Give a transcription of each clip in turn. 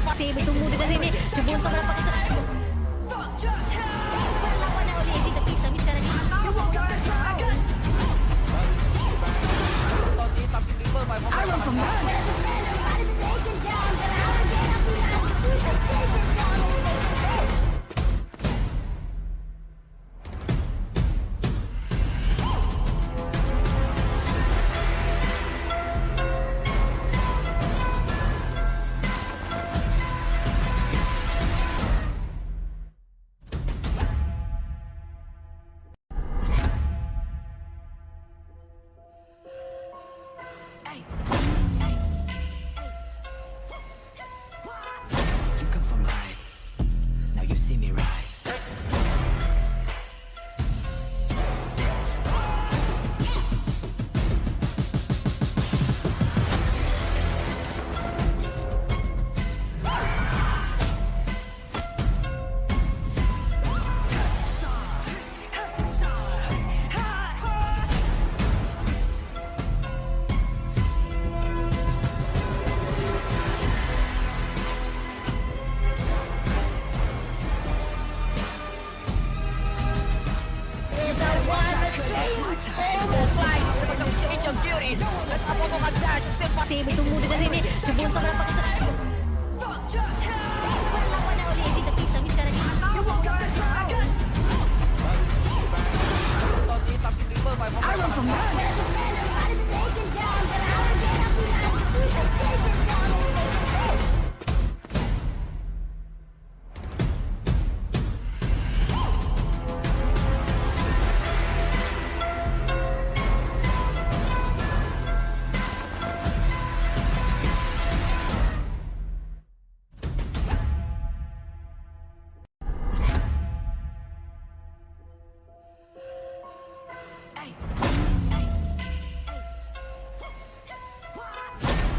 Masih bertemu dengan ini sebelum kau dapat kesenangan. Perlawanan oleh di tepi sambil sekarang ini. I run from run. You come from high, now you see me rise. Masih bertemu dengan ini sebelum kau dapat kesenangan. Perlawanan oleh di tepi sambil sekarang ini. I run from run.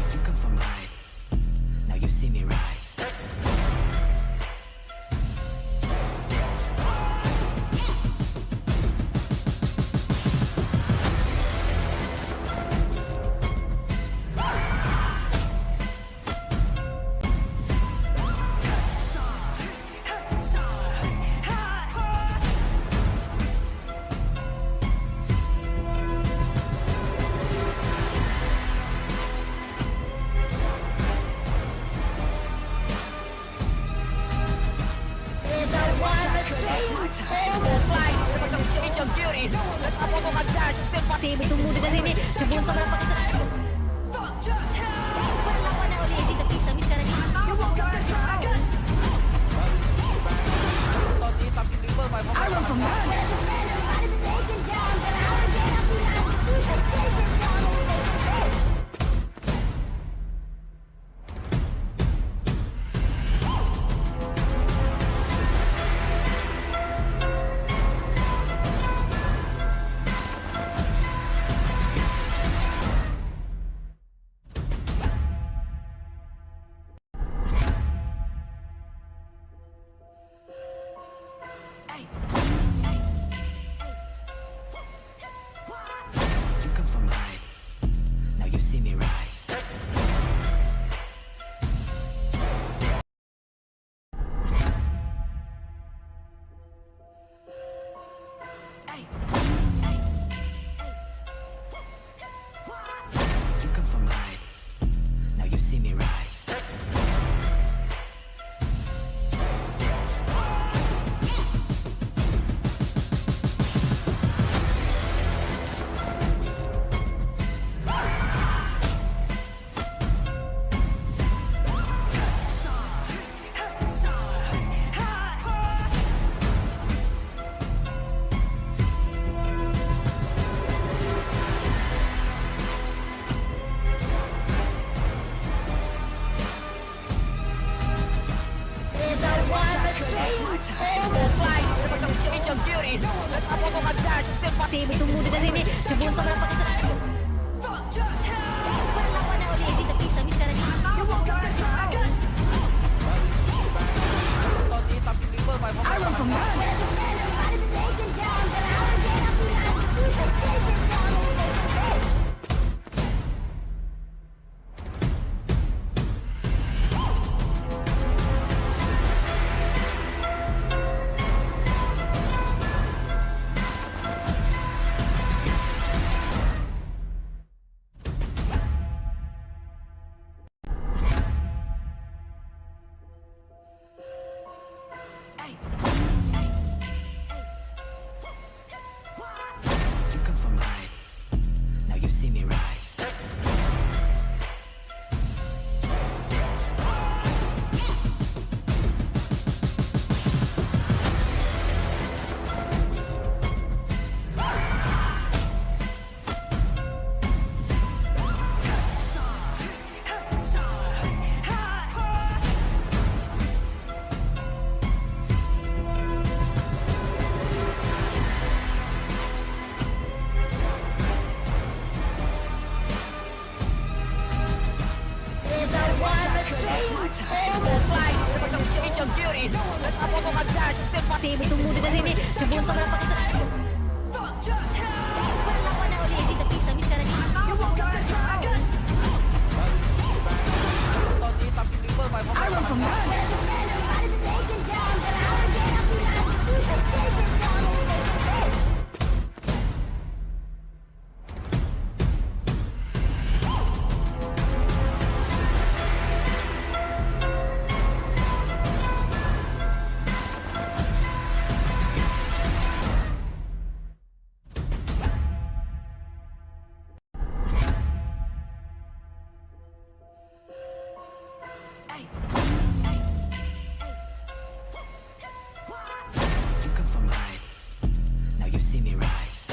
You come from high, now you see me rise. Masih bertemu dengan ini sebelum kau dapat kesenangan. Perlawanan oleh di tepi sambil sekarang ini. I run from run. You come from high, now you see me rise. You come from high, now you see me rise. Masih bertemu dengan ini sebelum kau dapat kesenangan. Perlawanan oleh di tepi sambil sekarang ini. I run from run. Save tunggu dekat sini. Sebelum kau berapa kita. Perlawan oleh si tapi Sami sekarang. You come from high. Now you see me rise.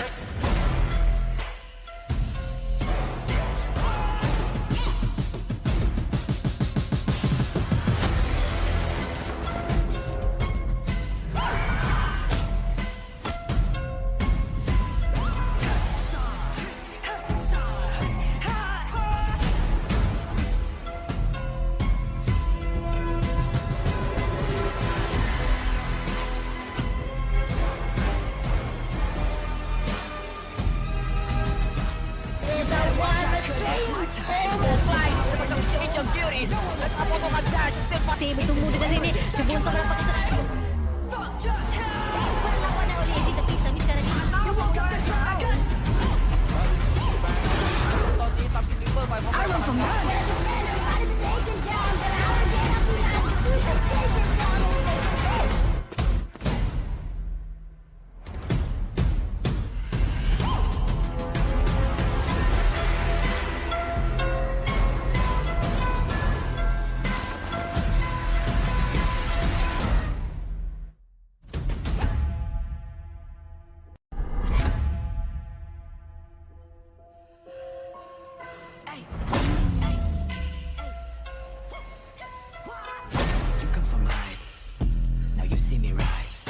Save tunggu dekat sini. Sebelum kau berapa kita. Perlawan oleh si tapi Sami sekarang. You come from high. Now you see me rise.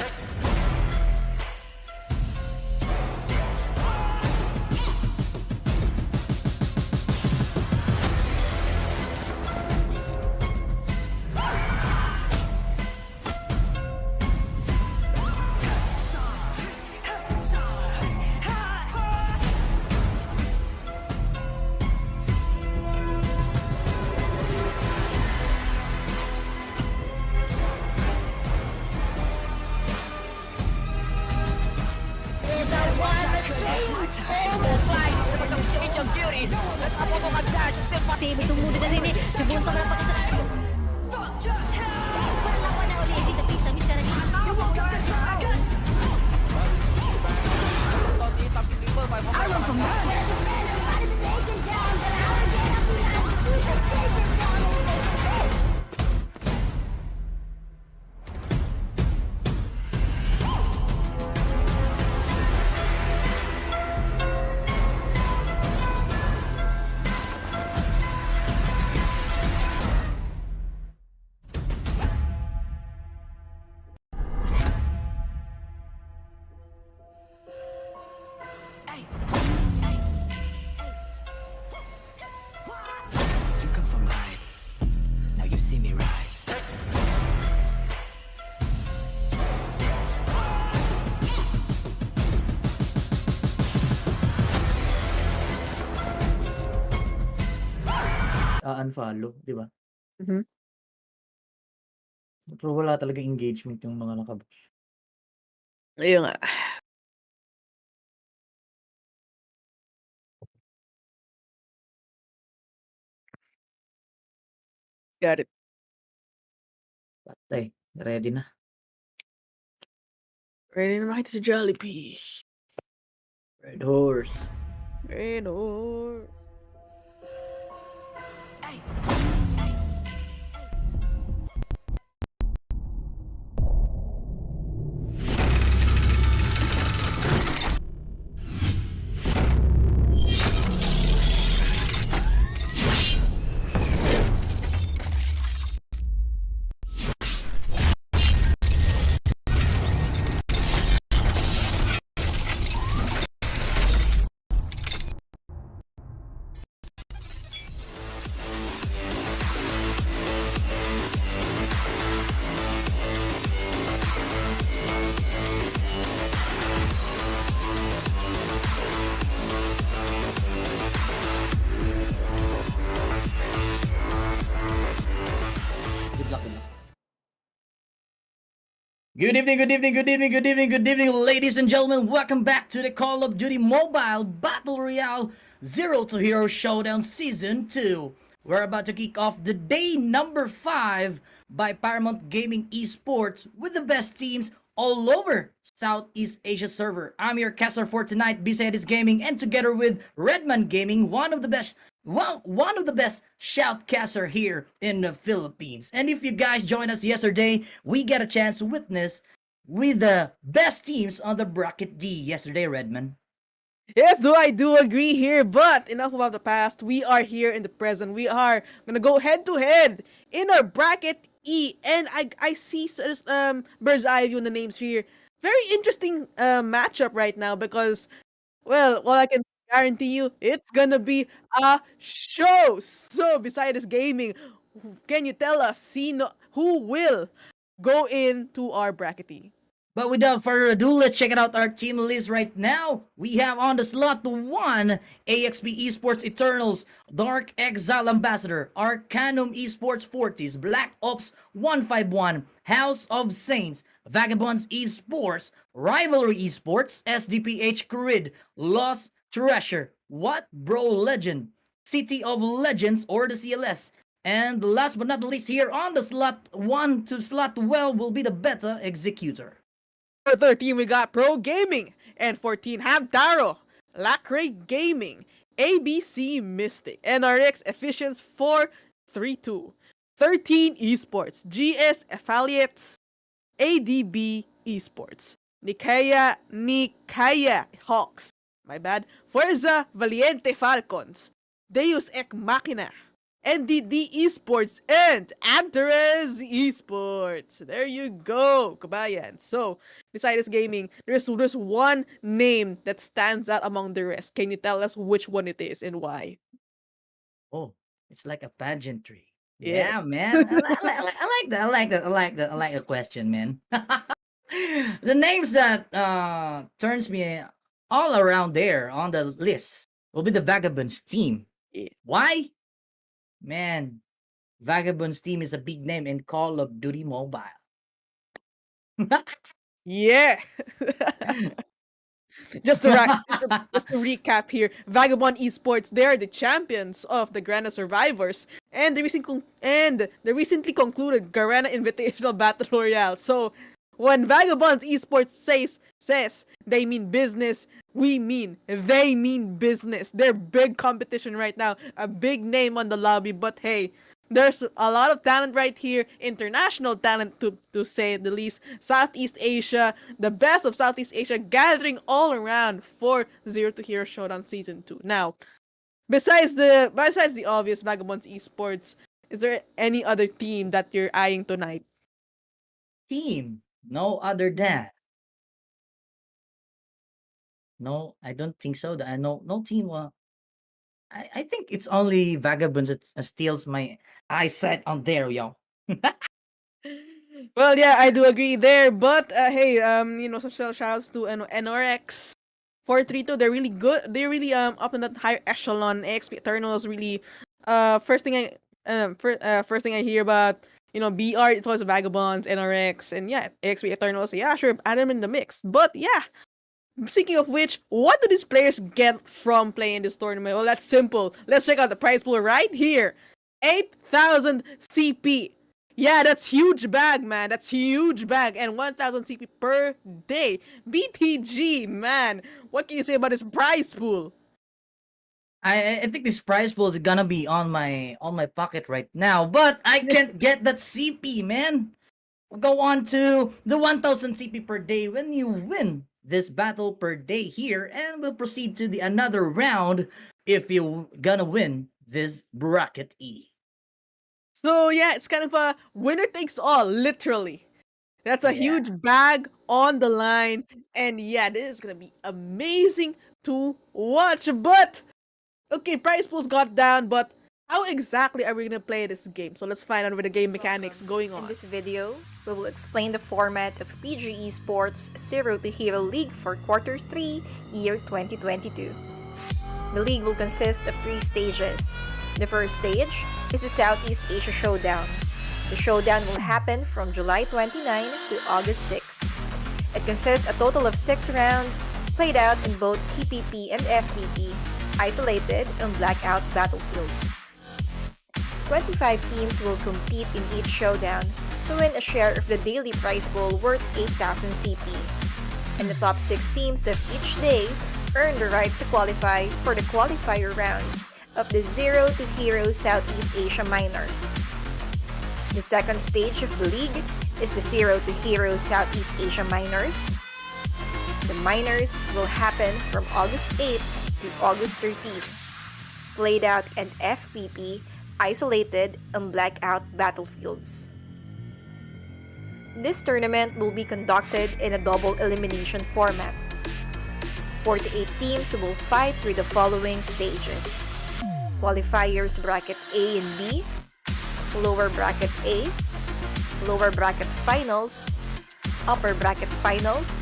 Save tunggu dekat sini. Sebelum kau berapa kita. Perlawan oleh si tapi Sami sekarang. You come from high. Now you see me rise. unfollow, di ba? Mhm. Pero wala talagang engagement yung mga naka-bush. Ayun nga. Got it. Patay, ready na. Ready na makita si Jollibee. Red horse. Red horse. Good evening, good evening, good evening, good evening, good evening, ladies and gentlemen. Welcome back to the Call of Duty Mobile Battle Royale Zero to Hero Showdown Season 2. We're about to kick off the day number 5 by Paramount Gaming Esports with the best teams all over Southeast Asia server. I'm your caster for tonight, Bisedis Gaming, and together with Redman Gaming, one of the best shoutcaster here in the Philippines. And if you guys joined us yesterday, we get a chance to witness with the best teams on the bracket D yesterday, Redman. Yes, I do agree here, but enough about the past. We are here in the present. We are gonna go head to head in our bracket E, and I see bird's eye view in the names here. Very interesting matchup right now because, well, all I can guarantee you, it's gonna be a show. So, besides gaming, can you tell us, who will go into our bracket E? But without further ado, let's check out our team list right now. We have on the slot 1, AXP Esports Eternals, Dark Exile Ambassador, Arcanum Esports Fortis, Black Ops 151, House of Saints, Vagabonds Esports, Rivalry Esports, SDPH Grid, Lost Treasure, What Bro Legend, City of Legends or the CLS. And last but not least, here on the slot 1 to slot 12 will be the Beta Executor. For 13, we got Pro Gaming. And 14, Hamtaro, Lacray Gaming, ABC Mystic, NRX Efficiency 432. 13, Esports, GS Affiliates, ADB Esports, Nikaya Hawks, my bad, Forza Valiente Falcons, Deus Ex Machina, NDD Esports, and Antares Esports. There you go, kabayan. So, besides gaming, there's one name that stands out among the rest. Can you tell us which one it is and why? Oh, it's like a pageantry. Yes. Yeah, man. I like that. I like that. I like that. I like the question, man. The names that turns me all around there on the list will be the Vagabonds team. Yeah. Why? Man, Vagabonds team is a big name in Call of Duty Mobile. Yeah. just to recap here, Vagabond Esports, they are the champions of the Garena Survivors and the recently concluded Garena Invitational Battle Royale. So when Vagabonds Esports says they mean business, we mean they mean business. They're big competition right now, a big name on the lobby, but hey, there's a lot of talent right here, international talent to say the least. Southeast Asia, the best of Southeast Asia, gathering all around for Zero to Hero Showdown Season 2. Now, besides the obvious Vagabonds Esports, is there any other team that you're eyeing tonight? Team, no other than. No, I don't think so. No team. I think it's only Vagabonds that steals my eyesight on there, yo. Well, yeah, I do agree there. But hey, special shoutouts to NRX 432. They're really good. They're really up in that higher echelon. AXP Eternals really first thing I hear about, BR, it's always Vagabonds, NRX, and yeah, AXP Eternals. Yeah, sure, add them in the mix. But yeah, speaking of which, what do these players get from playing this tournament? Well, that's simple. Let's check out the prize pool right here. 8,000 CP. Yeah, that's huge bag, man. That's huge bag. And 1,000 CP per day. BTG, man. What can you say about this prize pool? I think this prize pool is gonna be on my pocket right now, but I can't get that CP, man. Go on to the 1,000 CP per day when you win this battle per day here, and we'll proceed to the another round if you're gonna win this bracket E. So yeah, it's kind of a winner takes all, literally. That's a huge bag on the line, and yeah, this is gonna be amazing to watch. But okay, prize pools got down, but how exactly are we gonna play this game? So let's find out with the game mechanics going on. In this video, we will explain the format of PG Esports Zero to Hero League for Quarter 3, year 2022. The league will consist of 3 stages. The first stage is the Southeast Asia Showdown. The showdown will happen from July 29 to August 6. It consists a total of 6 rounds, played out in both PPP and FPP, isolated and blackout battlefields. 25 teams will compete in each showdown to win a share of the daily prize pool worth 8,000 CP. And the top 6 teams of each day earn the rights to qualify for the qualifier rounds of the Zero to Hero Southeast Asia Minors. The second stage of the league is the Zero to Hero Southeast Asia Minors. The Minors will happen from August 8th to August 13th, played out in FPP, isolated and blackout battlefields. This tournament will be conducted in a double elimination format. 48 teams will fight through the following stages: Qualifiers Bracket A and B, Lower Bracket A, Lower Bracket Finals, Upper Bracket Finals,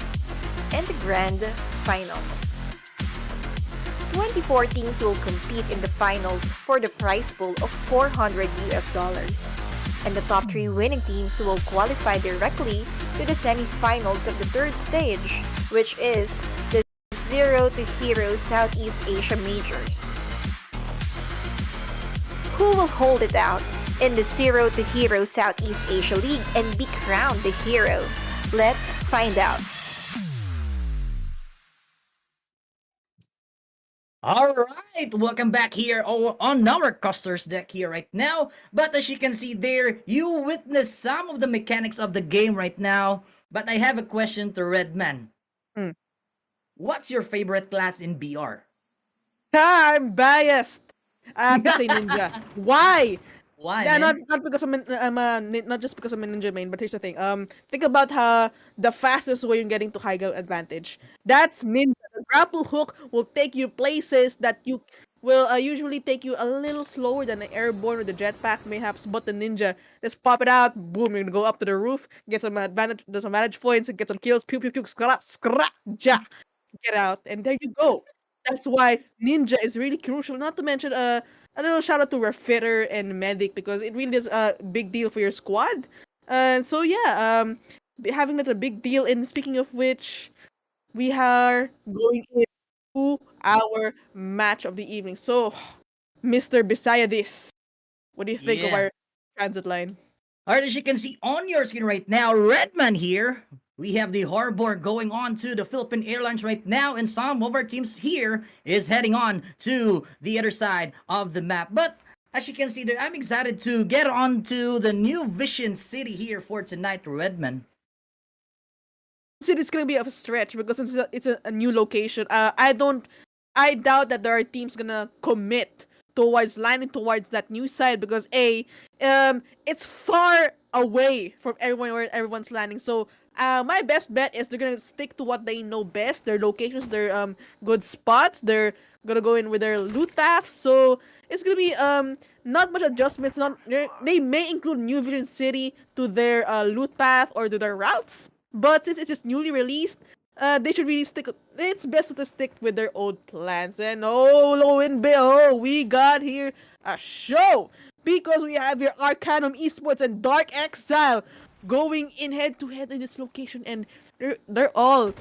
and the Grand Finals. 24 teams will compete in the finals for the prize pool of $400 and the top 3 winning teams will qualify directly to the semi-finals of the third stage, which is the Zero to Hero Southeast Asia Majors. Who will hold it out in the Zero to Hero Southeast Asia League and be crowned the hero? Let's find out. All right, welcome back here on our Custer's deck here right now. But as you can see there, you witness some of the mechanics of the game right now. But I have a question to Redman. What's your favorite class in BR? I'm biased. I have to say ninja. Why? Why, Yeah, man? not because not just because I'm a ninja main, but here's the thing. Think about how the fastest way you're getting to high ground advantage. That's ninja. The grapple hook will take you places that you will usually take you a little slower than the airborne or the jetpack, mayhaps. But the ninja, just pop it out, boom, you're gonna go up to the roof, get some advantage points, and get some kills. Pew pew pew, skra skra ja, get out, and there you go. That's why ninja is really crucial. Not to mention a little shout out to Refitter and Medic because it really is a big deal for your squad. And so yeah, having that a big deal. And speaking of which, we are going into our match of the evening. So, Mr. Bisayadis, what do you think of Yeah. our transit line? All right, as you can see on your screen right now, Redman here. We have the harbor going on to the Philippine Airlines right now, and some of our teams here is heading on to the other side of the map. But as you can see there, I'm excited to get on to the new Vision City here for tonight, Redman. It's gonna be a stretch because it's a new location. I doubt that there are teams gonna commit towards lining towards that new side because it's far away from everyone where everyone's landing. So my best bet is they're gonna stick to what they know best, their locations, their good spots. They're gonna go in with their loot paths. So it's gonna be not much adjustments. They may include New Vision City to their loot path or to their routes, but since it's just newly released, they should really stick. It's best to stick with their old plans. And lo and behold, we got here a show because we have here Arcanum Esports and Dark Exile going in head to head in this location, and they're all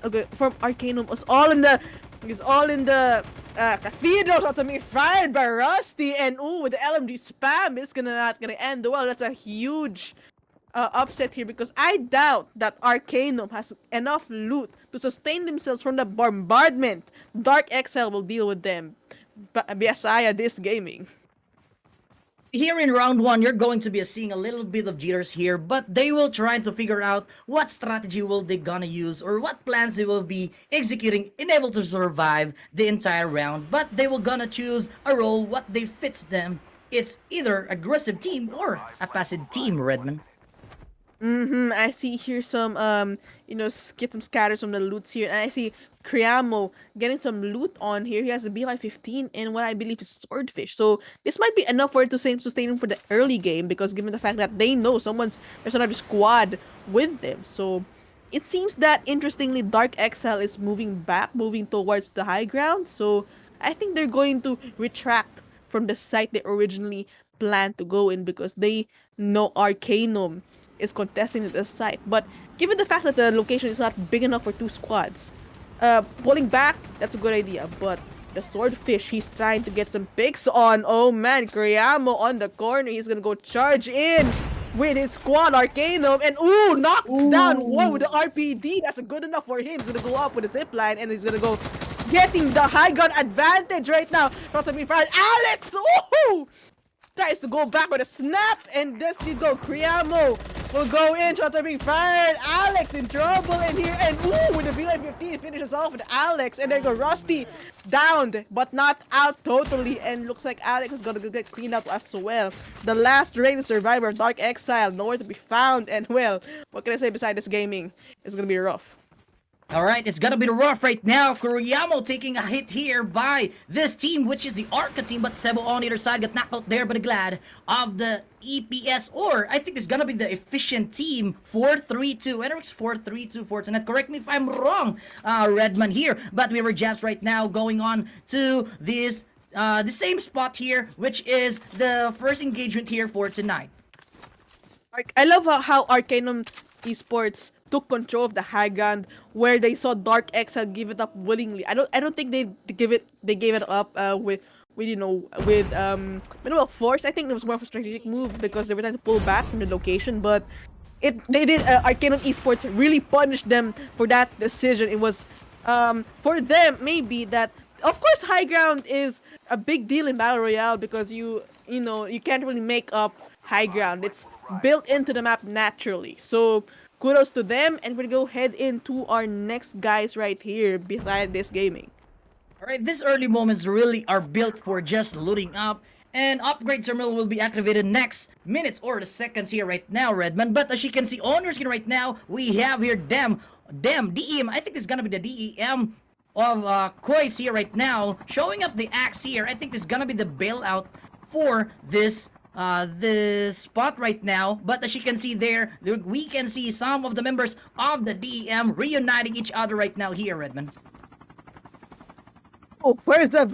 okay from Arcanum. It's all in the cathedral shot to me fired by Rusty, and with the LMG spam, it's not gonna end well. That's a huge upset here because I doubt that Arcanum has enough loot to sustain themselves from the bombardment. Dark Exile will deal with them. Biasaya this gaming. Here in round 1, you're going to be seeing a little bit of jitters here, but they will try to figure out what strategy will they gonna use or what plans they will be executing in able to survive the entire round. But they will gonna choose a role what they fits them. It's either aggressive team or a passive team, Redman. I see here some get some scatters from the loots here, and I see Criamo getting some loot on here. He has a BY 15 and what I believe is Swordfish. So this might be enough for it to sustain him for the early game because given the fact that they know there's another squad with them. So it seems that interestingly Dark Exile is moving towards the high ground. So I think they're going to retract from the site they originally planned to go in because they know Arcanum is contesting at the site. But given the fact that the location is not big enough for 2 squads, pulling back, that's a good idea. But the swordfish, he's trying to get some picks on. Oh man, Kriamo on the corner. He's gonna go charge in with his squad Arcanum, and knocks down one with the RPD. That's good enough for him. He's gonna go up with a zipline, and he's gonna go getting the high gun advantage right now. Not to be fired. Alex! Ooh! Tries to go back with a snap, and this you go. Kriamo will go in. Shots are being fired. Alex in trouble in here, and with the V-15 finishes off with Alex, and there you go. Rusty downed, but not out totally, and looks like Alex is gonna get cleaned up as well. The last remaining survivor of Dark Exile, nowhere to be found, and well, what can I say beside this gaming? It's gonna be rough. All right, it's gonna be rough right now. Kuriyamo taking a hit here by this team, which is the Arca team, but Sebo on the other side got knocked out there by the Glad of the EPS, or I think it's gonna be the efficient team 4-3-2. Enrix 4-3-2 for tonight. Correct me if I'm wrong, Redman here, but we were jabs right now going on to this the same spot here, which is the first engagement here for tonight. I love how Arcanum Esports took control of the high ground where they saw Dark Exile give it up willingly. I don't think they gave it up with minimal force. I think it was more of a strategic move because they were trying to pull back from the location, but they did Arcanum Esports really punished them for that decision. It was for them maybe that, of course, high ground is a big deal in Battle Royale because you can't really make up high ground. It's built into the map naturally. So kudos to them, and we're gonna go head into our next guys right here beside this gaming. Alright, these early moments really are built for just looting up, and upgrade terminal will be activated next minutes or the seconds here right now, Redman. But as you can see on your screen right now, we have here DEM, DEM, I think this is gonna be the DEM of Koi's here right now, showing up the axe here. I think this is gonna be the bailout for this spot right now. But as you can see there, we can see some of the members of the DEM reuniting each other right now here, Redman. Oh, where's the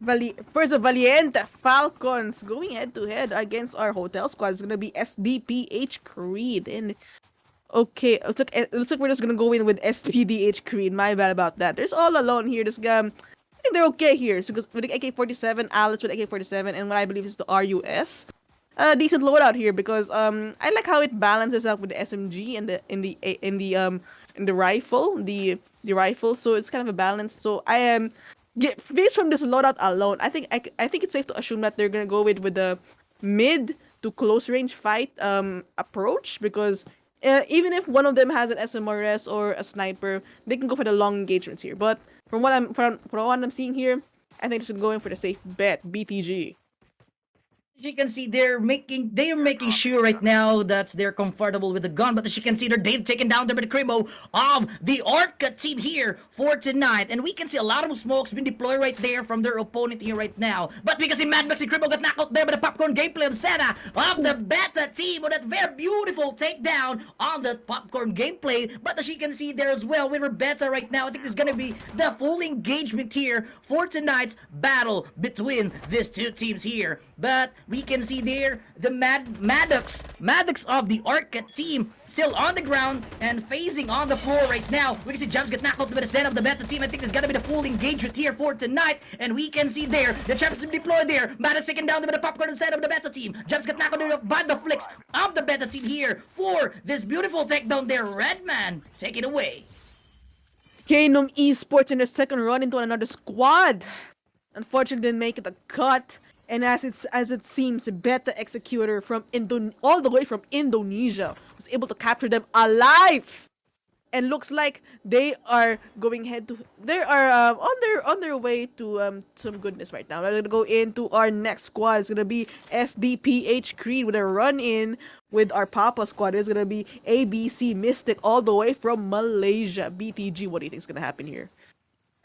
Valiente Falcons going head to head against our hotel squad? It's gonna be SDPH Creed. And okay, it looks like we're just gonna go in with SPDH Creed. My bad about that. There's all alone here. This guy, I think they're okay here. So with the AK-47, Alice with AK-47, and what I believe is the RUS. Decent loadout here because I like how it balances out with the SMG and the rifle, the rifle. So it's kind of a balance. So I am based from this loadout alone, I think it's safe to assume that they're gonna go with the mid to close range fight approach because even if one of them has an SMRS or a sniper, they can go for the long engagements here. But from what I'm seeing here, I think they should go in for the safe bet, BTG. As you can see, they're making sure right now that they're comfortable with the gun. But as you can see, they've taken down the Crimo of the Arca team here for tonight. And we can see a lot of smokes being deployed right there from their opponent here right now. But we can see Mad Max and Crimo got knocked out there by the popcorn gameplay of Santa of the Beta team with that very beautiful takedown on the popcorn gameplay. But as you can see there as well, we were Beta right now. I think there's gonna be the full engagement here for tonight's battle between these two teams here. But we can see there the Maddox of the Arca team still on the ground and facing on the floor right now. We can see Jumps get knocked out by the center of the Beta team. I think there's gonna be the full engagement here for tonight. And we can see there the Champs deployed there. Maddox taken down by the popcorn inside of the Beta team. Jumps get knocked out by the flicks of the Beta team here for this beautiful takedown there. Redman, take it away. Arcanum Esports in their second run into another squad. Unfortunately, didn't make it a cut. And as it seems, Beta Executor from all the way from Indonesia was able to capture them alive. And looks like they are going on their way to some goodness right now. We're gonna go into our next squad. It's gonna be SDPH Creed with a run in with our Papa squad. It's gonna be ABC Mystic all the way from Malaysia. BTG, what do you think is gonna happen here?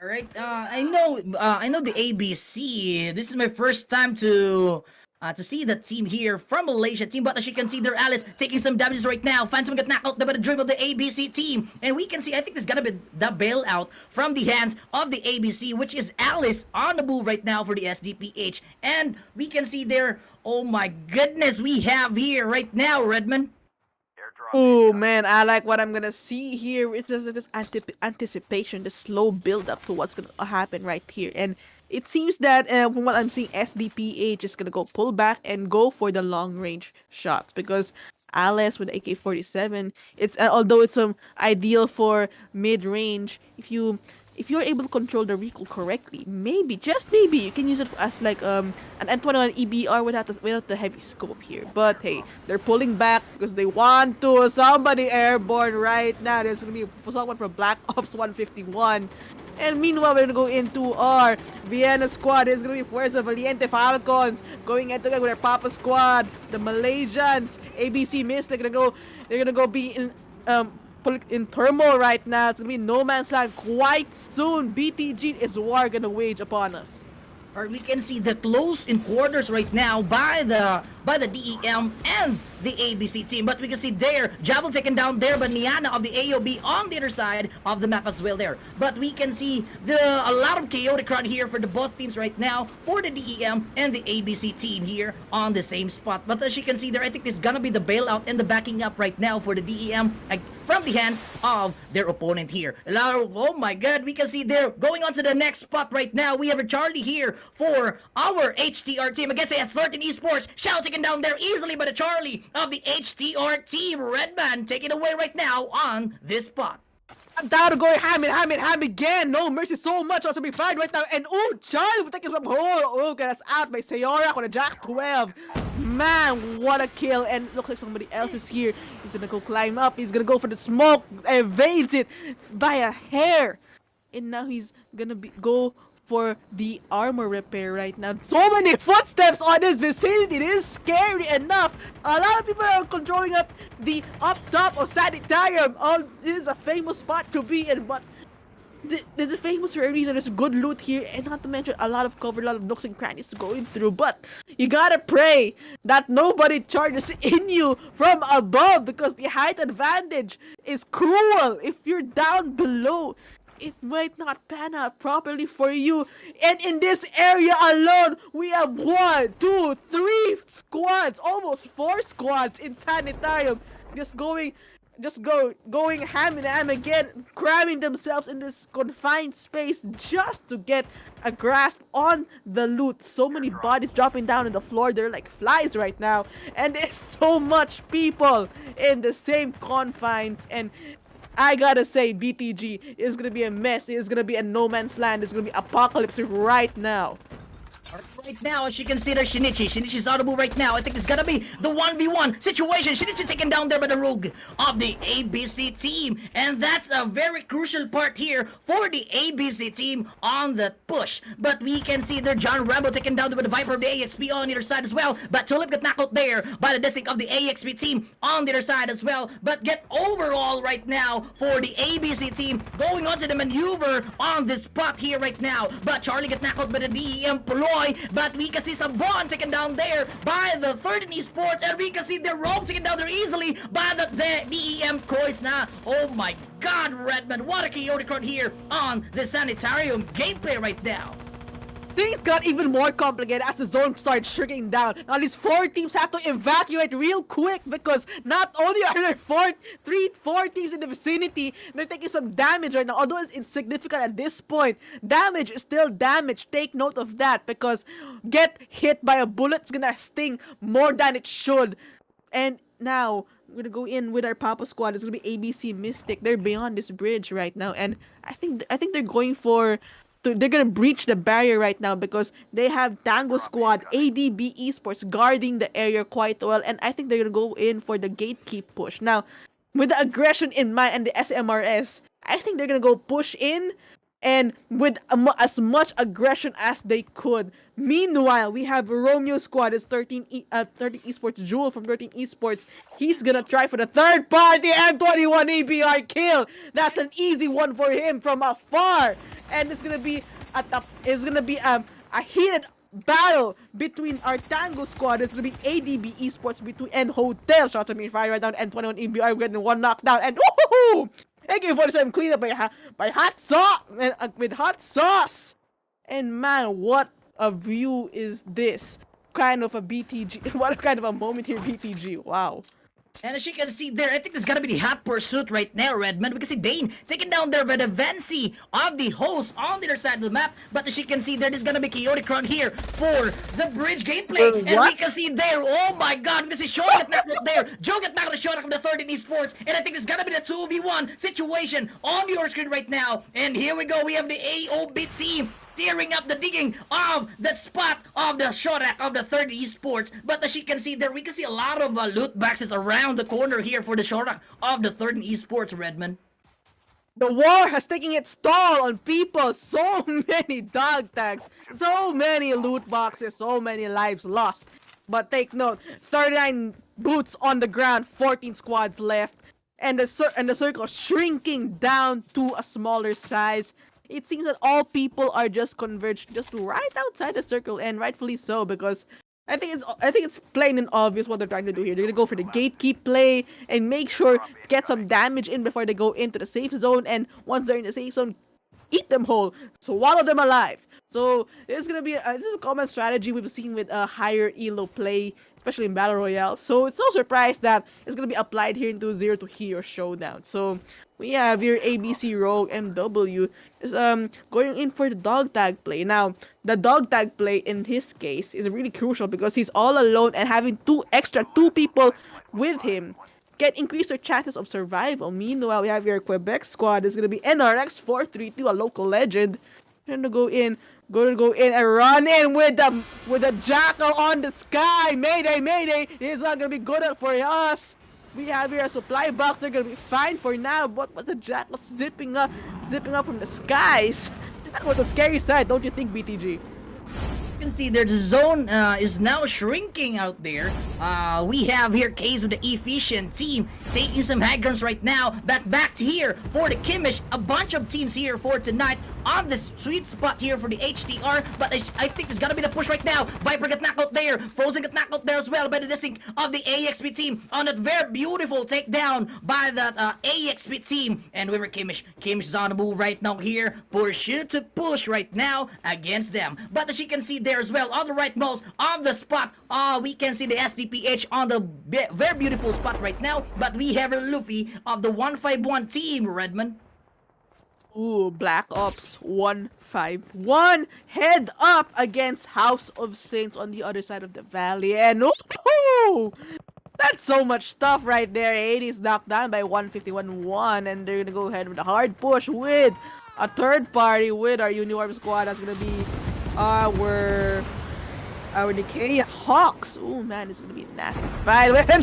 Alright, I know the ABC. This is my first time to to see the team here from Malaysia team. But as you can see, their Alice taking some damages right now. Phantom got knocked out by the dribble of the ABC team. And we can see, I think this is gonna be the bailout from the hands of the ABC, which is Alice on the move right now for the SDPH. And we can see there, oh my goodness, we have here right now, Redmond. Oh man, I like what I'm gonna see here. It's just this anticipation, the slow build up to what's gonna happen right here. And it seems that from what I'm seeing, SDPH is gonna go pull back and go for the long range shots because Alice with AK-47, it's although it's ideal for mid range. If you're able to control the recoil correctly, maybe, just maybe, you can use it as like an N21 EBR without the heavy scope here. But hey, they're pulling back because they want to. Somebody airborne right now. There's gonna be someone from Black Ops 151. And meanwhile, we're gonna go into our Vienna squad. It's gonna be Fuerza Valiente Falcons going head to head with their Papa squad. The Malaysians, ABC Mist. They're gonna go be in turmoil right now. It's gonna be no man's land quite soon. BTG is war gonna wage upon us. Or we can see the close in quarters right now by the DEM and the ABC team. But we can see there, Jabal taken down there, but Niana of the AOB on the other side of the map as well there. But we can see a lot of chaotic run here for the both teams right now, for the DEM and the ABC team here on the same spot. But as you can see there, I think this is gonna be the bailout and the backing up right now for the DEM from the hands of their opponent here. Oh my god, we can see there, going on to the next spot right now, we have a Charlie here for our HTR team against a 13 Esports. Shao taken down there easily by the Charlie of the HTR team. Redman taking away right now on this spot. I'm down to going ham again. No mercy so much. Also be fine right now. And oh, Charlie will take it from hole. Oh, okay, that's out by Sayora on a Jack 12. Man, what a kill. And it looks like somebody else is here. He's gonna go climb up. He's gonna go for the smoke. Evades it by a hair. And now he's gonna go for the armor repair right now. So many footsteps on this vicinity. It is scary enough. A lot of people are controlling up the up top of Sanitarium. Oh, this is a famous spot to be in, but this is famous for a reason. There's good loot here, and not to mention a lot of cover, a lot of nooks and crannies to go in through. But you gotta pray that nobody charges in you from above, because the height advantage is cruel. If you're down below, it might not pan out properly for you. And in this area alone, we have 1, 2, 3 squads, almost 4 squads in Sanitarium, going ham and ham again, cramming themselves in this confined space just to get a grasp on the loot. So many bodies dropping down on the floor. They're like flies right now, and there's so much people in the same confines. And I gotta say, BTG is gonna be a mess. It's gonna be a no man's land. It's gonna be apocalypse right now. Right now, as you can see there, Shinichi's on the move right now. I think it's gonna be the 1v1 situation. Shinichi taken down there by the rogue of the ABC team. And that's a very crucial part here for the ABC team on the push. But we can see there, John Rambo taken down by the Viper of the AXP on the other side as well. But Tulip got knocked out there by the Disic of the AXP team on the other side as well. But get overall right now for the ABC team, going on to the maneuver on this spot here right now. But Charlie got knocked out by the DEM Poloy. But we can see some Bond taken down there by the 13 Esports, and we can see the Rogue taken down there easily by the DEM Coins. Now, oh my god, Redmond, what a chaotic run here on the Sanitarium gameplay right now. Things got even more complicated as the zone started shrinking down. Now these 4 teams have to evacuate real quick, because not only are there 4 teams in the vicinity, they're taking some damage right now. Although it's insignificant at this point, damage is still damage. Take note of that, because get hit by a bullet's gonna sting more than it should. And now we're gonna go in with our Papa squad. It's gonna be ABC Mystic. They're beyond this bridge right now, and I think they're going for. They're gonna breach the barrier right now, because they have Tango Squad, ADB Esports guarding the area quite well, and I think they're gonna go in for the gatekeep push. Now, with the aggression in mind and the SMRS, I think they're gonna go push in, and with as much aggression as they could. Meanwhile, we have Romeo Squad. It's 13 Esports, Jewel from 13 Esports. He's gonna try for the third party M21 EBR kill. That's an easy one for him from afar. And it's gonna be a heated battle between our Tango squad. It's gonna be ADB Esports between and Hotel. Shots are being fired right now, and 21 EBR getting one knockdown, and woohoo! AK-47 cleaned up by hot sauce and with hot sauce. And man, what a view is this? Kind of a BTG. What kind of a moment here, BTG? Wow. And as you can see there, I think there's gonna be the hot pursuit right now, Redmond. We can see Dane taken down there by the Vancy of the host on the other side of the map. But as you can see there, there's gonna be chaotic run here for the bridge gameplay. And we can see there, oh my god, we can see Sean get knocked out there. Joe get knocked out shot from the 13 Esports. And I think it's gonna be the 2v1 situation on your screen right now. And here we go, we have the AOB team tearing up the digging of the spot of the Shodak of the 30 Esports. But as you can see there, we can see a lot of loot boxes around the corner here for the Shodak of the 30 Esports, Redmond. The war has taken its toll on people. So many dog tags, so many loot boxes, so many lives lost. But take note, 39 boots on the ground, 14 squads left, and the circle shrinking down to a smaller size. It seems that all people are just converged just right outside the circle, and rightfully so, because I think it's plain and obvious what they're trying to do here. They're gonna go for the gatekeep play and make sure get some damage in before they go into the safe zone, and once they're in the safe zone, eat them whole, swallow them alive. So this is a common strategy we've seen with higher elo play, especially in Battle Royale. So it's no surprise that it's gonna be applied here into Zero to Hero Showdown. So we have here ABC Rogue MW is going in for the dog tag play. Now the dog tag play in his case is really crucial because he's all alone, and having two people with him can increase their chances of survival. Meanwhile, we have your Quebec squad. It's gonna be NRX 432, a local legend. Gonna go in and run in with the jackal on the sky. Mayday, mayday! It's not gonna be good for us. We have here a supply box. They're gonna be fine for now. But the jackal zipping up from the skies? That was a scary sight, don't you think, BTG? You can see there the zone is now shrinking out there. We have here Case with the Efficient team taking some high grounds right now. Back to here for the Kimmish. A bunch of teams here for tonight on the sweet spot here for the HTR. But I think it's gonna be the push right now. Viper get knocked out there. Frozen get knocked out there as well by the distinct of the AXP team on that very beautiful takedown by that AXP team. And we were Kimmish. Kimmish is on the move right now here. Pursuit to push right now against them. But as you can see there as well, on the right most on the spot, we can see the SDPH on the very beautiful spot right now. But we have a Luffy of the 151 team, Redmond. Ooh, Black Ops 151 head up against House of Saints on the other side of the valley, and ooh, that's so much stuff right there. 80's knocked down by 151-1, and they're gonna go ahead with a hard push with a third party with our Uniform squad. That's gonna be our Decay Hawks. Oh man, it's gonna be a nasty fight.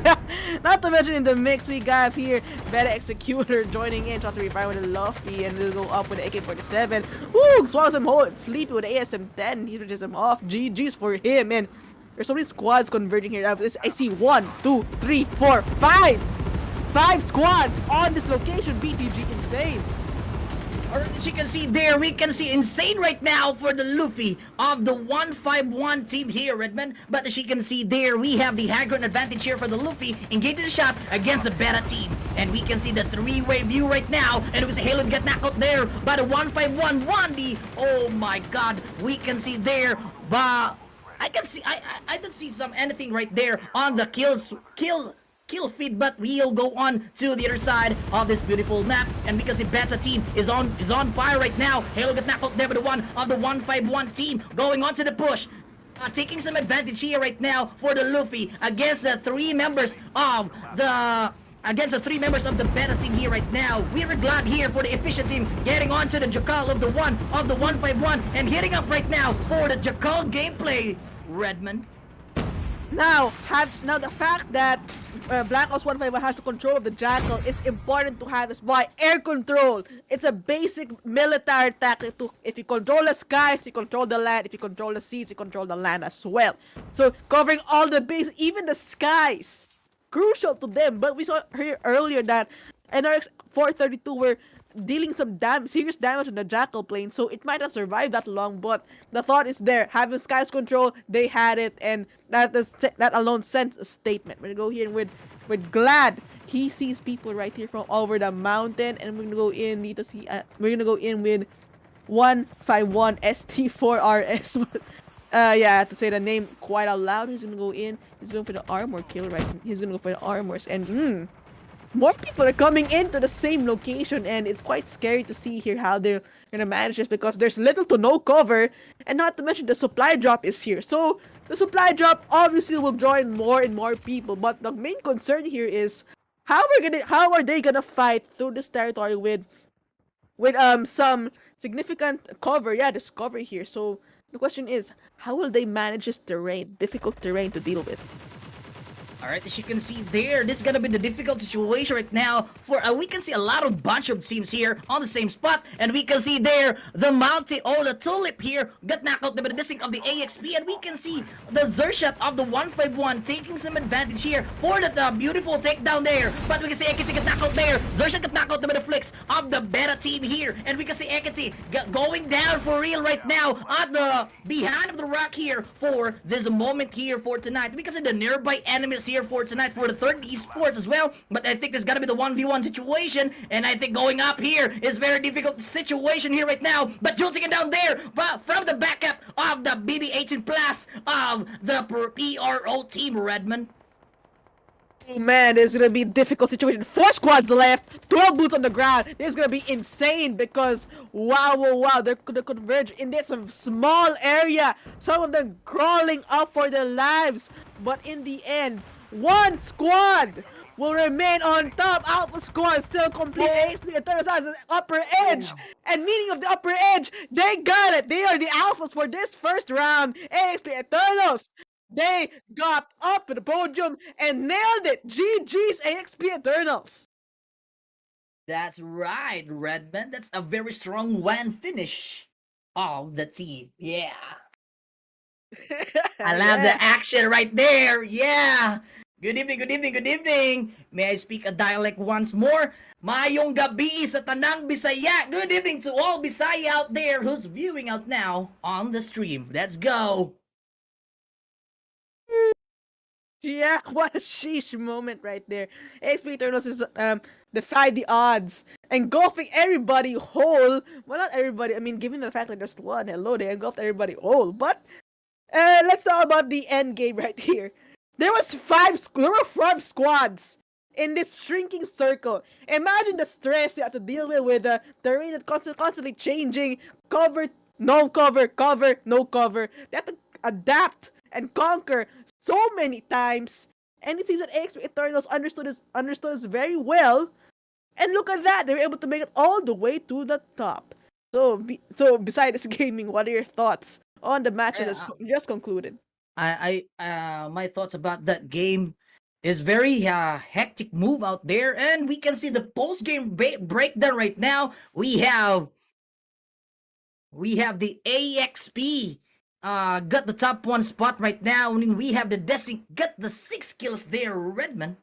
Not to mention in the mix we got here Beta Executor joining in, trying to refire with a Luffy, and they'll go up with the AK-47. Woo! Swallows him whole. Sleepy with the ASM-10. He reaches him off. GG's for him. And there's so many squads converging here. I see 1, 2, 3, 4, 5. 5 squads on this location. BTG insane. Or as you can see there, we can see Insane right now for the Luffy of the 151 team here, Redmond. But as you can see there, we have the high ground advantage here for the Luffy, engaging the shot against the Beta team. And we can see the three-way view right now. And we see Halo get knocked out there by the 151 1D. Oh my god, we can see there, but I don't see anything right there on the kill feed, but we'll go on to the other side of this beautiful map, and because the Beta team is on fire right now. Halo get knocked out there by the one of the 151 team, going on to the push, taking some advantage here right now for the Luffy against the three members of the Beta team here right now. We're glad here for the Efficient team getting on to the Jackal of the 151 and hitting up right now for the Jackal gameplay, Redmond. Now the fact that Black Ops 151 has the control of the Jackal, it's important to have this by air control. It's a basic military tactic. If you control the skies, you control the land. If you control the seas, you control the land as well. So covering all the base, even the skies, crucial to them. But we saw here earlier that NRX 432 were dealing some serious damage on the Jackal plane, so it might not survive that long. But the thought is there. Having Sky's control, they had it, and that alone sends a statement. We're gonna go here with Glad. He sees people right here from over the mountain, and we're gonna go in. Need to see. We're gonna go in with 151 ST4RS. Yeah, I have to say the name quite out loud. He's gonna go in. He's going for the armor kill, right? He's gonna go for the armors, and more people are coming into the same location, and it's quite scary to see here how they're gonna manage this, because there's little to no cover, and not to mention the supply drop is here. So the supply drop obviously will draw in more and more people, but the main concern here is how are they gonna fight through this territory with some significant cover. Yeah, there's cover here. So the question is, how will they manage this terrain, difficult terrain to deal with? Alright, as you can see there, this is gonna be the difficult situation right now for, we can see a lot of bunch of teams here on the same spot, and we can see there, the Mountain, the Tulip here, got knocked out by the distinct of the AXP, and we can see the Zershot of the 151 taking some advantage here for the beautiful takedown there, but we can see Ekiti got knocked out there, Zershot got knocked out by the flicks of the Beta team here, and we can see Ekiti going down for real right now at the behind of the rock here for this moment here for tonight. We can see the nearby enemies here for tonight for the third esports as well, but I think there's gotta be the 1v1 situation, and I think going up here is very difficult situation here right now, but jolting it down there, but from the backup of the BB18 plus of the PRO team, Redmond. Oh man, this is gonna be a difficult situation. 4 squads left, 12 boots on the ground. This is gonna be insane because wow, they're gonna converge in this small area. Some of them crawling up for their lives, but in the end, one squad will remain on top. Alpha squad still complete. AXP Eternals has an upper edge, and meaning of the upper edge, they got it. They are the alphas for this first round. AXP Eternals, they got up to the podium and nailed it. GG's AXP Eternals. That's right, Redmond. That's a very strong win finish of the team. Yeah. I love the action right there. Yeah. Good evening, good evening, good evening. May I speak a dialect once more? Mayong gabi sa tanang Bisaya. Good evening to all Bisaya out there who's viewing out now on the stream. Let's go. Yeah, what a sheesh moment right there. AXP Eternals is defy the odds, engulfing everybody whole. Well, not everybody. I mean, given the fact that just one, hello, they engulfed everybody whole. But let's talk about the end game right here. There were 5 squads in this shrinking circle. Imagine the stress you have to deal with the terrain that's constantly changing. Cover, no cover, cover, no cover. They have to adapt and conquer so many times. And it seems that AXP Eternals understood this very well. And look at that, they were able to make it all the way to the top. So besides gaming, what are your thoughts on the matches that's just concluded? My thoughts about that game is very hectic move out there, and we can see the post game breakdown right now. We have the AXP got the top 1 spot right now, and we have the Desi got the 6 kills there, Redmond.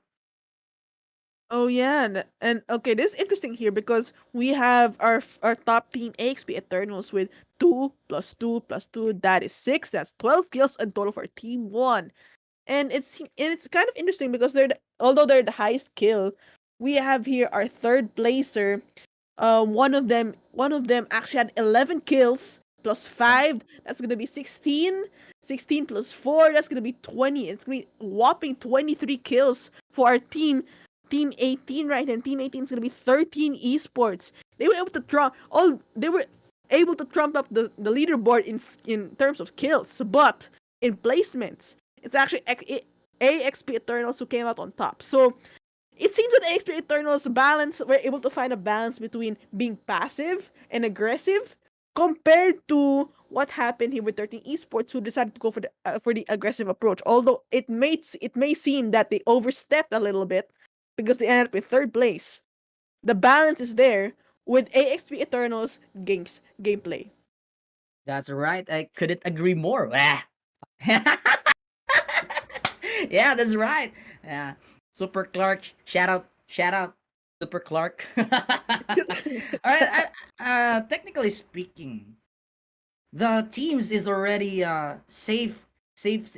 Oh yeah, and okay, this is interesting here because we have our top team AXP Eternals with 2 plus 2 plus 2, that is 6. That's 12 kills in total for Team 1. And it's kind of interesting because although they're the highest kill, we have here our third placer. One of them actually had 11 kills plus 5. That's gonna be 16. 16 plus 4. That's gonna be 20. It's gonna be whopping 23 kills for our team. Team 18, right? And Team 18 is gonna be 13 esports. They were able to trump up the leaderboard in terms of kills, but in placements, it's actually AXP Eternals who came out on top. So it seems that AXP Eternals were able to find a balance between being passive and aggressive compared to what happened here with 13 esports, who decided to go for the aggressive approach. Although it may seem that they overstepped a little bit because they ended up with 3rd place. The balance is there with AXP Eternals gameplay. That's right. I couldn't agree more. Yeah, that's right. Super Clark, shout out. Super Clark. All right. Technically speaking, the teams is already safe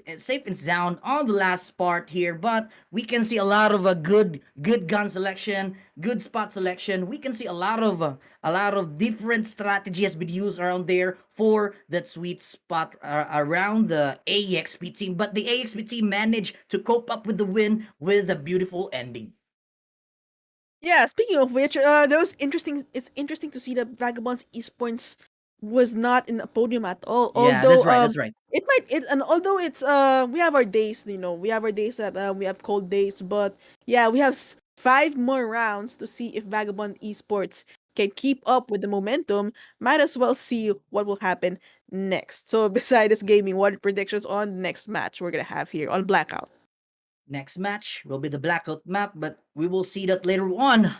and sound on the last part here, but we can see a lot of a good gun selection, good spot selection. We can see a lot of different strategy has been used around there for that sweet spot around the AXP team, but the AXP team managed to cope up with the win with a beautiful ending. Yeah, speaking of which, that was interesting. It's interesting to see that Vagabond's esports was not in a podium at all. Yeah, that's right, that's right. It might it and although it's we have our days, we have our days that we have cold days, but yeah, we have five more rounds to see if Vagabond esports can keep up with the momentum. Might as well see what will happen next. So besides gaming, what predictions on the next match we're gonna have here on Blackout? Next match will be the blackout map, but we will see that later on.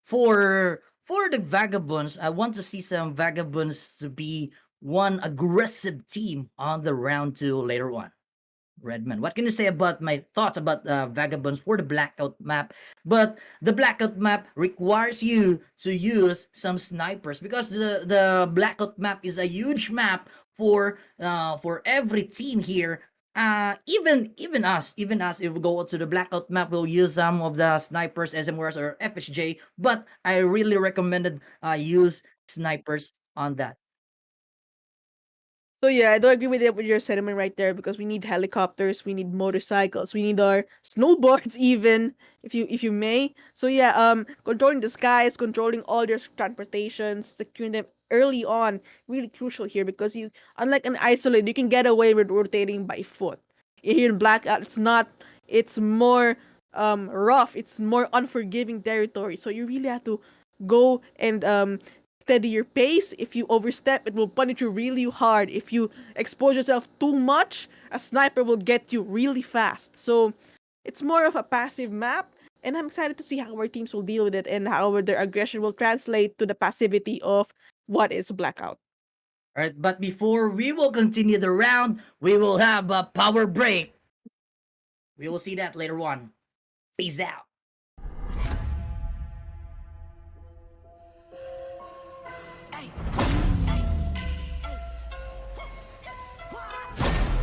For the Vagabonds, I want to see some Vagabonds to be one aggressive team on the round two later on. Redman, what can you say about my thoughts about Vagabonds for the blackout map? But the blackout map requires you to use some snipers because the blackout map is a huge map for every team here. Even us, if we go to the blackout map, we'll use some of the snipers, SMRs or FSJ. But I really recommended use snipers on that. So yeah, I do agree with it with your sentiment right there because we need helicopters, we need motorcycles, we need our snowboards even, if you may. So yeah, controlling the skies, controlling all your transportations, securing them early on, really crucial here because you unlike an isolate, you can get away with rotating by foot. Here in Blackout, it's more rough, it's more unforgiving territory. So you really have to go and steady your pace. If you overstep, it will punish you really hard. If you expose yourself too much, a sniper will get you really fast. So it's more of a passive map, and I'm excited to see how our teams will deal with it and how their aggression will translate to the passivity of what is Blackout. All right, but before we will continue the round, we will have a power break. We will see that later on. Peace out.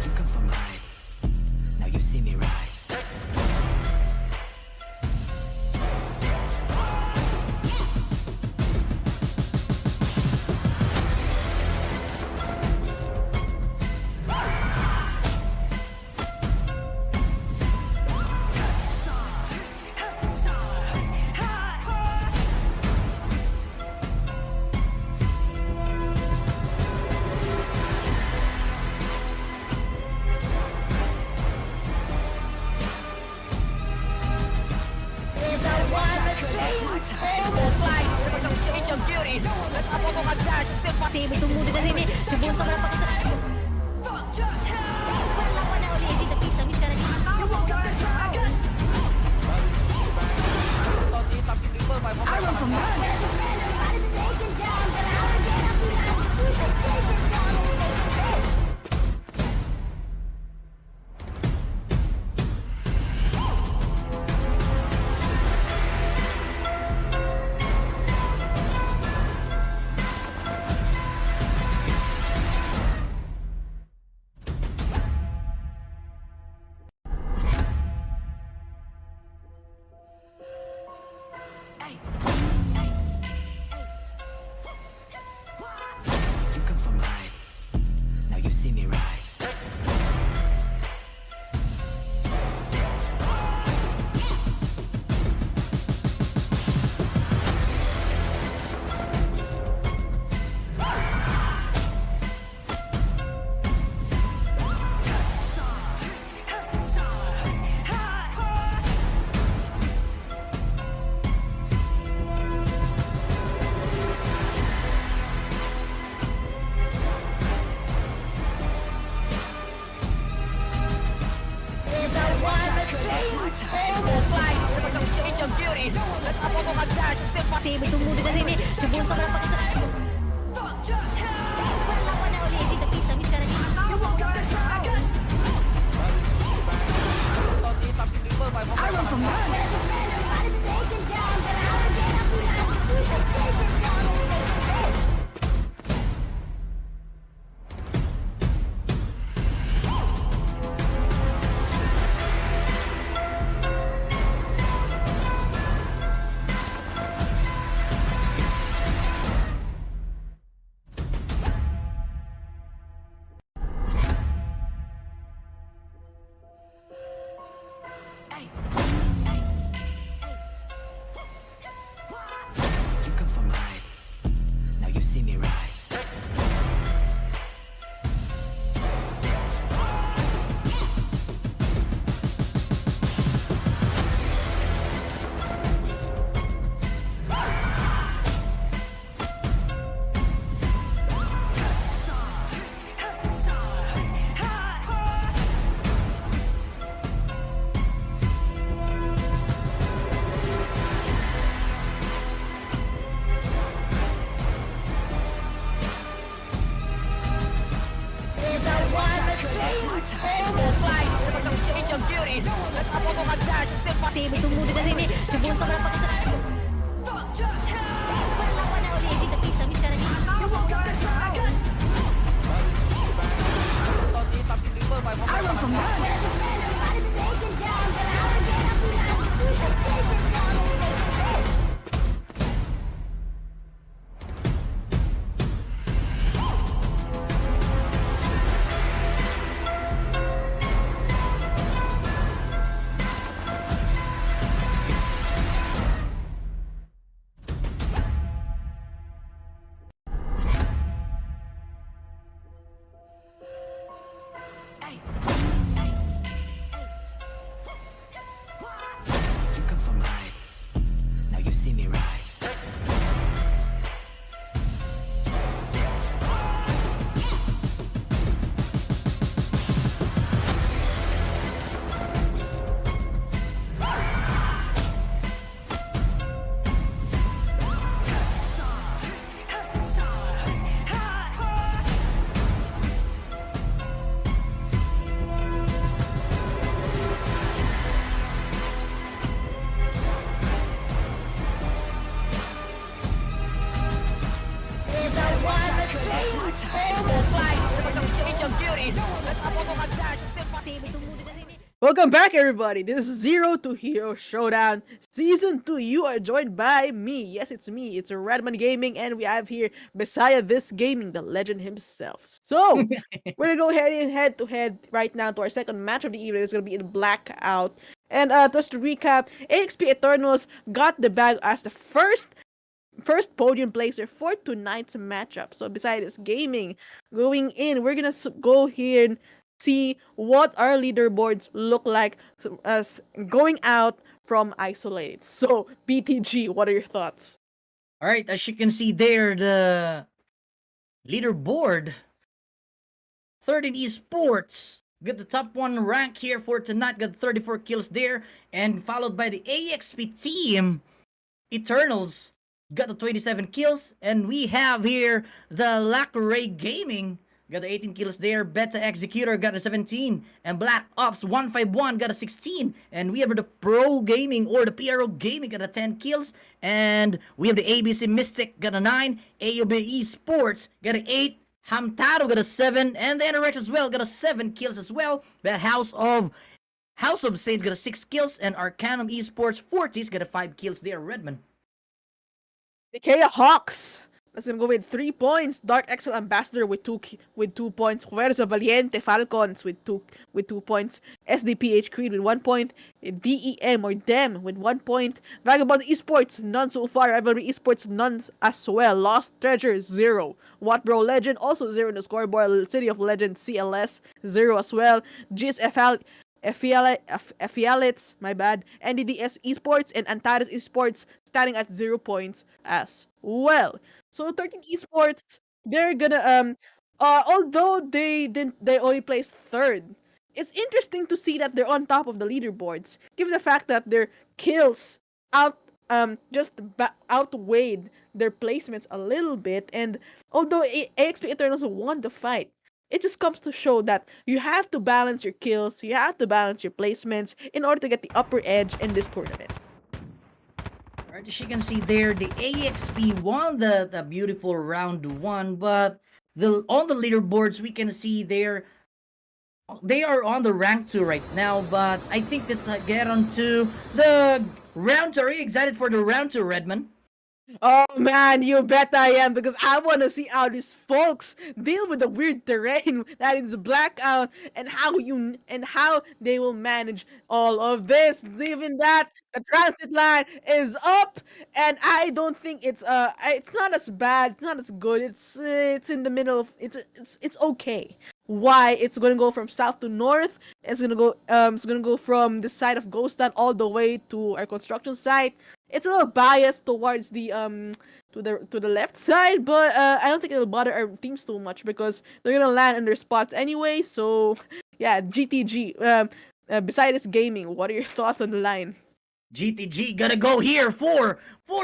You come from high. Now you see me rise. Possible tumulo na rin eh. Subunto ka na pakisarap. Wala na uli. Hindi tapisa. Miss ka na niya. You come from high. Now you see me rise. Possible tumulo na rin eh. Subunto ka na pakisarap. Wala na uli. Hindi tapisa. Miss ka na niya. You come from behind. Now you see me rise. Save tumulo na rin eh. Sa bunto ka pa kasi. Perlawan na uli. Dito pisa. Miss ka na niya. You come from behind. Now you see me rise. Save tumulo na rin eh. Welcome back, everybody. This is Zero to Hero Showdown Season 2. You are joined by me. Yes, it's me. It's Redman Gaming, and we have here Messiah this gaming, the legend himself. So, we're gonna go ahead and head to head right now to our second match of the evening. It's gonna be in Blackout. And just to recap, AXP Eternals got the bag as the first podium placer for tonight's matchup. So besides gaming, going in, we're gonna go here and see what our leaderboards look like as going out from isolated. So BTG, what are your thoughts? All right, as you can see there, the leaderboard, 13 Esports got the top one rank here for tonight, got 34 kills there, and followed by the AXP team, Eternals, got the 27 kills, and we have here the Lacray Gaming, got the 18 kills there, Beta Executor got a 17, and Black Ops 151 got a 16, and we have the Pro Gaming or the PRO Gaming got a 10 kills, and we have the ABC Mystic got a 9, AOB Esports got a 8, Hamtaro got a 7, and the NRX as well got a 7 kills as well. The House of Saints got a 6 kills, and Arcanum Esports 40s got a 5 kills there, Redman. Ikea Hawks. That's gonna go with 3 points. Dark Excel Ambassador with 2 points. Fuerza Valiente Falcons with 2 points. SDPH Creed with 1 point. DEM or DEM with 1 point. Vagabond Esports none so far. Rivalry Esports none as well. Lost Treasure 0. What Bro Legend also 0 in the scoreboard. City of Legend CLS 0 as well. Affiliates, my bad, NDDS Esports and Antares Esports standing at 0 points as well. So 13 Esports, they're gonna although they only placed third, it's interesting to see that they're on top of the leaderboards, given the fact that their kills outweighed their placements a little bit, and although AXP Eternals won the fight, it just comes to show that you have to balance your kills, you have to balance your placements in order to get the upper edge in this tournament. Alright, as you can see there, the AXP won the beautiful round 1, but on the leaderboards, we can see they are on the rank 2 right now, but I think let's get on to the round 2. Are you excited for the round 2, Redman? Oh man, you bet I am, because I want to see how these folks deal with the weird terrain that is blackout, and how they will manage all of this. Given that the transit line is up, and I don't think it's not as bad, it's not as good. It's in the middle of it's okay. Why? It's gonna go from south to north. It's gonna go from the side of Ghost Town all the way to our construction site. It's a little biased towards the to the left side, but I don't think it'll bother our teams too much because they're gonna land in their spots anyway. So yeah, GTG. Besides gaming, what are your thoughts on the line? GTG gonna go here for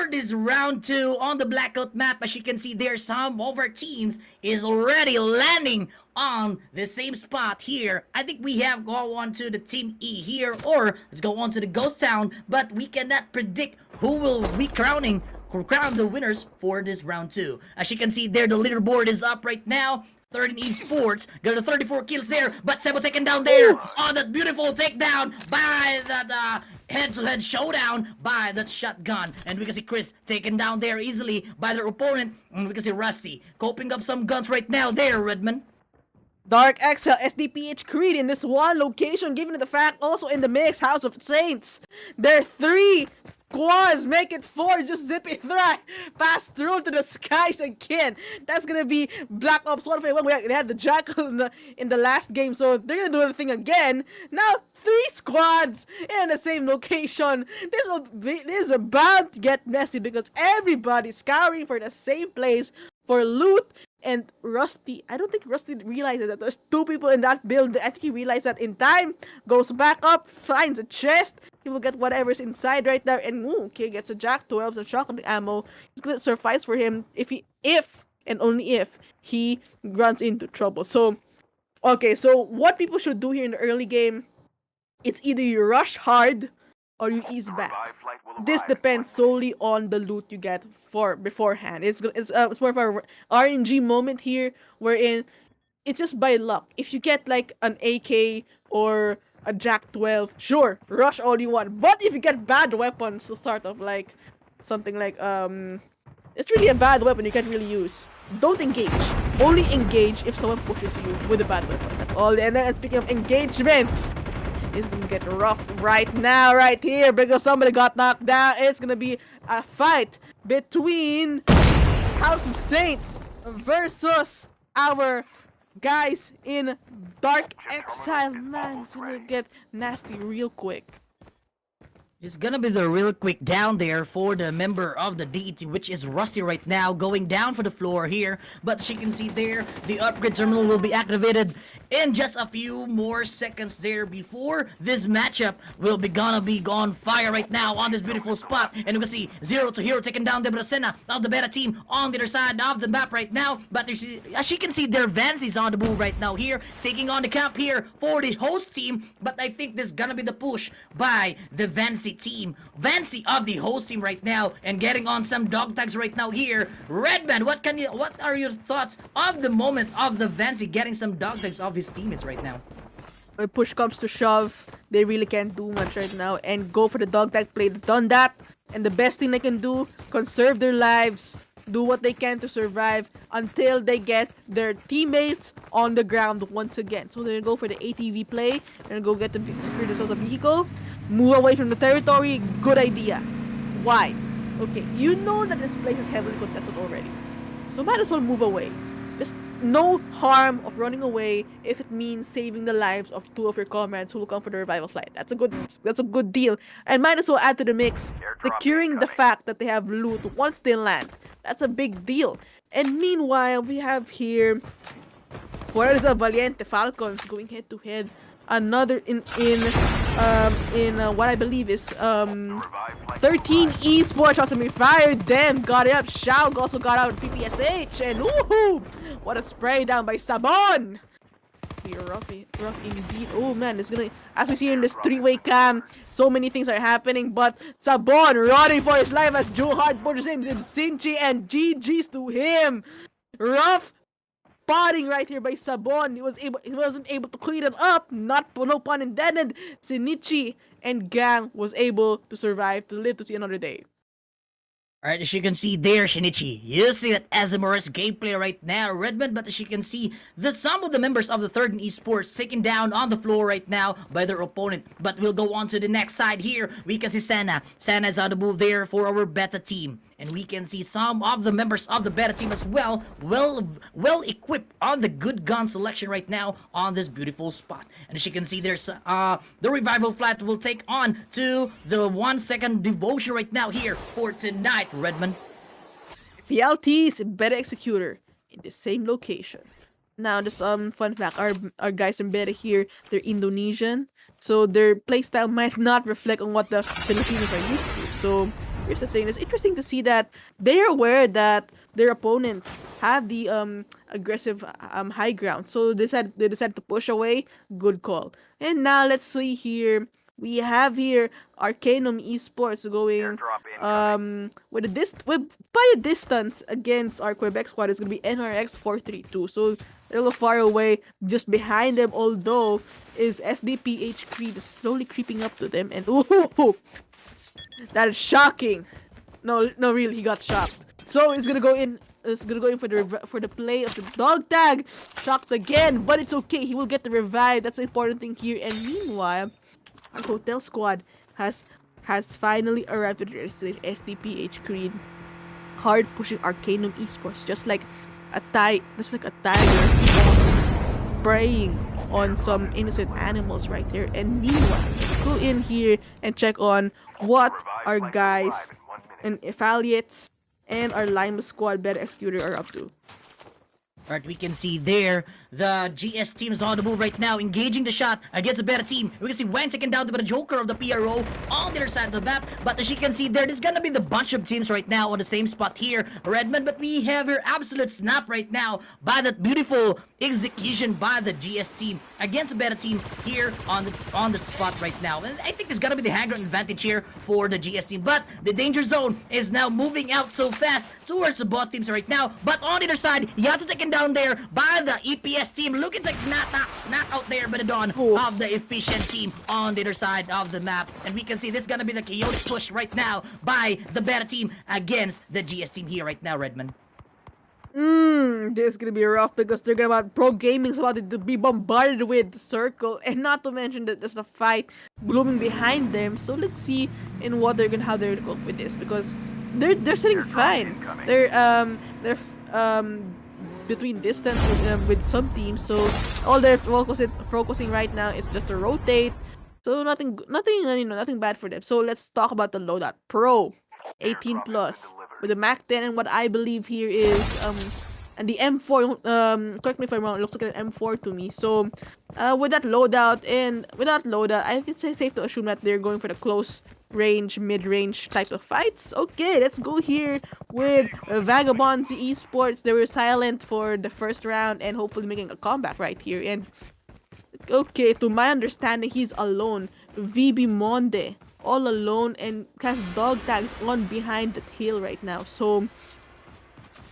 this round 2 on the blackout map. As you can see there, some of our teams is already landing on the same spot here. I think we have go on to the team E here, or let's go on to the ghost town, but we cannot predict who will be crown the winners for this round 2. As you can see there, the leaderboard is up right now. 13 Esports got the 34 kills there, but Sebo taken down there on that beautiful takedown by that head-to-head showdown by that shotgun. And we can see Chris taken down there easily by their opponent. And we can see Rusty coping up some guns right now there, Redman. Dark Excel, SDPH Creed in this one location, given the fact also in the mix, House of Saints. There are 3 squads, make it 4, just zippy threat, pass through to the skies again. That's gonna be Black Ops 151. They had the Jackal in the last game, so they're gonna do everything again. Now 3 squads in the same location. This is about to get messy because everybody's scouring for the same place for loot. And Rusty, I don't think Rusty realizes that there's 2 people in that build. I think he realized that in time, goes back up, finds a chest. He will get whatever's inside right there, and okay, gets a Jack 12 and shotgun ammo. It's gonna suffice for him if and only if he runs into trouble. So, okay, so what people should do here in the early game, it's either you rush hard or you ease back. This depends solely on the loot you get for beforehand. It's more of a RNG moment here, wherein it's just by luck. If you get like an AK or a Jack 12, sure, rush all you want. But if you get bad weapons to start off, like something like it's really a bad weapon you can't really use, don't engage. Only engage if someone pushes you with a bad weapon. That's all. And then speaking of engagements, it's gonna get rough right now, right here, because somebody got knocked down. It's gonna be a fight between House of Saints versus our guys in Dark Exile. Man, it's gonna get nasty real quick. It's gonna be the real quick down there for the member of the DET, which is Rusty right now, going down for the floor here. But she can see there, the upgrade terminal will be activated in just a few more seconds there before this matchup will be gonna be on fire right now on this beautiful spot. And you can see 0 to Hero taking down the Bracena of the beta team on the other side of the map right now. But as you can see, their Vancy's on the move right now here, taking on the camp here for the host team. But I think this is gonna be the push by the Vancy team. Vancy of the host team right now, and getting on some dog tags right now here. Redman, what are your thoughts of the moment of the Vancy getting some dog tags of his teammates right now? When push comes to shove, they really can't do much right now and go for the dog tag play. They've done that, and the best thing they can do, conserve their lives, do what they can to survive until they get their teammates on the ground once again. So they're gonna go for the ATV play, and go get secure themselves a vehicle, move away from the territory. Good idea. Why? Okay, you know that this place is heavily contested already, so might as well move away. There's no harm of running away if it means saving the lives of 2 of your comrades who will come for the revival flight. That's a good deal, and might as well add to the mix, securing the fact that they have loot once they land. That's a big deal. And meanwhile, we have here Fuerza Valiente Falcons going head to head. Another in what I believe is 13 Esports also be fired. Then got it up. Shao also got out PPSH, and woohoo! What a spray down by Sabon. Be rough indeed. Oh man, it's gonna, as we see in this 3-way cam, so many things are happening. But Sabon running for his life as Joe Hart pushes him in Sinchi, and GG's to him. Rough spotting right here by Sabon. He wasn't able to clean it up. No pun intended. Shinichi and gang was able to survive to live to see another day. Alright, as you can see there, Shinichi, you see that Azumarilla's gameplay right now, Redmond, but as you can see, some of the members of the third in esports taken down on the floor right now by their opponent. But we'll go on to the next side here. We can see Senna. Senna is on the move there for our beta team. And we can see some of the members of the beta team as well, well equipped on the good gun selection right now on this beautiful spot. And as you can see, there's the revival flat will take on to the 1 second devotion right now here for tonight, Redmond. VLT's Beta Executor in the same location. Now, just fun fact, our guys in beta here, they're Indonesian, so their playstyle might not reflect on what the Filipinos are used to. So here's the thing: it's interesting to see that they're aware that their opponents have the aggressive high ground, so they decided to push away. Good call. And now let's see here. We have here Arcanum Esports going with by a distance against our Quebec squad is gonna be NRX 432. So a little far away, just behind them, although is SDPH Creed slowly creeping up to them, and ooh, that is shocking. No, really, he got shocked. So he's gonna go in. Is gonna go in for the play of the dog tag. Shocked again, but it's okay. He will get the revive. That's the important thing here. And meanwhile, our hotel squad has finally arrived at their SDPH Creed, hard pushing Arcanum Esports, just like a tiger preying on some innocent animals right there. And meanwhile, let's go in here and check on what our guys and affiliates and our Lima squad Beta Executor are up to. Alright, we can see there, the GS team is on the move right now, engaging the shot against a better team. We can see Wang taken down by the Joker of the PRO on the other side of the map. But as you can see, there's gonna be the bunch of teams right now on the same spot here, Redmond. But we have your absolute snap right now by that beautiful execution by the GS team against a better team here on the spot right now. And I think it's gonna be the high ground advantage here for the GS team. But the danger zone is now moving out so fast towards the bot teams right now. But on the other side, Yatsu taken down there by the EPS team. Looking like not out there by the dawn of the efficient team on the other side of the map. And we can see this is gonna be the chaotic push right now by the better team against the GS team here right now, Redmond. This is gonna be rough because they're gonna about pro gaming's about to be bombarded with the circle, and not to mention that there's a fight blooming behind them. So let's see how they're gonna cope with this, because they're sitting fine. They're between distance with some teams, so all they're focusing right now is just to rotate. So nothing bad for them. So let's talk about the loadout. Pro 18 plus with the Mac 10, and what I believe here is and the M4. Correct me if I'm wrong. It looks like an M4 to me. So with that loadout, I think it's safe to assume that they're going for the close range, mid-range type of fights. Okay, let's go here with Vagabonds Esports. They were silent for the first round and hopefully making a comeback right here. And okay, to my understanding, he's alone. VB Monde all alone and has dog tags on behind that hill right now. So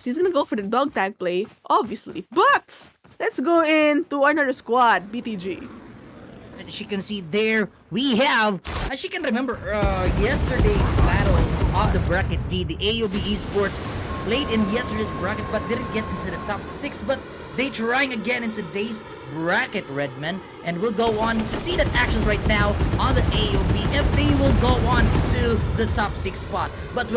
he's gonna go for the dog tag play, obviously. But let's go into another squad, BTG. And as you can see there, we have, as you can remember, yesterday's battle of the bracket D, the AOB Esports played in yesterday's bracket but didn't get into the top 6, but they trying again in today's bracket, Redman, and we'll go on to see that actions right now on the AOB if they will go on to the top 6 spot. But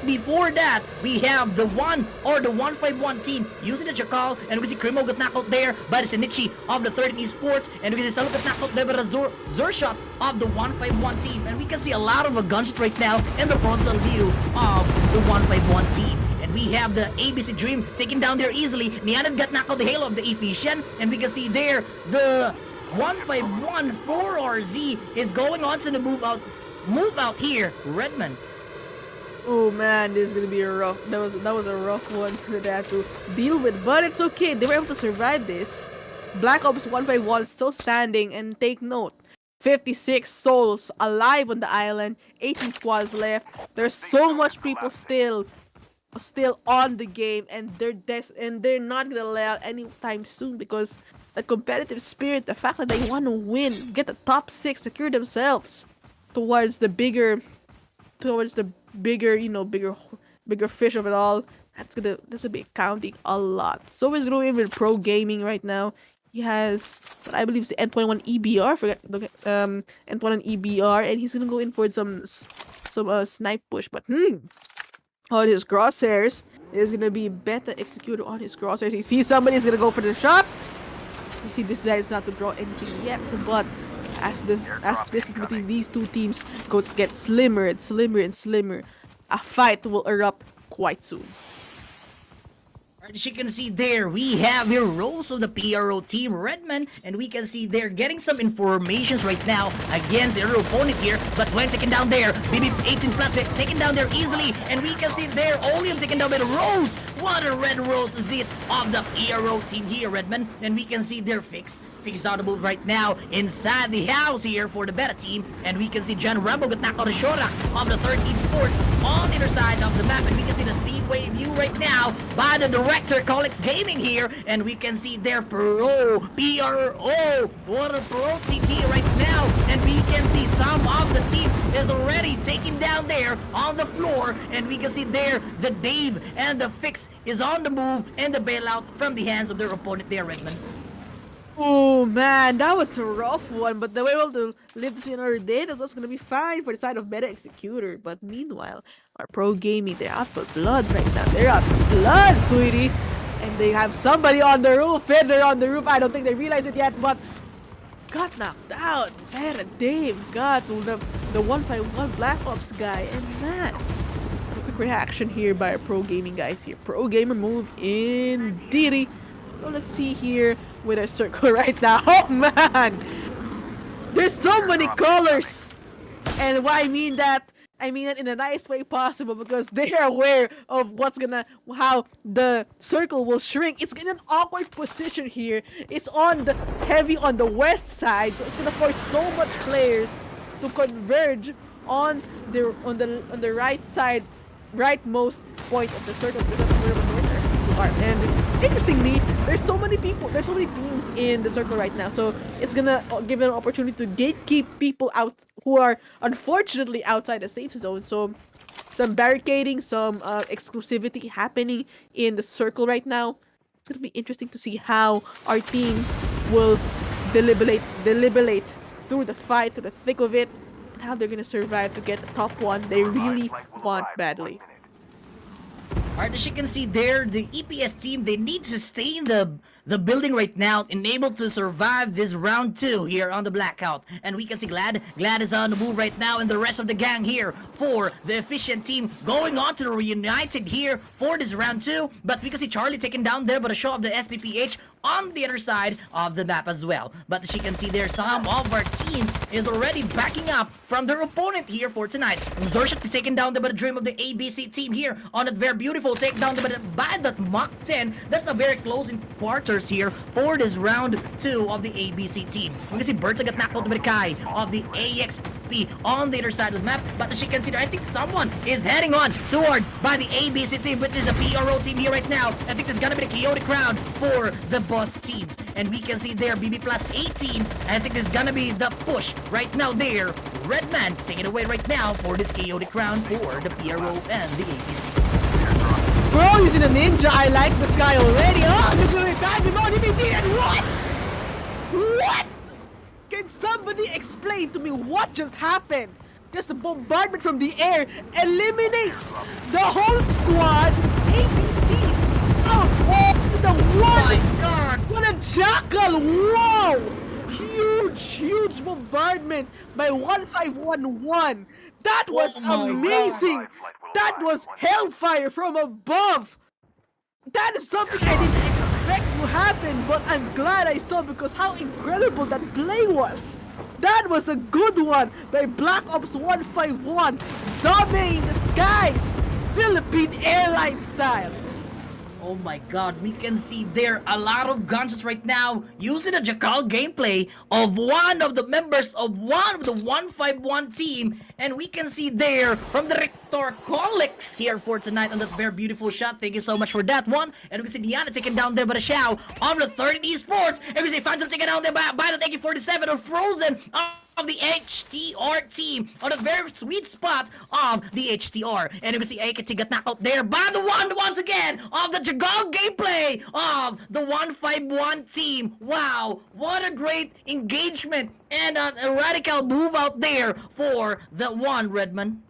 before that, we have the 151 team using the Jackal, and we see Crimo got knocked out there by the Shinichi of the 13 Esports, and we can see Salo got knocked out there by the Zorshot of the 151 team, and we can see a lot of gunshots right now in the frontal view of the 151 team. And we have the ABC Dream taken down there easily. Nianad got knocked out the Halo of the Efficient. And we can see there the 151 4RZ is going on to the move out here, Redmond. Oh man, this is gonna be a rough. That was a rough one for that to deal with, but it's okay. They were able to survive this. Black Ops 151 still standing, and take note, 56 souls alive on the island, 18 squads left. There's so much people still on the game, and they're not gonna let out anytime soon, because the competitive spirit, the fact that they want to win, get the top 6, secure themselves towards the bigger bigger fish of it all. That's gonna be counting a lot. So he's going in with pro gaming right now. He has what I believe is the N21 EBR. Forget N21 EBR, and he's gonna go in for some snipe push. But on his crosshairs is gonna be better executed on his crosshairs. He sees somebody's gonna go for the shot. You see, this guy is not to draw anything yet, but as distance between these two teams gets slimmer and slimmer and slimmer, a fight will erupt quite soon. As you can see there, we have here roles of the PRO team, Redman, and we can see they're getting some informations right now against their opponent here, but when taken down there, BB 18 plus taken down there easily, and we can see there, Oleum taken down by the Rose. What a red Rose is it of the PRO team here, Redman, and we can see their fix out the move right now inside the house here for the Beta team, and we can see John Rambo got knocked out of Showdown of the third esports on the other side of the map, and we can see the three-way view right now by the director Colix Gaming here, and we can see their PRO, what a pro team here right now, and we can see some of the teams is already taken down there on the floor, and we can see there the Dave and the Fix is on the move, and the bailout from the hands of their opponent there, Redmond. Oh man, that was a rough one, but they were able to live to see another day. That's gonna be fine for the side of Meta Executor. But meanwhile, our pro gaming, they're out for blood right now. They're out for blood, sweetie. And they have somebody on the roof, Fiddler on the roof. I don't think they realize it yet, but got knocked out. Meta Dave got the 151 Black Ops guy. And man, a quick reaction here by our pro gaming guys here. Pro gamer move indeed. So let's see here with a circle right now. Oh man! There's so many colors! And why I mean that in a nice way possible, because they are aware of how the circle will shrink. It's in an awkward position here. It's heavy on the west side, so it's gonna force so much players to converge on the right side, rightmost point of the circle, because that's where the north are. And interestingly, there's so many teams in the circle right now, so it's gonna give an opportunity to gatekeep people out who are unfortunately outside the safe zone. So some barricading, some exclusivity happening in the circle right now. It's gonna be interesting to see how our teams will deliberate through the fight, through the thick of it, and how they're gonna survive to get the top one they really want badly. Alright, as you can see there, the EPS team, they need to stay in the building right now and able to survive this round 2 here on the Blackout. And we can see Glad is on the move right now, and the rest of the gang here for the Efficient team going on to the Reunited here for this round 2. But we can see Charlie taken down there by the show of the SDPH on the other side of the map as well. But as you can see there, some of our team is already backing up from their opponent here for tonight. Zorshak taken down there by the Dream of the ABC team here on a very beautiful takedown by that Mach 10. That's a very close in quarters here for this round 2 of the ABC team. We can see Berta got knocked out by the Kai of the AXP on the other side of the map. But as you can see there, I think someone is heading on towards by the ABC team, which is a PRO team here right now. I think there's gonna be the chaotic round for the both teams. And we can see there BB plus 18. I think there's gonna be the push right now there. Redman taking it away right now for this chaotic round for the PRO and the ABC. Bro, using a ninja, I like this guy already. Oh, this is a bad and what? What? Can somebody explain to me what just happened? Just a bombardment from the air eliminates the whole squad. ABC. Oh, the one. My God! What a jackal! Whoa! Huge bombardment by 1511. That was amazing. That was hellfire from above. That is something I didn't expect to happen, but I'm glad I saw, because how incredible that play was. That was a good one by Black Ops 151, dominating the skies, Philippine Airlines style. Oh my God, we can see there a lot of gunshots right now using a Jackal gameplay of one of the members of the 151 team. And we can see there from the Rector Colix here for tonight on that very beautiful shot. Thank you so much for that one. And we can see Diana taken down there by the Shao of the 30 Esports. And we see Phantom taken down there by the AK-47 of Frozen. of the HTR team on a very sweet spot of the HTR. And you can see AKT got knocked out there by the one once again of the Jagong gameplay of the 151 team. Wow, what a great engagement and a radical move out there for the one, Redman.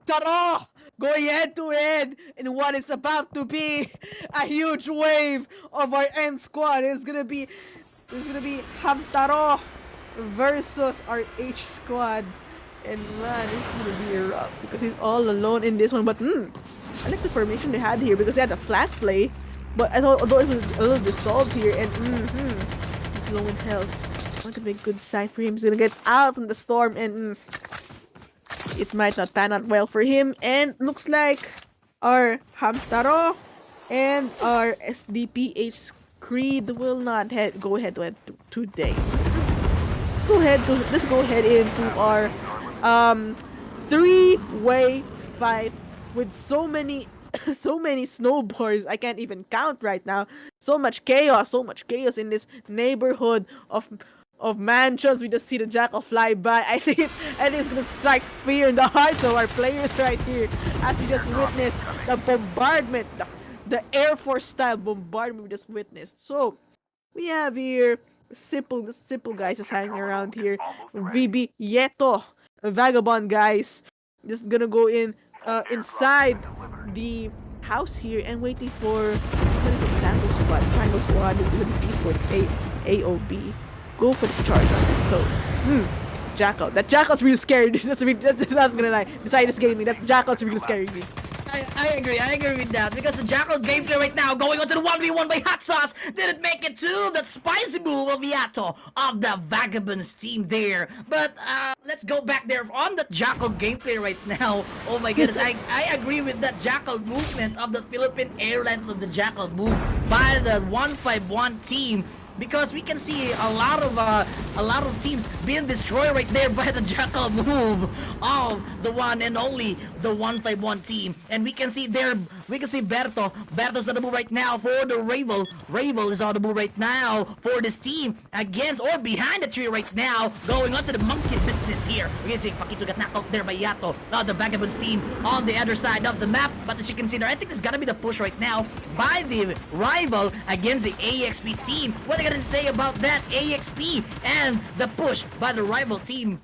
Taro! Going head to head in what is about to be a huge wave of our end squad. It's gonna be Hamtaro versus our H squad. And man, it's gonna be rough because he's all alone in this one. But I like the formation they had here because they had a flat play. But I thought although it was a little dissolved here and he's low in health. Not gonna be a good sign for him. He's gonna get out from the storm and it might not pan out well for him. And looks like our Hamtaro and our SDPH Creed will not go ahead to today. Let's go ahead into our three-way fight with so many snowboards I can't even count right now. So much chaos in this neighborhood of mansions. We just see the jackal fly by. I think it's gonna strike fear in the hearts of our players right here as we just witnessed the bombardment, the Air Force style bombardment we just witnessed. So we have here the simple guys just hanging around here. VB Yeto, vagabond guys, just gonna go inside the house here and waiting for Tango Squad. Tango Squad is gonna be esports AOB. Go for the charge on it. So, Jackal. That Jackal's really scary. That's not gonna lie. Besides this game, that Jackal's really scaring me. I agree with that because the Jackal gameplay right now going on to the 1v1 by Hot Sauce didn't make it to that spicy move of Yato of the Vagabonds team there. But let's go back there on the Jackal gameplay right now. Oh my goodness, I agree with that Jackal movement of the Philippine Airlines of the Jackal move by the 151 team. Because we can see a lot of teams being destroyed right there by the Jackal move of the one and only the 151 team. And we can see Berto. Berto's on the move right now for the Ravel. Ravel is on the move right now for this team against or behind the tree right now, going on to the monkey business here. We can see Pakito got knocked out there by Yato. Now the Vagabonds team on the other side of the map. But as you can see there, I think it's gonna be the push right now by the rival against the AXP team. What are they gonna say about that AXP and the push by the rival team?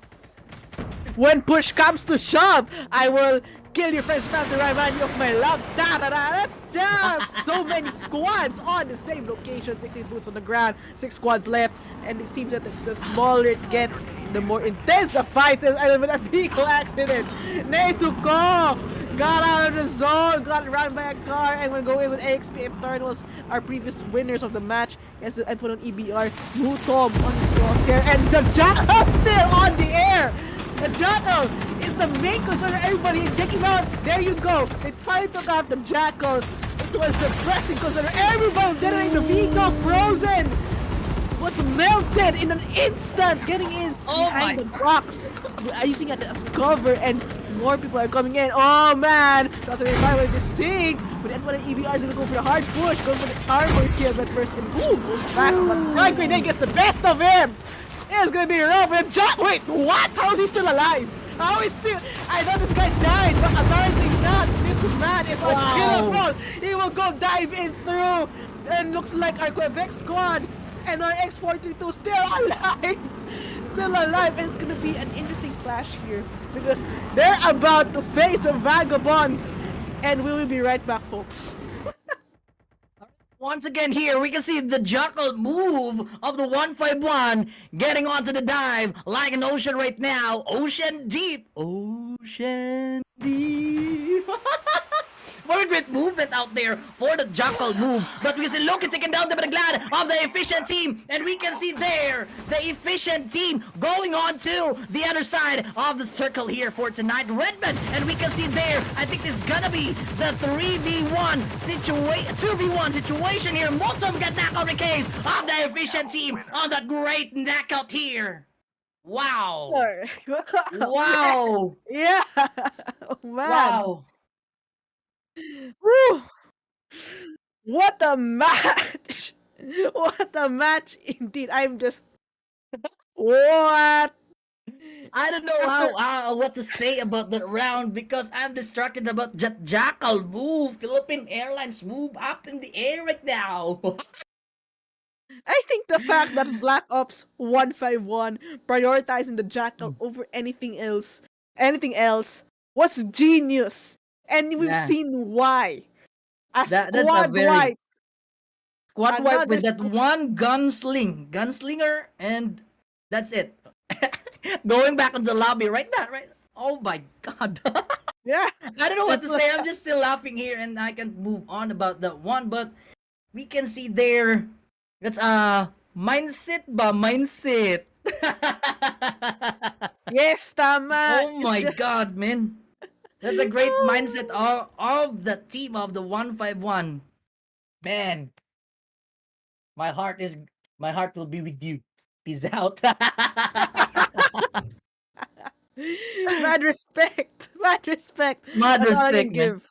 When push comes to shove, I will kill your friends, family, remind you of my love. Da da da da! So many squads on the same location. 16 boots on the ground, 6 squads left, and it seems that the smaller it gets, the more intense the fight is. I with a vehicle accident. Nezuko got out of the zone, got run by a car, and will go in with AXP Eternals, our previous winners of the match. Yes, the N1 on EBR, Mutog on his crosshair, and the Jackal still on the air. The Jackal is the main concern of everybody. Take him out. There you go. They finally took out the Jackal. It was the pressing concern of everybody. Detonating the vehicle. Frozen was melted in an instant, getting in behind the box, using it as cover, and more people are coming in. Oh man, that's a revival to sink. But N1 and EBR is gonna go for the hard push, going for the armor kill, but first, and goes back. But Frank Grenade gets the best of him. It's gonna be rough. And wait, what? How is he still alive? How is still? I thought this guy died, but apparently not. This man is unkillable. He will go dive in through, and looks like our Quebec squad and our X-42 still alive. Still alive, and it's gonna be an interesting clash here because they're about to face the Vagabonds, and we will be right back, folks. Once again here, we can see the Jackal move of the 151 getting onto the dive like an ocean right now. Ocean deep. Ocean deep. What a great movement out there for the Jackal move. But we can see Loki taking down the glad of the efficient team. And we can see there the efficient team going on to the other side of the circle here for tonight. Redmond. And we can see there, I think this is gonna be the 2v1 situation here. Motom got knocked out the case of the efficient team on that great knockout here. Wow. Wow. Yeah. Oh man. Wow. Woo! What a match! What a match indeed. I'm just what I don't know what to say about that round because I'm distracted about Jet Jackal move. Philippine Airlines move up in the air right now. I think the fact that Black Ops 151 prioritizing the Jackal over anything else was genius. And we've Yeah, seen why. A that's a squad very wipe, squad wipe another with that squad. one gunslinger, and that's it. Going back on the lobby right now, right? Oh my god. Yeah, I don't know what that's to what say. I'm just still laughing here and I can't move on about that one, but we can see there that's mindset. yes, tama. Oh It's my just god, man. That's a great mindset of the team of the 151. Man, my heart is my heart will be with you. Peace out. mad respect. Mad respect. Mad That's all I can respect, man. give.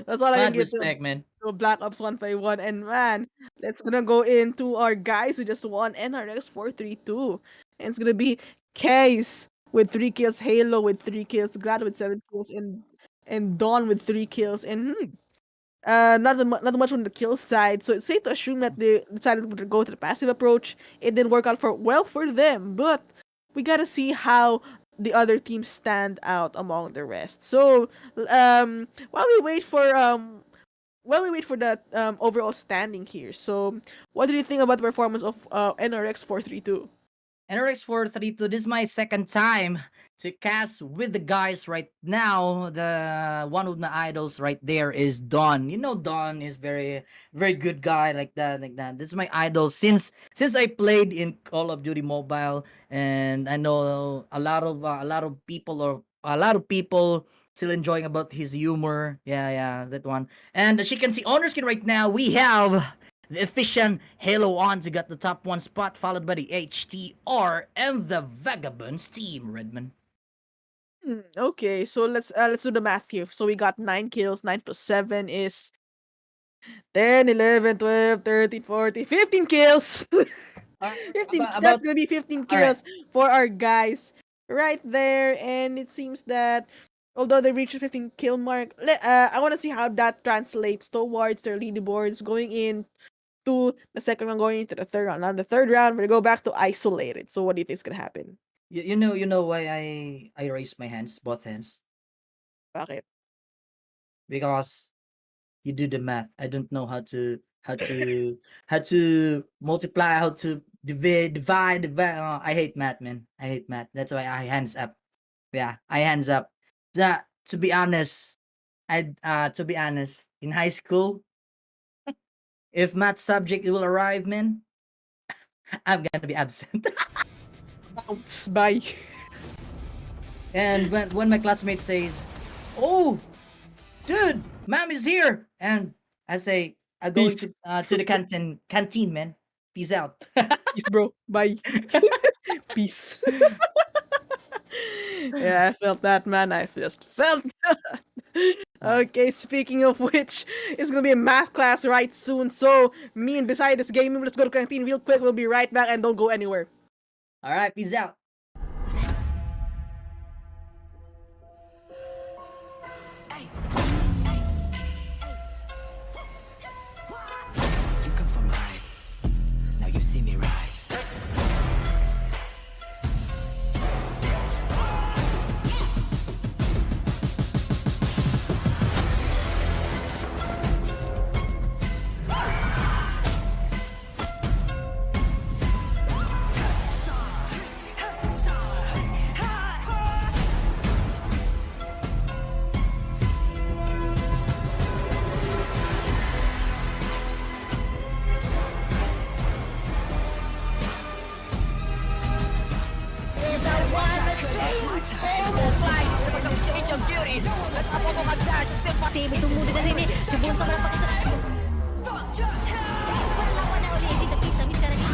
That's all I can Mad give respect, man. to Black Ops 151. And man, let's gonna go into our guys who just won NRX 432. And it's gonna be Case with 3 kills, Halo with 3 kills, Glad with 7 kills, and Dawn with 3 kills. And not much on the kill side. So it's safe to assume that they decided to go to the passive approach. It didn't work out for them, but we gotta see how the other teams stand out among the rest. So while we wait for the overall standing here. So what do you think about the performance of NRX 432? NRX 432, this is my second time to cast with the guys right now. The one of my idols right there is Don. You know Don is very good guy like that. This is my idol since I played in Call of Duty Mobile, and I know a lot of people still enjoying about his humor. Yeah, that one. And as you can see on our screen right now, we have the efficient Halo Ons got the top one spot, followed by the HTR and the Vagabonds team, Redman. Okay, so let's do the math here. So we got 9 kills. 9 plus 7 is 10, 11, 12, 13, 14, 15 kills. 15. About That's gonna be 15 all right. kills for our guys right there. And it seems that although they reached the 15 kill mark, I want to see how that translates towards their leaderboards going in to the second round, going into the third round. Now, in the third round, we're gonna go back to isolated. So, what do you think is gonna happen? You know why I raised my hands, both hands, Bakit? because you do the math. I don't know how to multiply, how to divide. I hate math, man. I hate math. That's why I hands up. Yeah, I hands up. To be honest, in high school, if math subject will arrive, man, I'm gonna be absent. Bounce. Bye. And when my classmate says, "Oh, dude, ma'am is here," and I say, "I'm going Peace. to the canteen, man. Peace out." Peace, bro. Bye. Peace. Yeah, I felt that, man. I just felt that. Okay, speaking of which, it's gonna be a math class right soon. So, me and beside this gaming, let's go to canteen real quick. We'll be right back and don't go anywhere. All right, peace out. You come from high. Now you see me rise. Save itong muna na rin eh. Subunto mo pa sa... Wala na uli. Dito pisa. Miss ka na rin.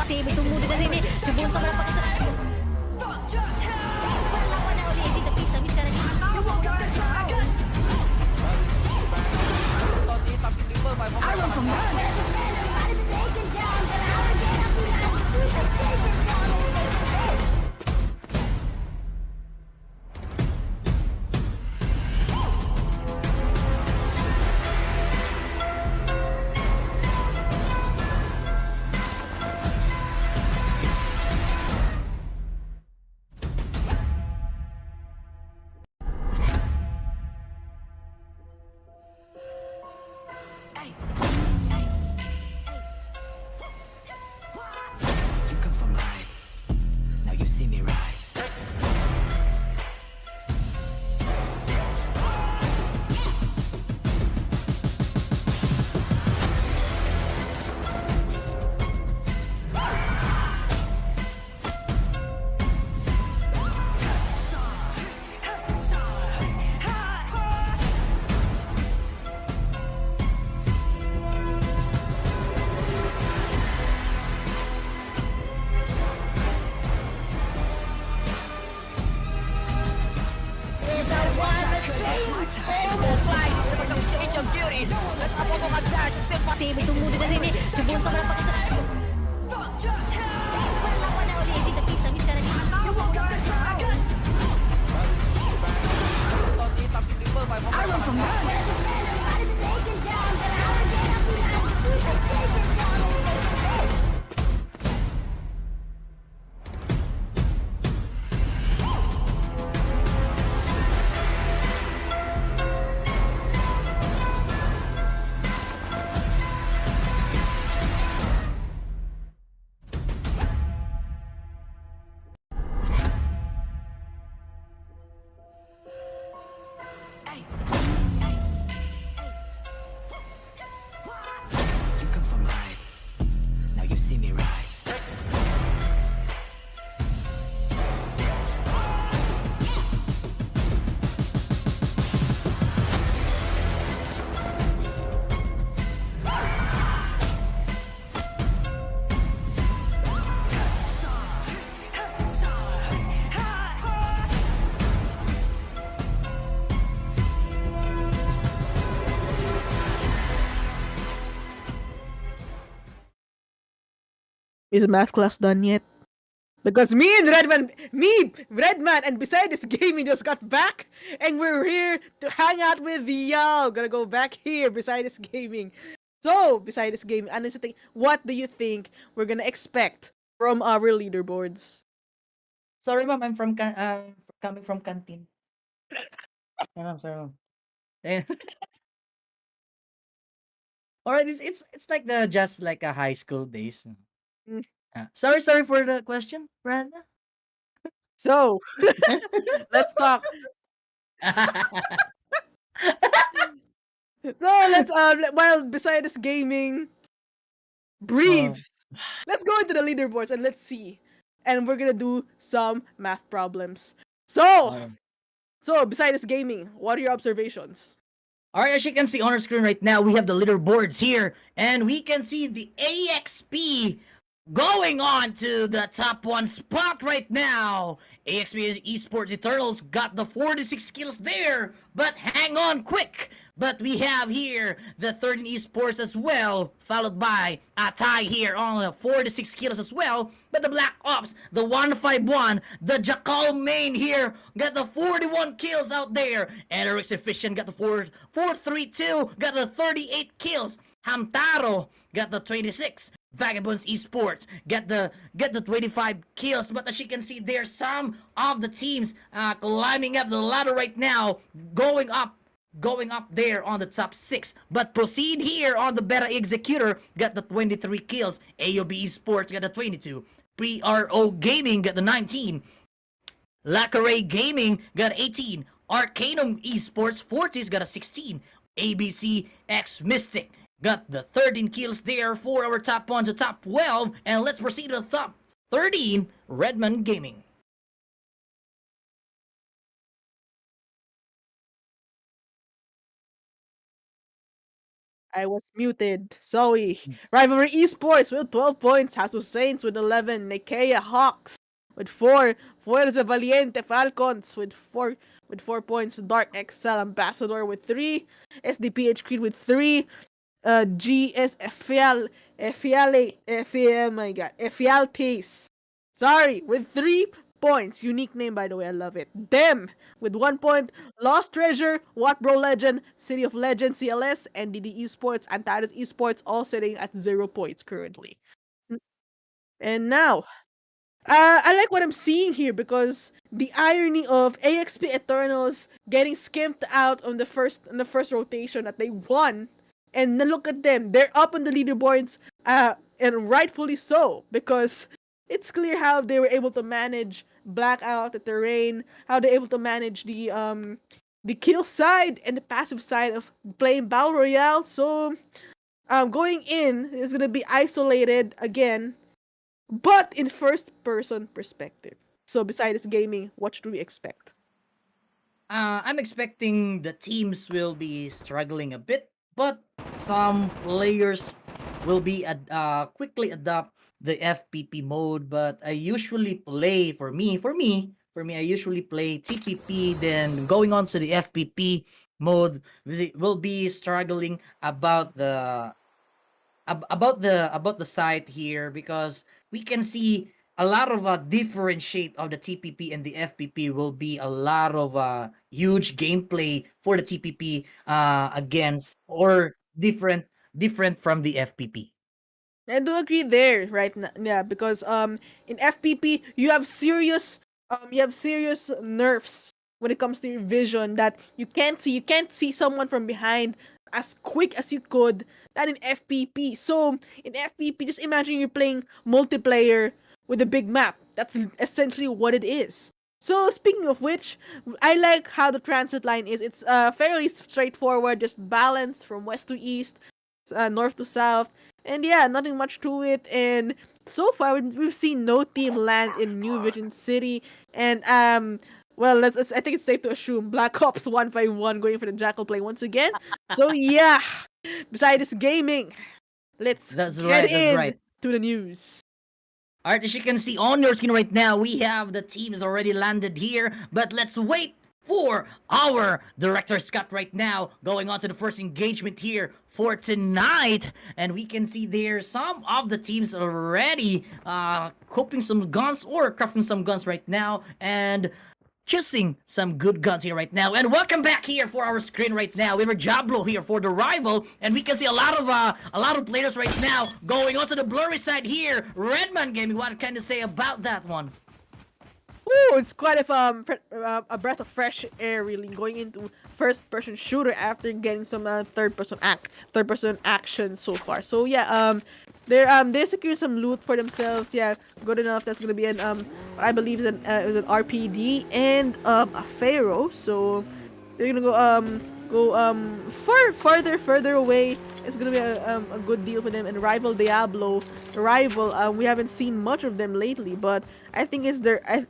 Save tumudo na rin. Subunto mo pa sa. Wala na uli dito pisa mis karani. You come from behind. Now you see me rise. Save tumudo na rin. Subunto mo pa sa. Wala na uli dito pisa mis karani. You come from behind. Now you see me rise. Is math class done yet? Because Redman, and beside this gaming just got back, and we're here to hang out with y'all. Gonna go back here beside this gaming. So, beside this game, what do you think we're gonna expect from our leaderboards? Sorry, ma'am. I'm coming from canteen. Yeah, ma'am. Sorry, ma'am. Eh, Alright, it's like the just like a high school days. Mm. Sorry for the question, Brenda. So, let's talk. So, while beside this gaming breathes, let's go into the leaderboards and let's see. And we're gonna do some math problems. So, beside this gaming, what are your observations? Alright, as you can see on our screen right now, we have the leaderboards here, and we can see the AXP going on to the top one spot right now. AXP Esports Eternals got the 46 kills there, but hang on quick. But we have here the 13 Esports as well, followed by a tie here on the 46 kills as well. But the Black Ops, the 151, the Jackal main here got the 41 kills out there. And Eric's Efficient got the 432, got the 38 kills. Hamtaro got the 26. Vagabonds Esports get the 25 kills, but as you can see, there's some of the teams climbing up the ladder right now, going up there on the top 6. But Proceed here on the Beta Executor got the 23 kills. AOB Esports got the 22. Pre-RO Gaming got the 19. Lacaray Gaming got 18. Arcanum Esports 40s got a 16. ABC X Mystic got the 13 kills there for our top 1 to top 12. And let's proceed to the top 13, Redman Gaming. I was muted. Zoe. Rivalry Esports with 12 points. House of Saints with 11. Nikea Hawks with 4. Fuerza Valiente Falcons with 4 points. Dark Excel Ambassador with 3. SDPH Creed with 3. GS my god, Efialtes. Sorry, with 3 points. Unique name, by the way. I love it. Them with 1 point. Lost Treasure, What Bro Legend, City of Legends, CLS, NDD Esports, Antares Esports, all sitting at 0 points currently. And now, I like what I'm seeing here because the irony of AXP Eternals getting skimped out on the first rotation that they won, and then look at them, they're up on the leaderboards, and rightfully so because it's clear how they were able to manage Blackout, the terrain, how they're able to manage the kill side and the passive side of playing Battle Royale. So going in is gonna be isolated again but in first person perspective. So besides gaming, what should we expect? I'm expecting the teams will be struggling a bit, but some players will be quickly adopt the FPP mode. But I usually play I usually play TPP. Then going on to the FPP mode, will be struggling about the site here because we can see a lot of differentiate of the TPP and the FPP will be a lot of huge gameplay for the TPP against or different from the FPP. I do agree there, right? Yeah, because in FPP you have serious nerfs when it comes to your vision that you can't see someone from behind as quick as you could that in FPP. So in FPP, just imagine you're playing multiplayer with a big map. That's essentially what it is. So speaking of which, I like how the transit line is. It's fairly straightforward, just balanced from west to east, north to south, and yeah, nothing much to it. And so far, we've seen no team land in New Vision City, and well, I think it's safe to assume Black Ops 151 going for the Jackal play once again. So yeah, besides gaming, let's That's get right. That's in right. to the news. All right, as you can see on your screen right now, we have the teams already landed here, but let's wait for our director's cut right now, going on to the first engagement here for tonight. And we can see there some of the teams already cooking some guns or crafting some guns right now. And choosing some good guns here right now. And welcome back here for our screen right now. We have Jablo here for the rival, and we can see a lot of players right now going onto the blurry side here. Redman Gaming, what can you say about that one? Ooh, it's quite a breath of fresh air, really, going into first-person shooter after getting some third-person action so far. So yeah, they secured some loot for themselves. Yeah, good enough. That's gonna be an what I believe is an RPD and a Pharaoh. So they're gonna go further away. It's gonna be a good deal for them. And rival Diablo, we haven't seen much of them lately, but I think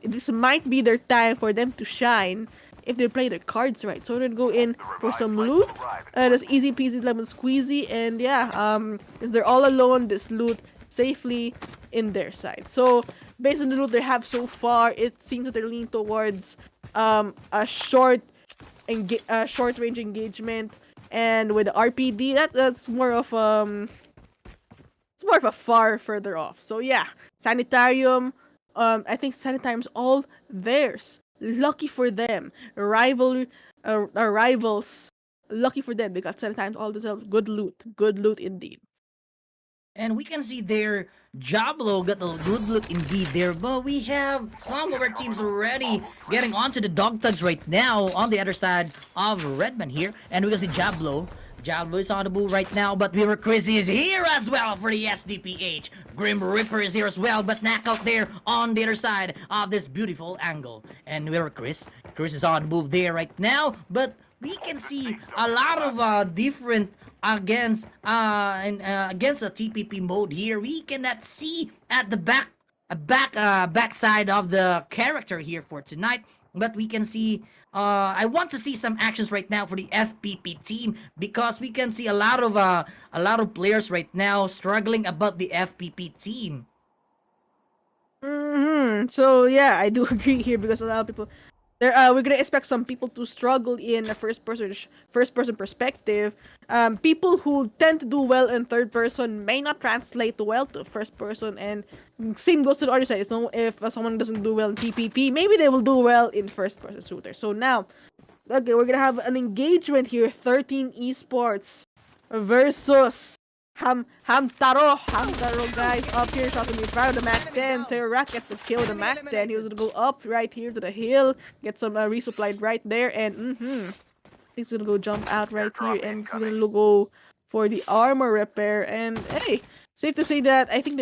this might be their time for them to shine if they play their cards right. So they're gonna go in for some loot. That's easy peasy lemon squeezy, and yeah, because they're all alone, this loot safely in their side. So based on the loot they have so far, it seems that they're leaning towards a short range engagement, and with the RPD, that's more of it's more of a far further off. So yeah, Sanitarium, I think Sanitarium's all theirs. Lucky for them. Rivals, lucky for them. They got Sanitarium's all themselves. Good loot indeed. And we can see there, Jablo got a good look indeed there, but we have some of our teams already getting onto the dog tags right now on the other side of Redman here. And we can see Jablo. Jablo is on the move right now, but River Chris is here as well for the SDPH. Grim Reaper is here as well, but Knockout there on the other side of this beautiful angle. And River Chris is on the move there right now, but we can see a lot of different against a TPP mode here. We cannot see at the backside of the character here for tonight. but we can see I want to see some actions right now for the FPP team because we can see a lot of players right now struggling about the FPP team. So yeah, I do agree here because a lot of people there we're gonna expect some people to struggle in a first person perspective. People who tend to do well in third person may not translate well to first person, and same goes to the other side. So if someone doesn't do well in TPP, maybe they will do well in first person shooter. So now, okay, we're gonna have an engagement here. 13 esports versus Hamtaro guys up here shot to be proud of the Mac 10. Sarah Rack gets to kill the Mac 10. He was gonna go up right here to the hill, get some resupplied right there, and he's gonna go jump out right here, and he's gonna go for the armor repair. And hey, safe to say that I think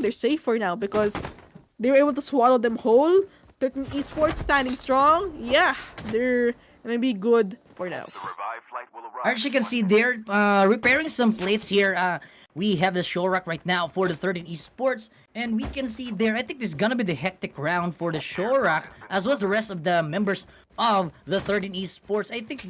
they're safe for now because they were able to swallow them whole. 13 esports standing strong. Yeah, they're gonna be good for now. As you can see, they're repairing some plates here. We have the show rack right now for the 13 esports, and we can see there. I think this is gonna be the hectic round for the show rack, as well as the rest of the members of the 13 esports. I think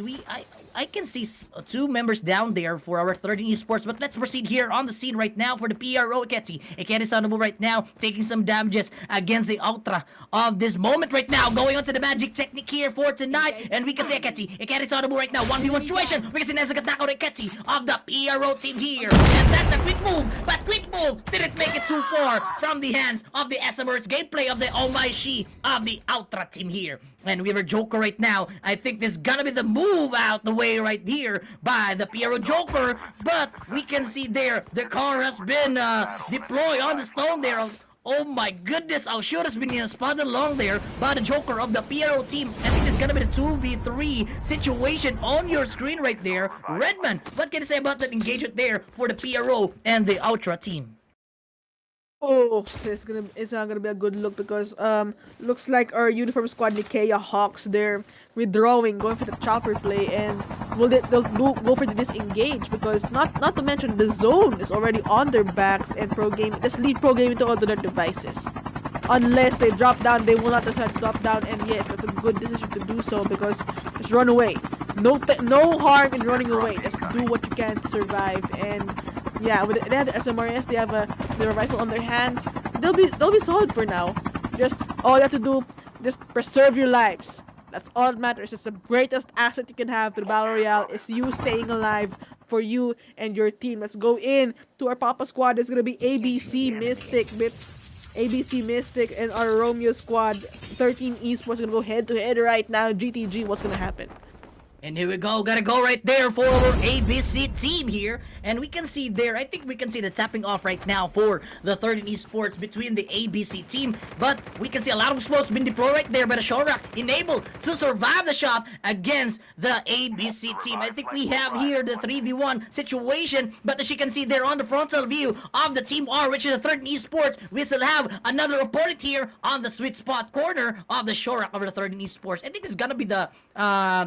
I can see two members down there for our 13 esports, but let's proceed here on the scene right now for the PRO Eketi. Eketi is on the move right now, taking some damages against the Ultra of this moment right now, going on to the magic technique here for tonight, and we can see Eketi is on the move right now, 1v1 situation. We can see Nezuka knockout Eketi of the PRO team here, and that's a quick move, but quick move didn't make it too far from the hands of the SMR's gameplay of the Omaishi of the Ultra team here. And we have a Joker right now. I think this is gonna be the move out the way right here by the PRO Joker. But we can see there, the car has been deployed on the stone there. Oh my goodness, our shoot has been spotted along there by the Joker of the PRO team. I think this is gonna be the 2v3 situation on your screen right there. Redman, what can you say about that engagement there for the PRO and the Ultra team? Oh, it's not gonna be a good look because looks like our uniform squad Nikea Hawks, they're withdrawing, going for the chopper play, and they'll go for the disengage because not to mention the zone is already on their backs, and let's leave pro game to all their devices. Unless they drop down, they will not decide to drop down, and yes, that's a good decision to do so because just run away. No harm in running away. Just do what you can to survive. And yeah, they have the SMRS, they have a rifle on their hands. They'll be solid for now. Just all you have to do, just preserve your lives. That's all that matters. It's the greatest asset you can have to the Battle Royale is you staying alive for you and your team. Let's go in to our Papa squad. There's gonna be ABC Mystic and our Romeo squad. 13 esports gonna go head to head right now. GTG, what's gonna happen? And here we go, gotta go right there for our ABC team here. And we can see there, I think we can see the tapping off right now for the 13 esports between the ABC team. But we can see a lot of explosives being deployed right there by the Shorak, enabled to survive the shot against the ABC team. I think we have here the 3v1 situation, but as you can see there on the frontal view of the Team R, which is the 13 esports, we still have another opponent here on the sweet spot corner of the Shorak over the 13 esports. I think it's gonna be the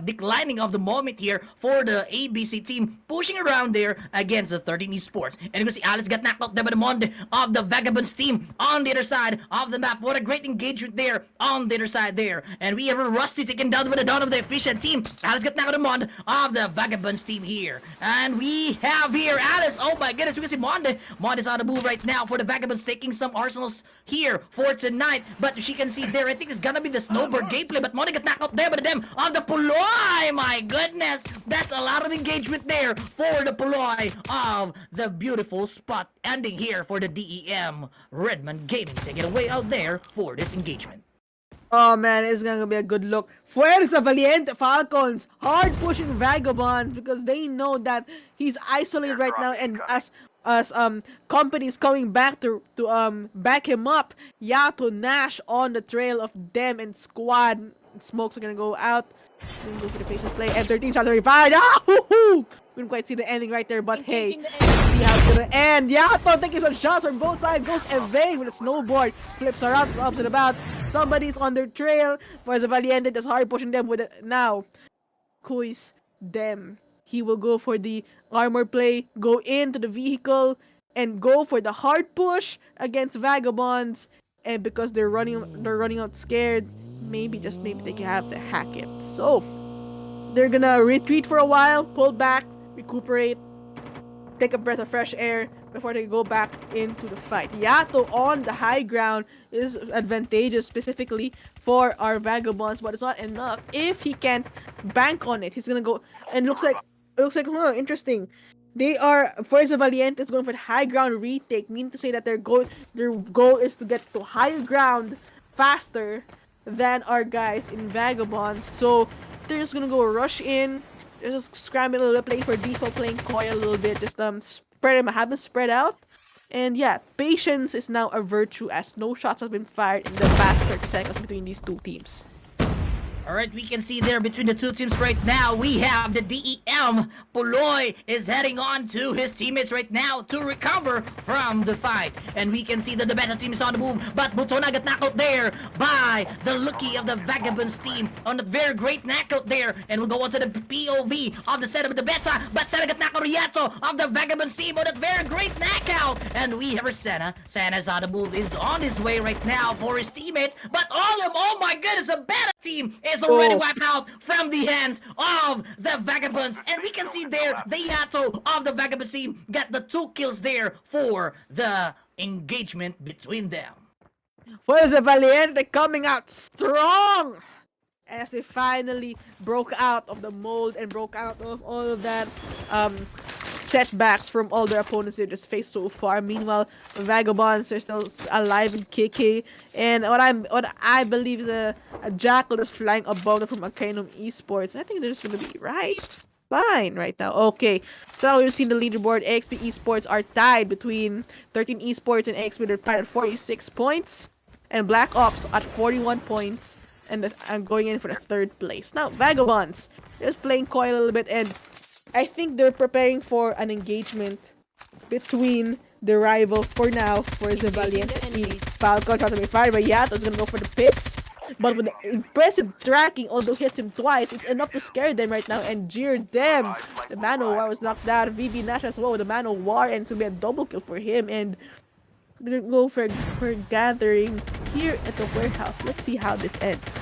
declining of the moment here for the ABC team, pushing around there against the 13 esports. And you can see Alice got knocked out there by the Monde of the Vagabonds team on the other side of the map. What a great engagement there on the other side there. And we have a Rusty taken down by the Dawn of the Efficient team. Alice got knocked out of the Monde of the Vagabonds team here. And we have here Alice. Oh my goodness, we can see Monde. Monde is on the move right now for the Vagabonds, taking some arsenals here for tonight. But she can see there, I think it's gonna be the Snowbird gameplay. But Monde got knocked out there by them on the Puloy. My goodness, that's a lot of engagement there for the Puloy of the beautiful spot. Ending here for the DEM Redmond Gaming. Take it away out there for this engagement. Oh man, it's gonna be a good look. Fuerza Valiente Falcons, hard pushing Vagabonds because they know that he's isolated right now, and as companies coming back to back him up. Yato Nash on the trail of them and squad. Smokes are gonna go out. Go for the patient play. M13 shots are fired. Ah, hoo-hoo! We didn't quite see the ending right there, but hey, let's see how it's gonna end. Yato taking some shots from both sides. Goes evade with a snowboard. Flips around, rubs it about. Somebody's on their trail. Fuerza Valiente just hard pushing them with it now. Kuis them. He will go for the armor play, go into the vehicle, and go for the hard push against Vagabonds. And because they're running out scared, maybe, just maybe, they can have to hack it. So they're gonna retreat for a while, pull back, recuperate, take a breath of fresh air before they go back into the fight. Yato on the high ground is advantageous specifically for our Vagabonds, but it's not enough. If he can't bank on it, he's gonna go, and interesting. They are, Fuerza Valiente is going for the high ground retake, meaning to say that their goal is to get to higher ground faster than our guys in Vagabonds. So they're just gonna go rush in, just scramble a little bit, playing for default, playing coy a little bit, just have them spread out. And yeah, patience is now a virtue as no shots have been fired in the past 30 seconds between these two teams. Alright, we can see there between the two teams right now, we have the DEM. Puloy is heading on to his teammates right now to recover from the fight. And we can see that the Beta team is on the move, but Butona got knocked out there by the Lucky of the Vagabonds team on a very great knockout there. And we'll go on to the POV of the setup of the Beta, but Senna got knocked out Yato of the Vagabonds team on a very great knockout. And we have Senna. Senna's on the move, is on his way right now for his teammates, but all of them, oh my goodness, the Beta team is already wiped out from the hands of the Vagabonds. And we can see there, the Yato of the Vagabonds team got the 2 kills there for the engagement between them. Fuerza Valiente coming out strong as they finally broke out of the mold and broke out of all of that setbacks from all their opponents they just faced so far. Meanwhile, Vagabonds are still alive and kicking, and what I believe is a jackal is flying above them from Arcanum Esports. I think they're just gonna be fine right now. Okay, so we've seen the leaderboard. AXP Esports are tied between 13 Esports and AXP. They're tied at 46 points, and Black Ops at 41 points, and I'm going in for the 3rd place. Now, Vagabonds just playing coy a little bit, and I think they're preparing for an engagement between the rival for now, for the Valiente team. Falcon trying to be fired by Yato, is gonna go for the picks. But with the impressive tracking, although hits him twice, it's enough to scare them right now and jeer them. The Man-O-War was knocked out. VB Nash as well with the Man-O-War, and to be a double kill for him. And we're gonna go for gathering here at the warehouse. Let's see how this ends.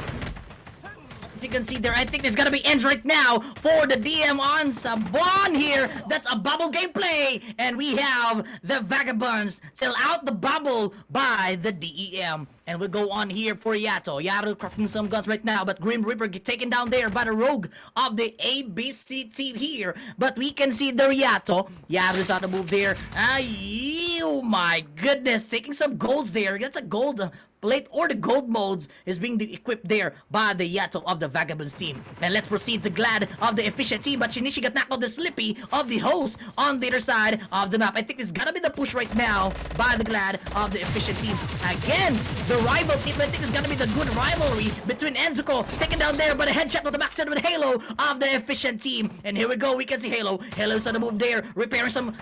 You can see there, I think there's gonna be ends right now for the DM on Sabon here. That's a bubble gameplay, and we have the Vagabonds sell out the bubble by the DEM. And we'll go on here for Yato. Yato crafting some guns right now, but Grim Reaper get taken down there by the rogue of the ABC team here. But we can see the Yato. Yato's on the move there. Oh my goodness, taking some golds there. That's a gold plate, or the gold modes is being equipped there by the Yato of the Vagabonds team. And let's proceed to Glad of the Efficient team, but Shinichi got knocked out the Slippy of the host on the other side of the map. I think this is gonna be the push right now by the Glad of the Efficient team against the rival team. I think it's gonna be the good rivalry between Enzuko taken down there by the headshot of the back with Halo of the Efficient team. And here we go, we can see Halo. Halo's on the move there, repairing some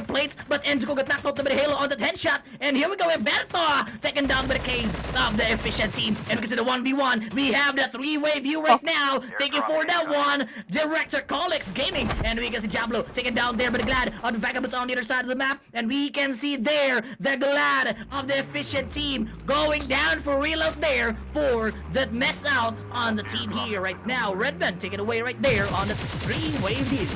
plates, but Enzuko got knocked out by the Halo on that headshot. And here we go, Humberto taken down by the case of the Efficient team. And we can see the 1v1. We have the 3-way view right now, taking for that one, Director Colix Gaming. And we can see Diablo taken down there by the Glad of the Vagabonds on the other side of the map. And we can see there, the Glad of the Efficient team going down for real out there for that mess out on the team here right now. Redman taking away right there on the 3-way view.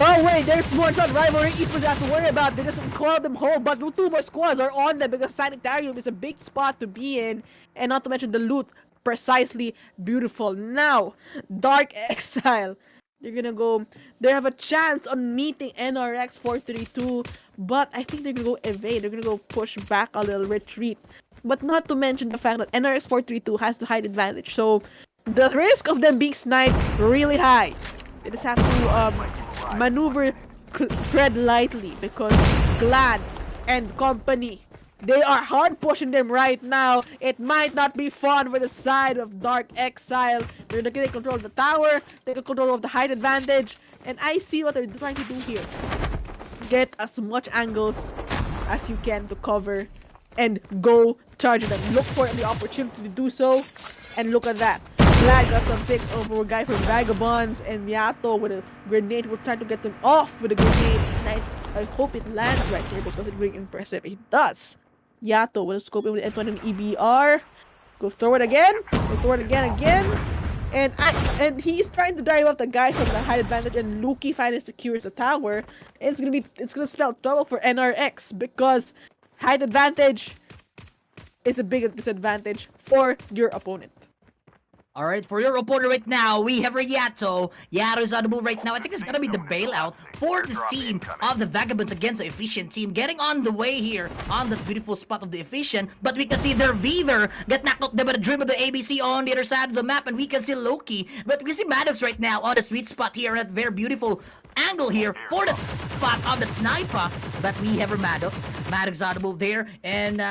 Oh wait, there's more not rivalry esports have to worry about. They just call them home, but 2 more squads are on them because Sanitarium is a big spot to be in, and not to mention the loot, precisely beautiful. Now, Dark Exile, they're gonna go. They have a chance on meeting NRX 432, but I think they're gonna go evade. They're gonna go push back a little, retreat. But not to mention the fact that NRX 432 has the height advantage, so the risk of them being sniped really high. They just have to maneuver, tread lightly, because Glad and company, they are hard pushing them right now. It might not be fun for the side of Dark Exile. They're gonna take control of the tower, take control of the height advantage, and I see what they're trying to do here. Get as much angles as you can to cover and go charge them. Look for the opportunity to do so, and look at that. Glad got some picks over a guy from Vagabonds, and Yato with a grenade will try to get them off with a grenade. And I hope it lands right here because it's really impressive. It does. Yato will scope in with N20 and EBR. Go throw it again. Go throw it again. And he's trying to drive off the guy from the high advantage, and Luki finally secures the tower. It's gonna spell trouble for NRX because height advantage is a big disadvantage for your opponent. All right, for your opponent right now, we have Yato. Yato's on the move right now. I think it's gonna be the bailout for this team of the Vagabonds against the Efficient team. Getting on the way here on that beautiful spot of the Efficient. But we can see their Weaver get knocked out by the dream of the ABC on the other side of the map. And we can see Loki. But we see Maddox right now on the sweet spot here at very beautiful angle here for the spot of the sniper. But we have our Maddox. Maddox on the move there. And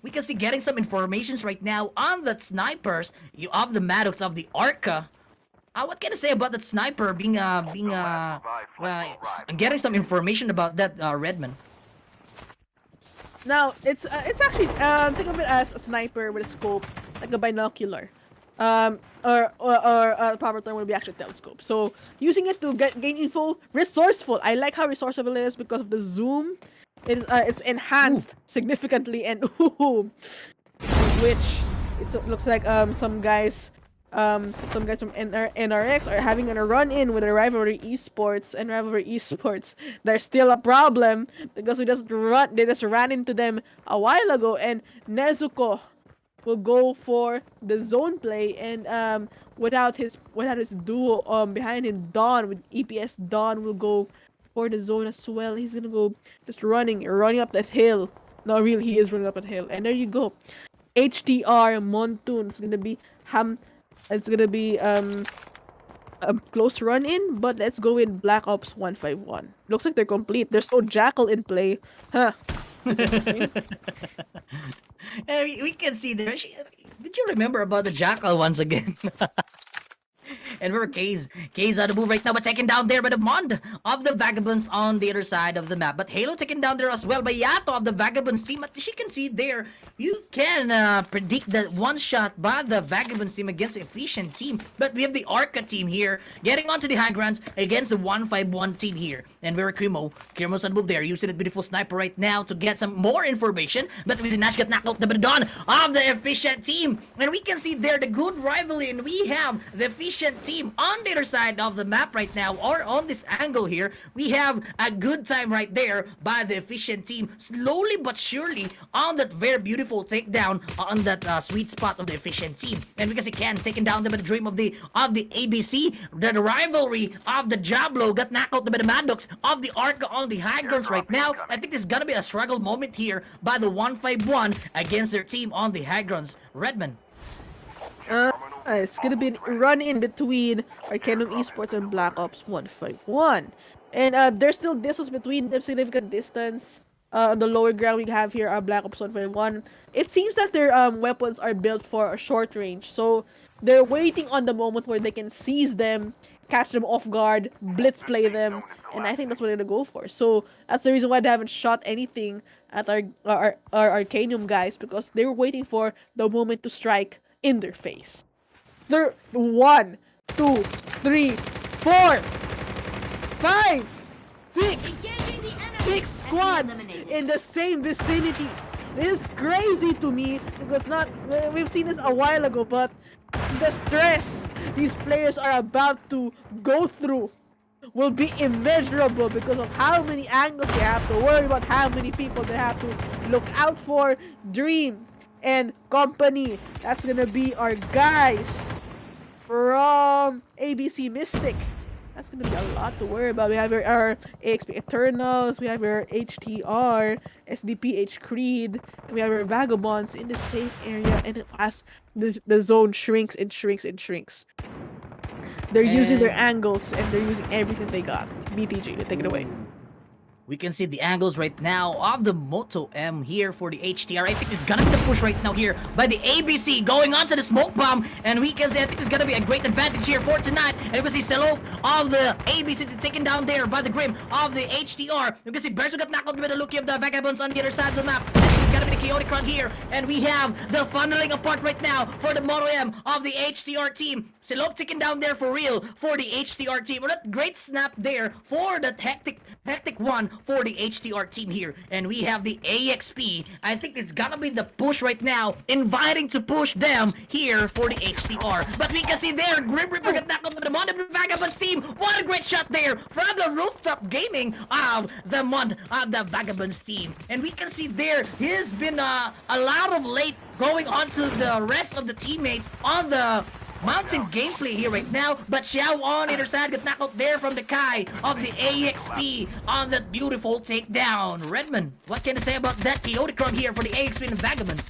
we can see getting some informations right now on the snipers of the Maddox of the Arca. What can I say about that sniper being getting some information about that Redman? Now it's actually think of it as a sniper with a scope, like a binocular, or a proper term would be actually a telescope. So using it to gain info, resourceful. I like how resourceful it is because of the zoom. It's enhanced significantly, and which it looks like some guys from NRX are having a run-in with a Rivalry Esports, and Rivalry Esports, there's still a problem because they just ran into them a while ago, and Nezuko will go for the zone play, and without his duo behind him, Dawn with EPS Dawn will go for the zone as well. He's gonna go just running up that hill. No, really, he is running up that hill, and there you go. HTR Montoon is gonna be It's gonna be a close run in, but let's go with Black Ops 151. Looks like they're complete. There's no Jackal in play. Huh. That's interesting. We can see there. Did you remember about the Jackal once again? And we're K's on the move right now, but taken down there by the Mond of the Vagabonds on the other side of the map. But Halo taken down there as well by Yato of the Vagabonds team. As you can see there, you can predict that one shot by the Vagabonds team against the Efficient team. But we have the Arca team here getting onto the high grounds against the 151 team here. And we're Kirmo's on the move there, using a beautiful sniper right now to get some more information. But we see Nash get knocked out by the Dawn of the Efficient team. And we can see there the good rivalry, and we have the Efficient team on the other side of the map right now, or on this angle here. We have a good time right there by the Efficient team, slowly but surely on that very beautiful takedown on that sweet spot of the Efficient team. And because he can taking down the dream of the ABC, the rivalry of the Jablo got knocked out by the Maddox of the Arca on the high grounds right now. I think there's gonna be a struggle moment here by the 151 against their team on the high grounds. Redman. It's gonna be a run in between Arcanum Esports and Black Ops 151. And there's still distance between them, significant distance. On the lower ground we have here Black Ops 151. It seems that their weapons are built for a short range, so they're waiting on the moment where they can seize them, catch them off guard, blitz play them, and I think that's what they're gonna go for. So that's the reason why they haven't shot anything at our Arcanum guys, because they were waiting for the moment to strike in their face. There, 1, 2, 3, 4, 5, 6 squads in the same vicinity. This is crazy to me because we've seen this a while ago, but the stress these players are about to go through will be immeasurable because of how many angles they have to worry about, how many people they have to look out for. Dream and company, that's gonna be our guys from ABC Mystic. That's gonna be a lot to worry about. We have our AXP Eternals, we have our HTR, SDPH Creed, and we have our Vagabonds in the same area, and as the zone shrinks and shrinks and shrinks. They're using their angles and they're using everything they got. BTG, take it away. We can see the angles right now of the Moto M here for the HTR. I think it's gonna be the push right now here by the ABC going onto the smoke bomb. And we can see I think it's gonna be a great advantage here for tonight. And we can see Selo of the ABC taken down there by the Grim of the HTR. You can see Berzo got knocked out by the Lucky of the Vagabonds on the other side of the map. And it's gonna be the chaotic run here. And we have the funneling apart right now for the Moto M of the HTR team. Selo taken down there for real for the HTR team. Well, that great snap there for that hectic one for the HTR team here. And we have the AXP. I think it's gonna be the push right now, inviting to push them here for the HTR. But we can see there, Grim Reaper got knocked on the Mod of the Vagabonds team. What a great shot there from the rooftop gaming of the Mod of the Vagabonds team. And we can see there, he's been a lot of late going on to the rest of the teammates on the mountain gameplay here right now, but Xiao on either side got knocked out there from the Kai of the AXP on that beautiful takedown. Redmond, what can you say about that chaotic run here for the AXP and the Vagabonds?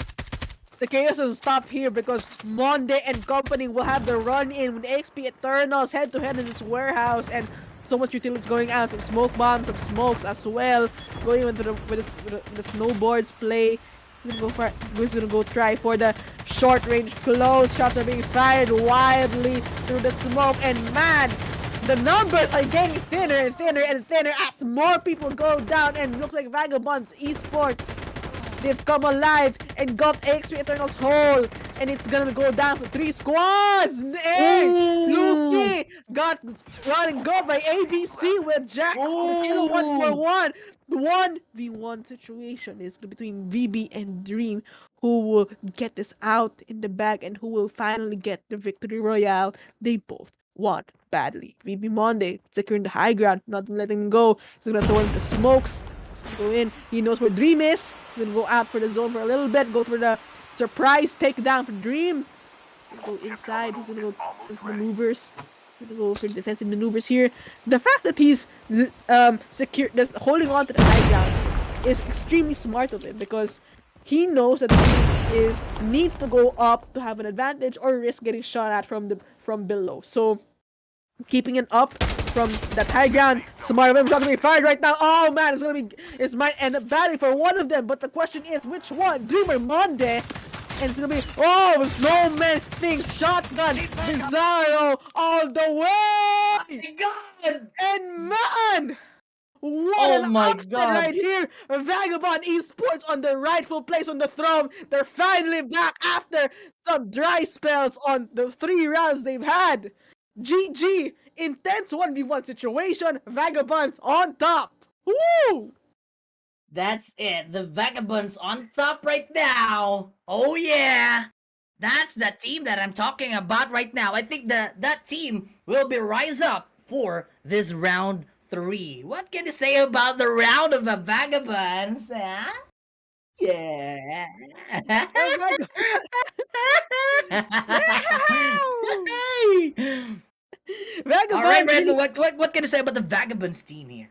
The chaos will stop here because Monde and company will have the run in with XP Eternals head to head in this warehouse, and so much utilities going out with smoke bombs, some smokes as well, going into the snowboards play. He's gonna go try for the short range close. Shots are being fired wildly through the smoke, and man, the numbers are getting thinner and thinner and thinner as more people go down, and looks like Vagabonds Esports, they've come alive and got XP Eternals whole, and it's gonna go down for 3 squads. Hey, Luki got run and go by ABC with Jack. The kill 1-for-1. The 1v1 situation is between VB and Dream, who will get this out in the bag and who will finally get the victory royale they both want badly. VB Monde securing the high ground, not letting him go. He's gonna throw in the smokes, go in. He knows where Dream is. He's gonna go out for the zone for a little bit, go for the surprise takedown for Dream. Go inside. He's gonna go for maneuvers. He's gonna go for defensive maneuvers here. The fact that he's secure, just holding on to the high ground, is extremely smart of him because he knows that he needs to go up to have an advantage or risk getting shot at from below. So keeping it up from that high ground, smart of him. Shot to be fired right now. Oh man, it might end up batting for one of them. But the question is, which one, Dream or Monde? And it's gonna be, oh, Snowman thinks shotgun, Bizarro all the way. Oh my god! And man, what Oh an my upset god. right here! Vagabond Esports on the rightful place on the throne. They're finally back after some dry spells on the 3 rounds they've had. GG, intense 1v1 situation. Vagabonds on top. Woo! That's it. The Vagabonds on top right now. Oh yeah. That's the team that I'm talking about right now. I think that team will be rise up for this round 3. What can you say about the round of the Vagabonds? Huh? Yeah. Vagabonds All right, Red. really What can you say about the Vagabonds team here?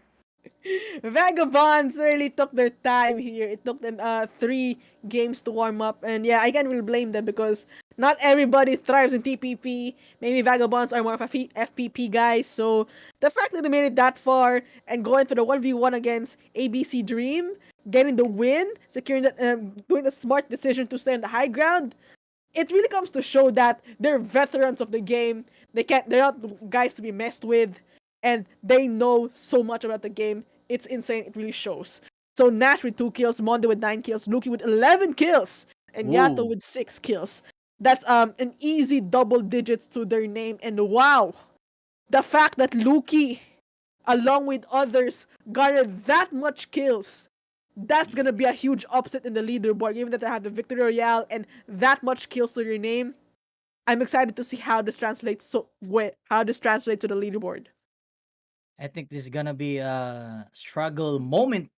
Vagabonds really took their time here. It took them 3 games to warm up, and yeah, I can't really blame them because not everybody thrives in TPP. Maybe Vagabonds are more of a FPP guys, so the fact that they made it that far and going for the 1v1 against ABC Dream, getting the win, securing that, doing a smart decision to stay on the high ground, it really comes to show that they're veterans of the game. They're not guys to be messed with, and they know so much about the game. It's insane. It really shows. So Nash with 2 kills, Monde with 9 kills, Luki with 11 kills, and Yato Ooh. with 6 kills. That's an easy double digits to their name. And wow, the fact that Luki, along with others, garnered that much kills, that's gonna be a huge upset in the leaderboard. Given that they have the victory royale and that much kills to your name, I'm excited to see how this translates. How this translates to the leaderboard. I think this is gonna be a struggle moment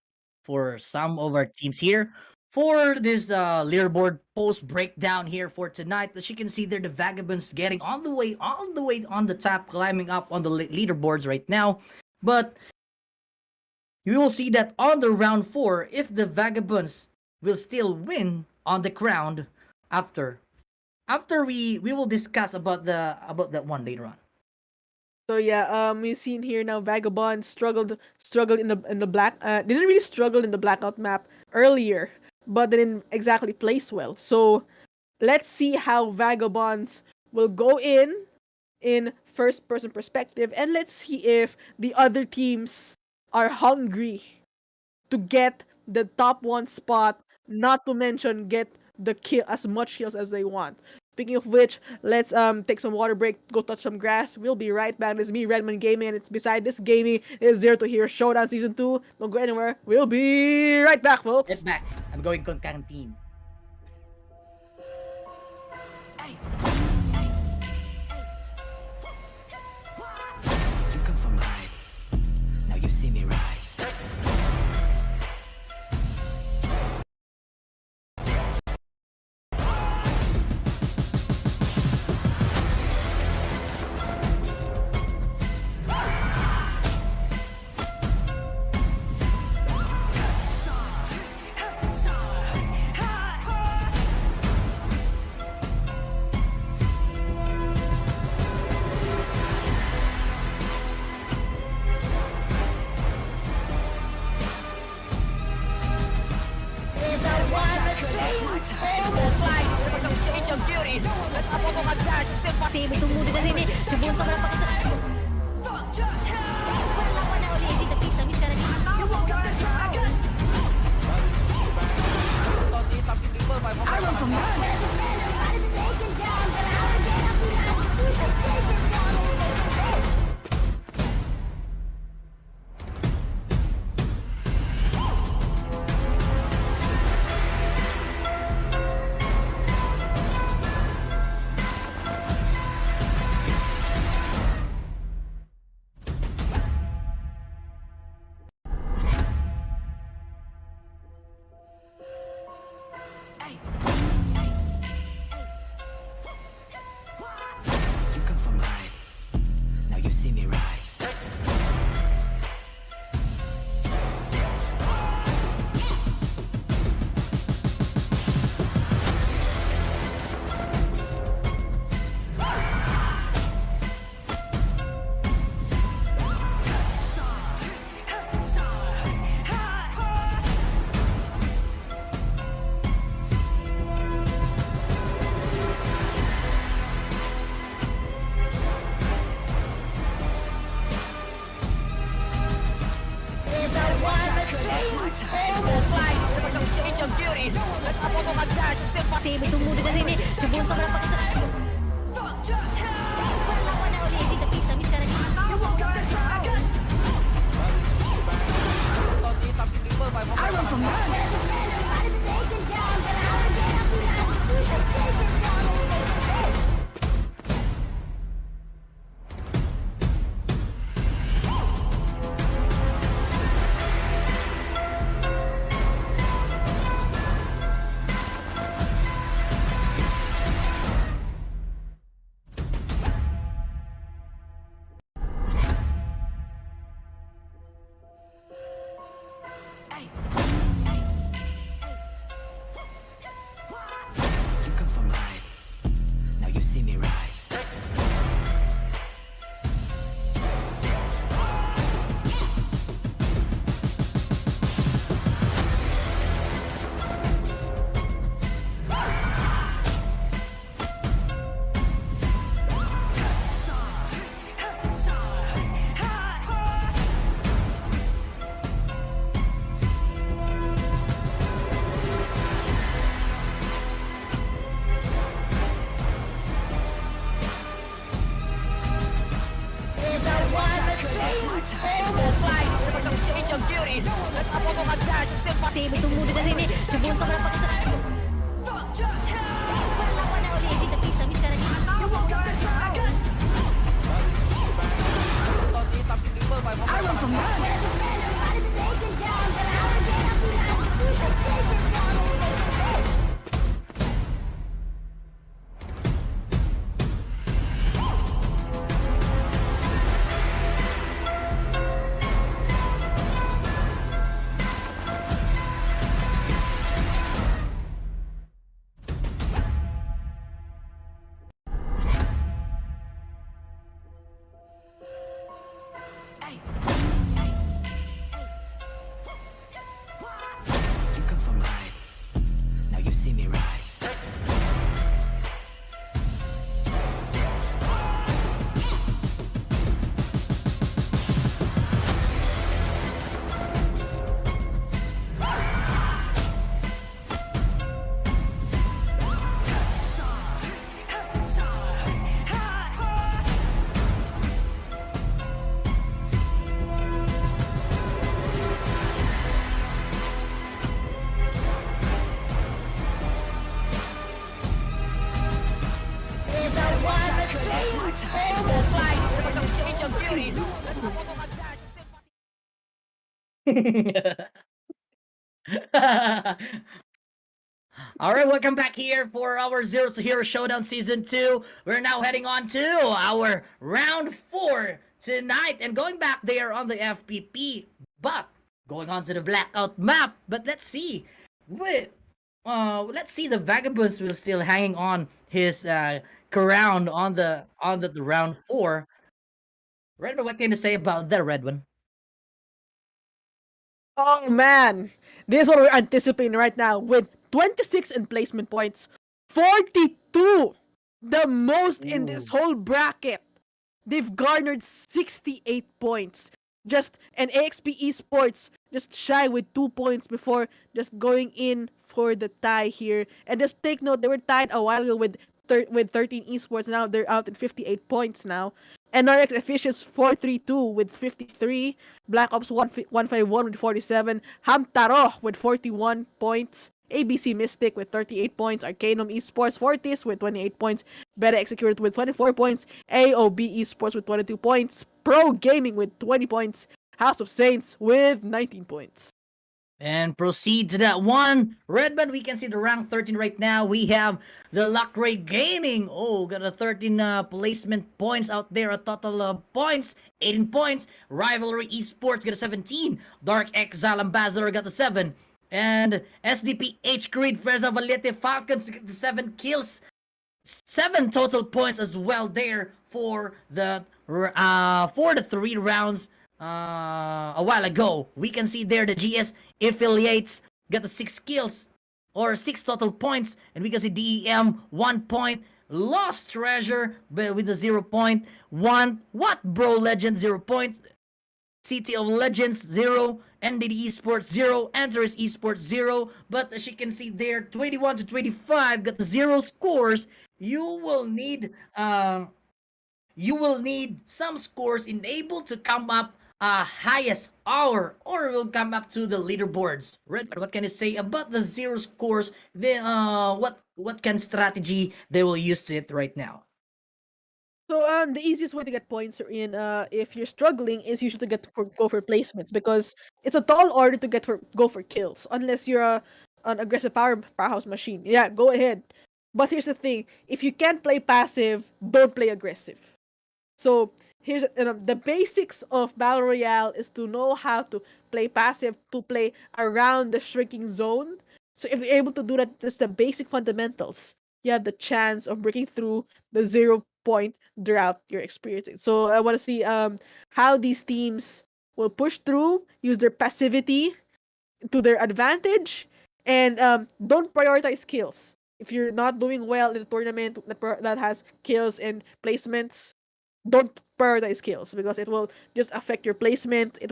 for some of our teams here. For this leaderboard post breakdown here for tonight, as you can see there, the Vagabonds getting all the way on the top, climbing up on the leaderboards right now. But you will see that on the round 4, if the Vagabonds will still win on the crown after we will discuss about that one later on. So yeah, we've seen here now Vagabond struggled in the black. Didn't really struggle in the blackout map earlier, but they didn't exactly place well. So let's see how Vagabonds will go in first person perspective, and let's see if the other teams are hungry to get the top 1 spot. Not to mention get the kill as much kills as they want. Speaking of which, let's take some water break, go touch some grass. We'll be right back. This is me, Redman Gaming, and it's beside this gaming is Zero to Hero Showdown Season 2. Don't go anywhere. We'll be right back, folks. Get back. I'm going to canteen. You come from high. Now you see me rise. Kasi bertemu dengan sini sebelum kau dapat kesalahan. Berlawan oleh Easy tapi sampai sekarang ni. You come from high. Now you see me rise. Kasi bertemu dengan sini sebelum kau dapat kesalahan. Berlawan oleh Easy tapi sampai sekarang ni. You come from high. Now you see me rise. Kasi bertemu dengan sini sebelum kau dapat kesalahan. Berlawan oleh Easy tapi sampai sekarang ni. All right, welcome back here for our Zero to Hero Showdown Season 2. We're now heading on to our round 4 tonight and going back there on the FPP, but going on to the blackout map. But let's see. Let's see the Vagabonds will still hanging on his crown on the round 4. Redman, what can you say about that, Redman? Oh man, this is what we're anticipating right now with 26 in placement points, 42, the most in this whole bracket. They've garnered 68 points. Just an AXP Esports just shy with 2 points before just going in for the tie here. And just take note, they were tied a while ago with 13 Esports. Now they're out at 58 points now. NRX Efficients 432 with 53. Black Ops 151 with 47. Hamtaro with 41 points. ABC Mystic with 38 points. Arcanum Esports Fortis with 28 points. Beta Executed with 24 points. AOB Esports with 22 points. Pro Gaming with 20 points. House of Saints with 19 points. And proceed to that one. Redman, we can see the rank 13 right now. We have the Luckray Gaming. Oh, got a 13 placement points out there. A total of points, 18 points. Rivalry Esports got a 17. Dark Exile Ambassador got a 7. And SDPH Creed Freza Valete Falcons got the 7 kills. 7 total points as well there for the 3 rounds a while ago. We can see there the GS affiliates got the 6 kills or 6 total points, and we can see DEM 1 point, Lost Treasure with the 0 point, What Bro Legend 0 points, City of Legends 0, NDD Esports 0, Enterus Esports 0. But as you can see there, 21 to 25 got the 0 scores. You will need some scores enabled to come up highest hour, or will come up to the leaderboards. Red, what can you say about the 0 scores? What kind of strategy they will use to it right now? So the easiest way to get points in if you're struggling is usually to go for placements, because it's a tall order to go for kills unless you're an aggressive powerhouse machine. Yeah, go ahead. But here's the thing: if you can't play passive, don't play aggressive. So here's the basics of Battle Royale is to know how to play passive, to play around the shrinking zone. So if you're able to do that, that's the basic fundamentals. You have the chance of breaking through the 0 point drought you're experiencing. So I want to see how these teams will push through, use their passivity to their advantage, and don't prioritize kills. If you're not doing well in a tournament that has kills and placements, don't prioritize kills, because it will just affect your placement. It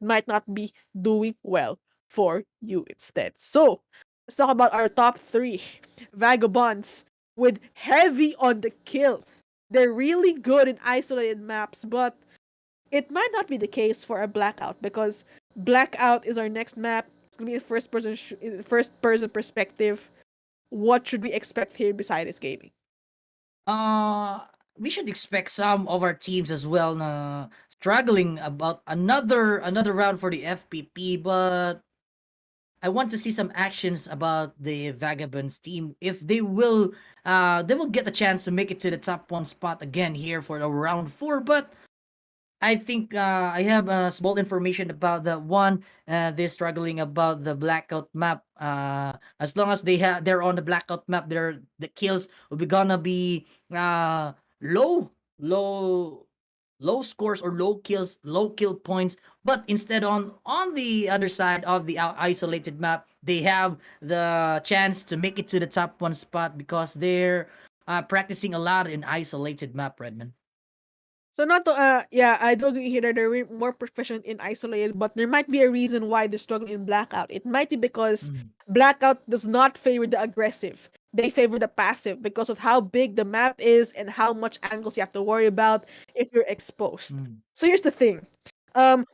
might not be doing well for you instead. So let's talk about our top 3 Vagabonds with heavy on the kills. They're really good in isolated maps, but it might not be the case for a Blackout, because Blackout is our next map. It's gonna be in first person perspective. What should we expect here besides gaming? We should expect some of our teams as well struggling about another round for the FPP, but I want to see some actions about the Vagabonds team if they will get the chance to make it to the top 1 spot again here for the round 4. But I think I have small information about that one. They're struggling about the blackout map. As long as they're on the blackout map, the kills will be gonna be low scores or low kill points. But instead on the other side of the isolated map, they have the chance to make it to the top 1 spot because they're practicing a lot in isolated map, Redman. So not to yeah, I do agree here that they're more proficient in isolated, but there might be a reason why they're struggling in blackout. It might be because blackout does not favor the aggressive. They favor the passive because of how big the map is and how much angles you have to worry about if you're exposed. So here's the thing.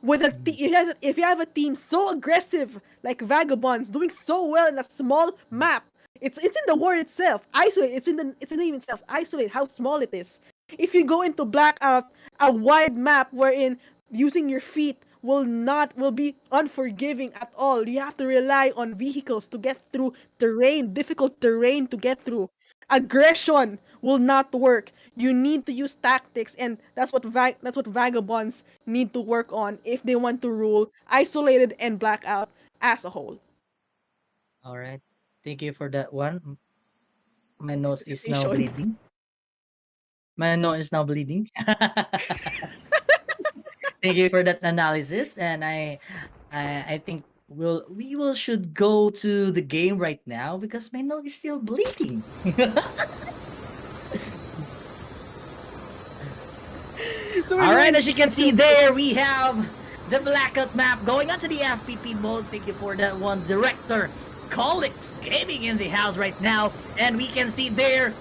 With if you have a team so aggressive like Vagabonds doing so well in a small map, it's in the word itself. Isolate. It's in the name itself. Isolate. How small it is. If you go into blackout, a wide map wherein using your feet will be unforgiving at all. You have to rely on vehicles to get through terrain, difficult terrain to get through. Aggression will not work. You need to use tactics, and that's what vagabonds need to work on if they want to rule isolated and blackout as a whole. All right. Thank you for that one. My nose is now Presentation. bleeding. My nose is now bleeding. Thank you for that analysis, and I think we will should go to the game right now because my nose is still bleeding. So we're All right, going as you can see there, we have the blackout map going onto the FPP mode. Thank you for that one, Director Colix Gaming in the house right now, and we can see there.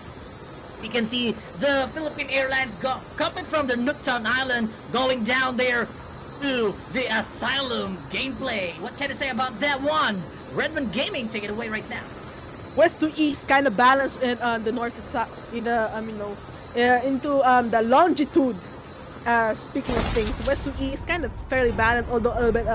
We can see the Philippine Airlines coming from the Nooktown Island, going down there to the Asylum gameplay. What can I say about that one? Redmond Gaming, take it away right now. west to east kind of balance in the north to south in the no into the longitude. Speaking of things, west to east kind of fairly balanced, although a little bit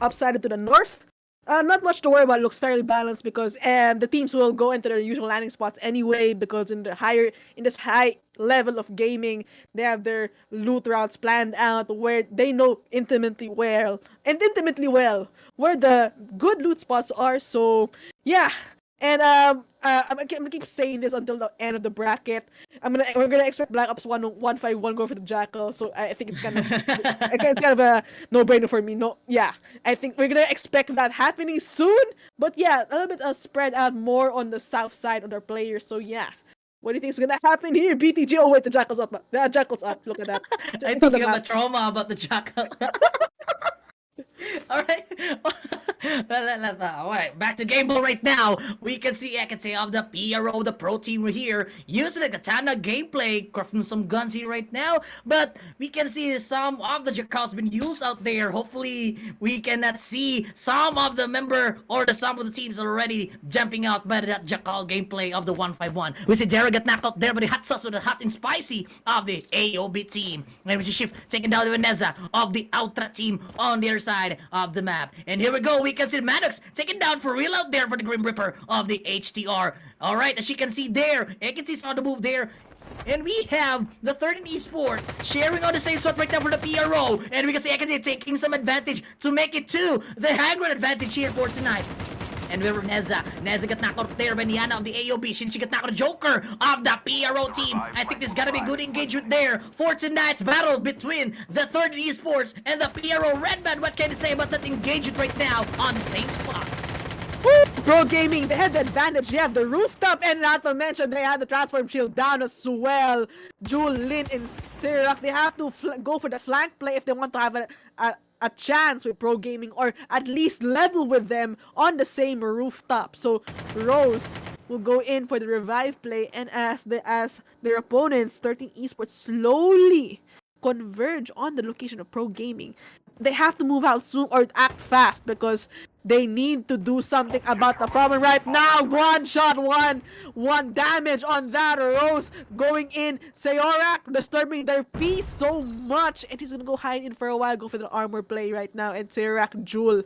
upsided to the north. Not much to worry about. It looks fairly balanced because the teams will go into their usual landing spots anyway. Because in this high level of gaming, they have their loot routes planned out where they know intimately well where the good loot spots are. So yeah, and I'm gonna keep saying this until the end of the bracket. We're gonna expect Black Ops 151 go for the Jackal. So I think it's kind of it's kind of a no-brainer for me. No, yeah, I think we're gonna expect that happening soon. But yeah, a little bit spread out more on the south side of their players. So yeah. What do you think is gonna happen here? BTG. Oh wait, the Jackal's up. The Jackal's up. Look at that. I It's on think the you have a map. trauma about the jackal. All right. All right. Back to game ball right now. We can see Ekate of the PRO, the pro team here, using the katana gameplay, crafting some guns here right now. But we can see some of the jackals been used out there. Hopefully, we cannot see some of the member or some of the teams already jumping out by that jackal gameplay of the 151. We see Derek get knocked out there by the hot sauce with the hot and spicy of the AOB team. And we see Shift taking down the Vanessa of the Outra team on the other side of the map. And here we go. We can see Maddox taken down for real out there for the Grim Reaper of the HTR. All right, as you can see there, you can see on the move there. And we have the 13 esports sharing on the same spot right now for the PRO. And we can see taking some advantage to make it to the high ground advantage here for tonight. And we have Neza. Neza got knocked out there by Niana of the AOB. She got knocked out Joker of the PRO team. I think there's gotta be good engagement there for tonight's battle between the 30 esports and the PRO Red Band. What can you say about that engagement right now on the same spot? Woo! Pro Gaming, they had the advantage. They have the rooftop, and not to mention they had the transform shield down as well. Jewel, Lin, and Sirak, they have to go for the flank play if they want to have a chance with Pro Gaming, or at least level with them on the same rooftop. So Rose will go in for the revive play, and as their opponents, 13 esports, slowly converge on the location of Pro Gaming, they have to move out soon or act fast because they need to do something about the problem right now. One shot, one damage on that. Rose going in. Sayorak disturbing their peace so much, and he's gonna go hide in for a while, go for the armor play right now. And Sayorak, Jewel,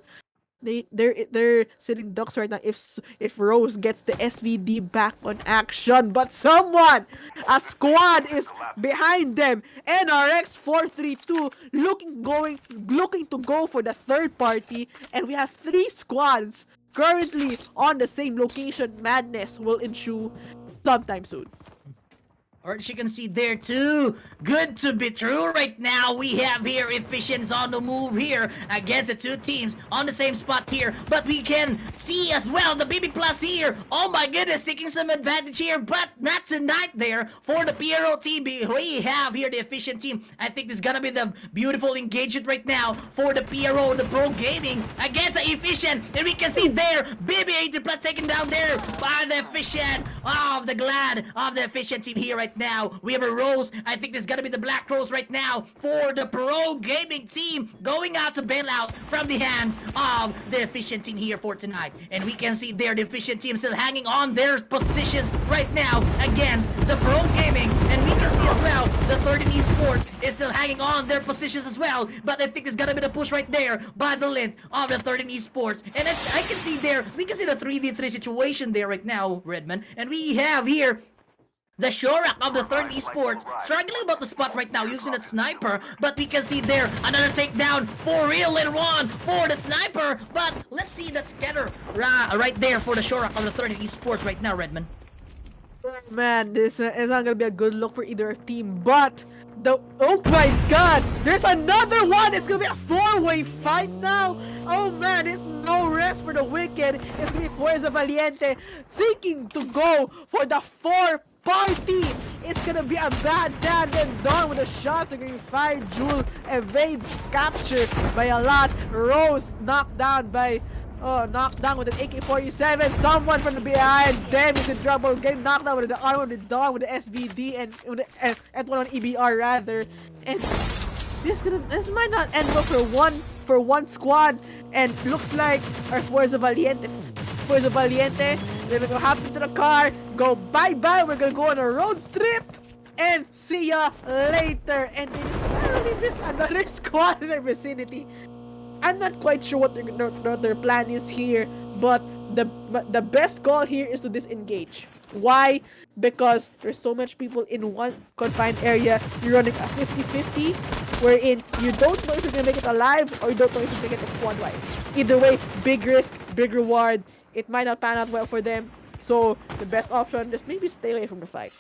they're sitting ducks right now if Rose gets the SVD back on action. But a squad is behind them. NRX 432 looking to go for the third party, and we have 3 squads currently on the same location. Madness will ensue sometime soon. Or as you can see there too, good to be true right now. We have here Efficient's on the move here against the 2 teams on the same spot here. But we can see as well the BB Plus here. Oh my goodness, taking some advantage here, but not tonight there for the PRO team. We have here the Efficient team. I think this is gonna be the beautiful engagement right now for the PRO, the Pro Gaming against the Efficient. And we can see there, BB 80 Plus taken down there by the Efficient of the Glad of the Efficient team here right now. We have a Rose. I think this is gonna be the Black Rose right now for the Pro Gaming team, going out to bail out from the hands of the Efficient team here for tonight. And we can see there the Efficient team still hanging on their positions right now against the Pro Gaming. And we can see as well the 13 Esports is still hanging on their positions as well. But I think there's gonna be the push right there by the length of the 13 Esports. And I can see there, we can see the 3v3 situation there right now, Redman. And we have here the Shorak of the 3rd Esports struggling about the spot right now using that sniper, but we can see there another takedown for real later on for the sniper. But let's see that scatter right there for the Shorak of the 3rd Esports right now, Redman. Man, this is not gonna be a good look for either team, but oh my god, there's another one. It's gonna be a 4-way fight now. Oh man, there's no rest for the wicked. It's gonna be Fuerza Valiente seeking to go for the 4-party. It's gonna be a bad dad and Dawn with the shots are getting fired. Jewel evades capture by a lot. Rose knocked down by knocked down with an AK-47. Someone from the behind. Damn, is in trouble. Getting knocked down with the arm of the dog with the SVD and with the one on EBR rather. And this might not end well for one squad. And looks like our Fuerza Valiente, they're gonna hop into the car, go bye-bye. We're gonna go on a road trip and see ya later. And they just another squad in their vicinity. I'm not quite sure what their plan is here, but the best call here is to disengage. Why? Because there's so much people in one confined area. You're running a 50-50, wherein you don't know if you're gonna make it alive or you don't know if you're gonna get a squad wipe. Either way, big risk, big reward. It might not pan out well for them. So the best option is maybe stay away from the fight.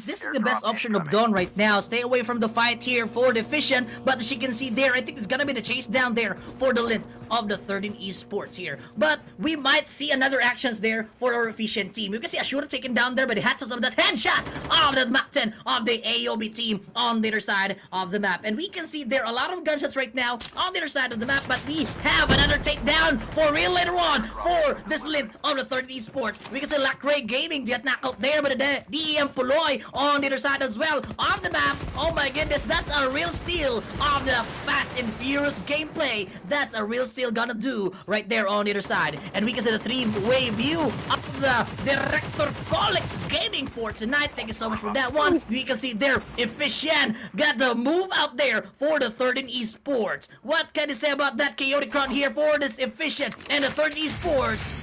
This is the best option of Dawn right now. Stay away from the fight here for the Efficient. But as you can see there, I think it's gonna be the chase down there for the length of the 13 Esports here. But we might see another actions there for our Efficient team. You can see a shooter taken down there by the hats of that headshot of the Mach 10 of the AOB team on the other side of the map. And we can see there a lot of gunshots right now on the other side of the map. But we have another takedown for real later on for this length of the 13 Esports. We can see Lacray Gaming get knocked out there by the DEM Pulo on the other side as well of the map. Oh my goodness, that's a real steal of the Fast and Furious gameplay. That's a real steal gonna do right there on the other side. And we can see the 3-way view of the Director Colex Gaming for tonight. Thank you so much for that one. We can see there Efficient got the move out there for the 13 Esports. What can you say about that chaotic run here for this Efficient and the 13 Esports?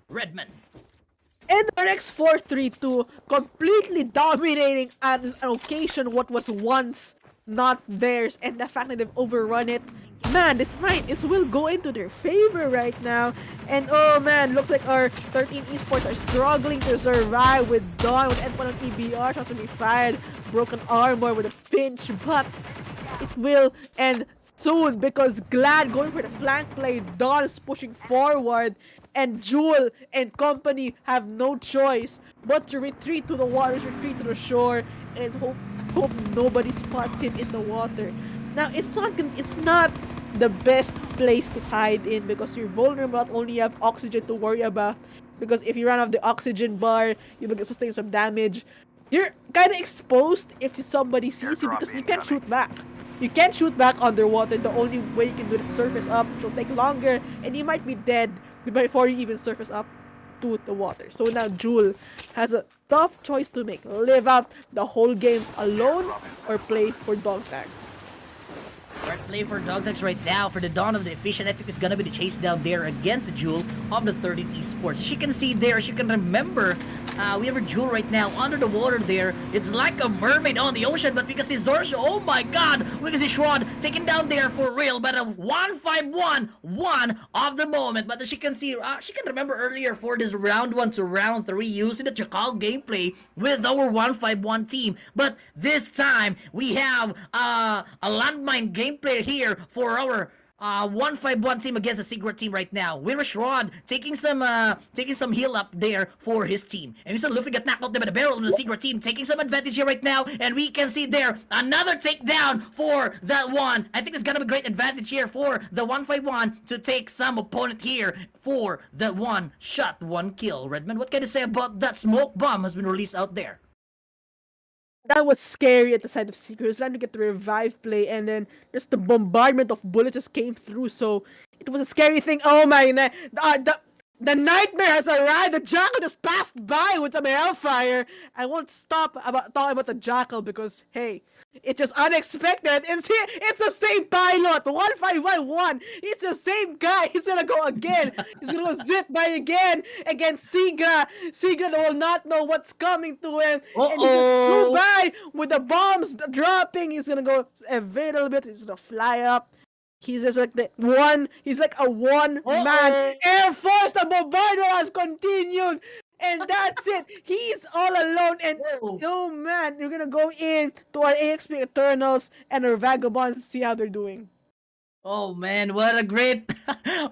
Redmond. And our next 4-3-2, completely dominating an occasion what was once not theirs, and the fact that they've overrun it, man, it will go into their favor right now. And oh man, looks like our 13 Esports are struggling to survive with Dawn, with N1 on EBR, trying to be fired, broken armor with a pinch, but it will end soon because Glad going for the flank play, Dawn is pushing forward, and Jewel and company have no choice but to retreat to the waters, retreat to the shore, and hope nobody spots him in the water. Now, it's not the best place to hide in because you're vulnerable. Not only you have oxygen to worry about, because if you run out of the oxygen bar, you will sustain some damage. You're kind of exposed if somebody sees you because you can't shoot back. You can't shoot back underwater. The only way you can do is surface up, which will take longer, and you might be dead before you even surface up to the water. So now Jewel has a tough choice to make. Live out the whole game alone or play for dog tags. Alright, play for dog tags right now for the Dawn of the Efficient. I think it's gonna be the chase down there against the Jewel of the 13 Esports. As you can see there, as you can remember, we have a Jewel right now under the water there. It's like a mermaid on the ocean, but we can see Zorsha, oh my god, we can see Shroud taken down there for real, but a 1-5-1 of the moment. But as you can see, she can remember earlier for this round 1 to round 3 using the Chakal gameplay with our 1-5-1 team. But this time, we have a landmine gameplay here for our 1-5-1 team against a secret team right now. Wirish Rod taking some heal up there for his team. And we saw Luffy get knocked out there by the barrel of the secret team, taking some advantage here right now. And we can see there another takedown for that one. I think it's gonna be great advantage here for the 1-5-1 to take some opponent here for that one shot, one kill. Redmond, what can you say about that smoke bomb has been released out there? That was scary at the side of Secret. It was trying to get the revive play, and then just the bombardment of bullets just came through. So it was a scary thing. Oh my god, The nightmare has arrived. The jackal just passed by with some hellfire. I won't stop about talking about the jackal because hey, it's just unexpected. It's the same pilot, 1511. It's the same guy. He's gonna go again. He's gonna go zip by again against Sigra. Sigra will not know what's coming to him, and he just flew by with the bombs dropping. He's gonna go evade a little bit. He's gonna fly up. He's just like he's like a one-man Air Force. The bombardment has continued. And that's it. He's all alone. And oh man, you're gonna go in to our AXP Eternals and our Vagabonds to see how they're doing. Oh man, what a great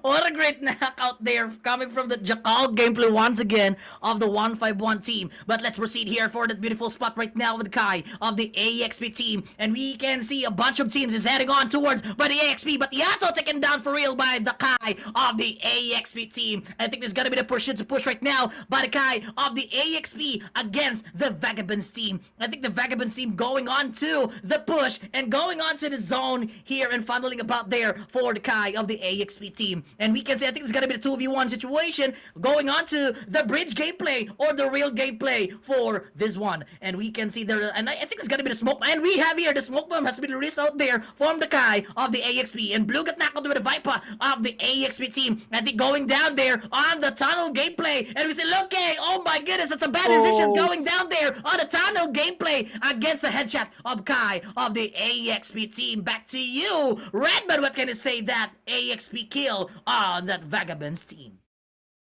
what a great knockout there coming from the Jackal gameplay once again of the 151 team. But let's proceed here for that beautiful spot right now with Kai of the AXP team. And we can see a bunch of teams is heading on towards by the AXP, but Yato taken down for real by the Kai of the AXP team. I think there's gonna be the push to push right now by the Kai of the AXP against the Vagabonds team. I think the Vagabonds team going on to the push and going on to the zone here and funneling about there for the Kai of the AXP team. And we can say I think it's gonna be the 2v1 situation going on to the bridge gameplay or the real gameplay for this one. And we can see there, and I think it's gonna be the smoke, and we have here the smoke bomb has been released out there from the Kai of the AXP, and Blue got knocked out with the Viper of the AXP team. And they going down there on the tunnel gameplay, and we say, look, hey, oh my goodness, it's a bad decision going down there on the tunnel gameplay against a headshot of Kai of the AXP team. Back to you, Redman. What can you say that AXP kill on that Vagabonds team?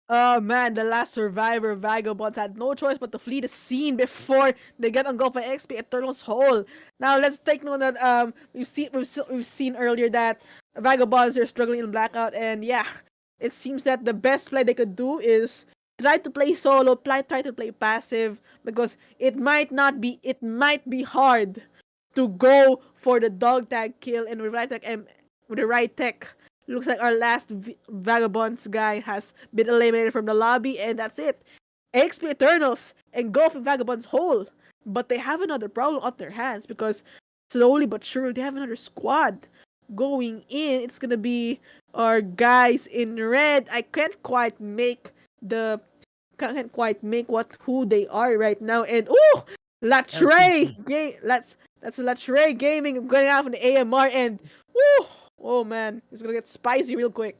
Oh man, the last survivor Vagabonds had no choice but to flee the scene before they get engulfed by XP Eternal's hole. Now let's take note that we've seen earlier that Vagabonds are struggling in Blackout, and yeah, it seems that the best play they could do is try to play solo, try to play passive, because it might be hard to go for the dog tag kill and with the right tech. Looks like our last Vagabonds guy has been eliminated from the lobby, and that's it. XP Eternals engulf Vagabonds hole, but they have another problem on their hands because slowly but surely they have another squad going in. It's gonna be our guys in red. I can't quite make who they are right now. And Latre that's Latre Gaming going out from the AMR, and oh man, it's gonna get spicy real quick.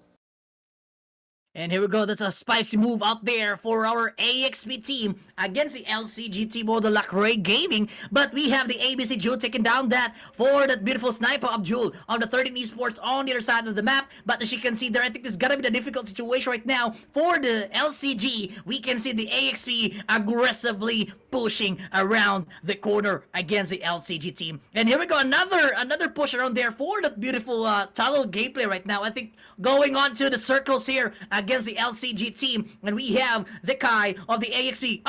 And here we go, that's a spicy move out there for our AXP team against the LCG team or the Lacray Gaming. But we have the ABC Jewel taking down that for that beautiful sniper of Jewel on the 13 Esports on the other side of the map. But as you can see there, I think this is gonna be the difficult situation right now for the LCG. We can see the AXP aggressively pushing around the corner against the LCG team. And here we go, another push around there for that beautiful tunnel gameplay right now. I think going on to the circles here against the LCG team, and we have the Kai of the AXP.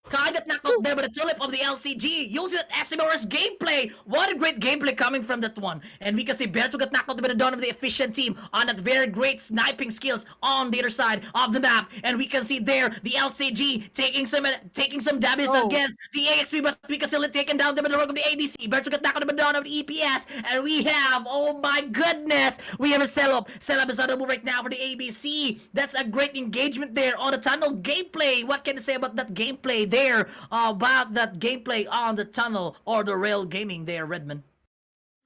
Kai got knocked out there by the tulip of the LCG using that SMRS gameplay. What a great gameplay coming from that one. And we can see Berto got knocked out by the Dawn of the efficient team on that very great sniping skills on the other side of the map. And we can see there the LCG taking some damage against the AXP, but we can still taken down by the rogue of the ABC. Berto got knocked out by the Dawn of the EPS. And we have, oh my goodness, we have a sell-up. Sell-up is on the move right now for the ABC. That's a great engagement there on the tunnel gameplay. What can you say about that gameplay there, about that gameplay on the tunnel or the rail gaming there, Redman?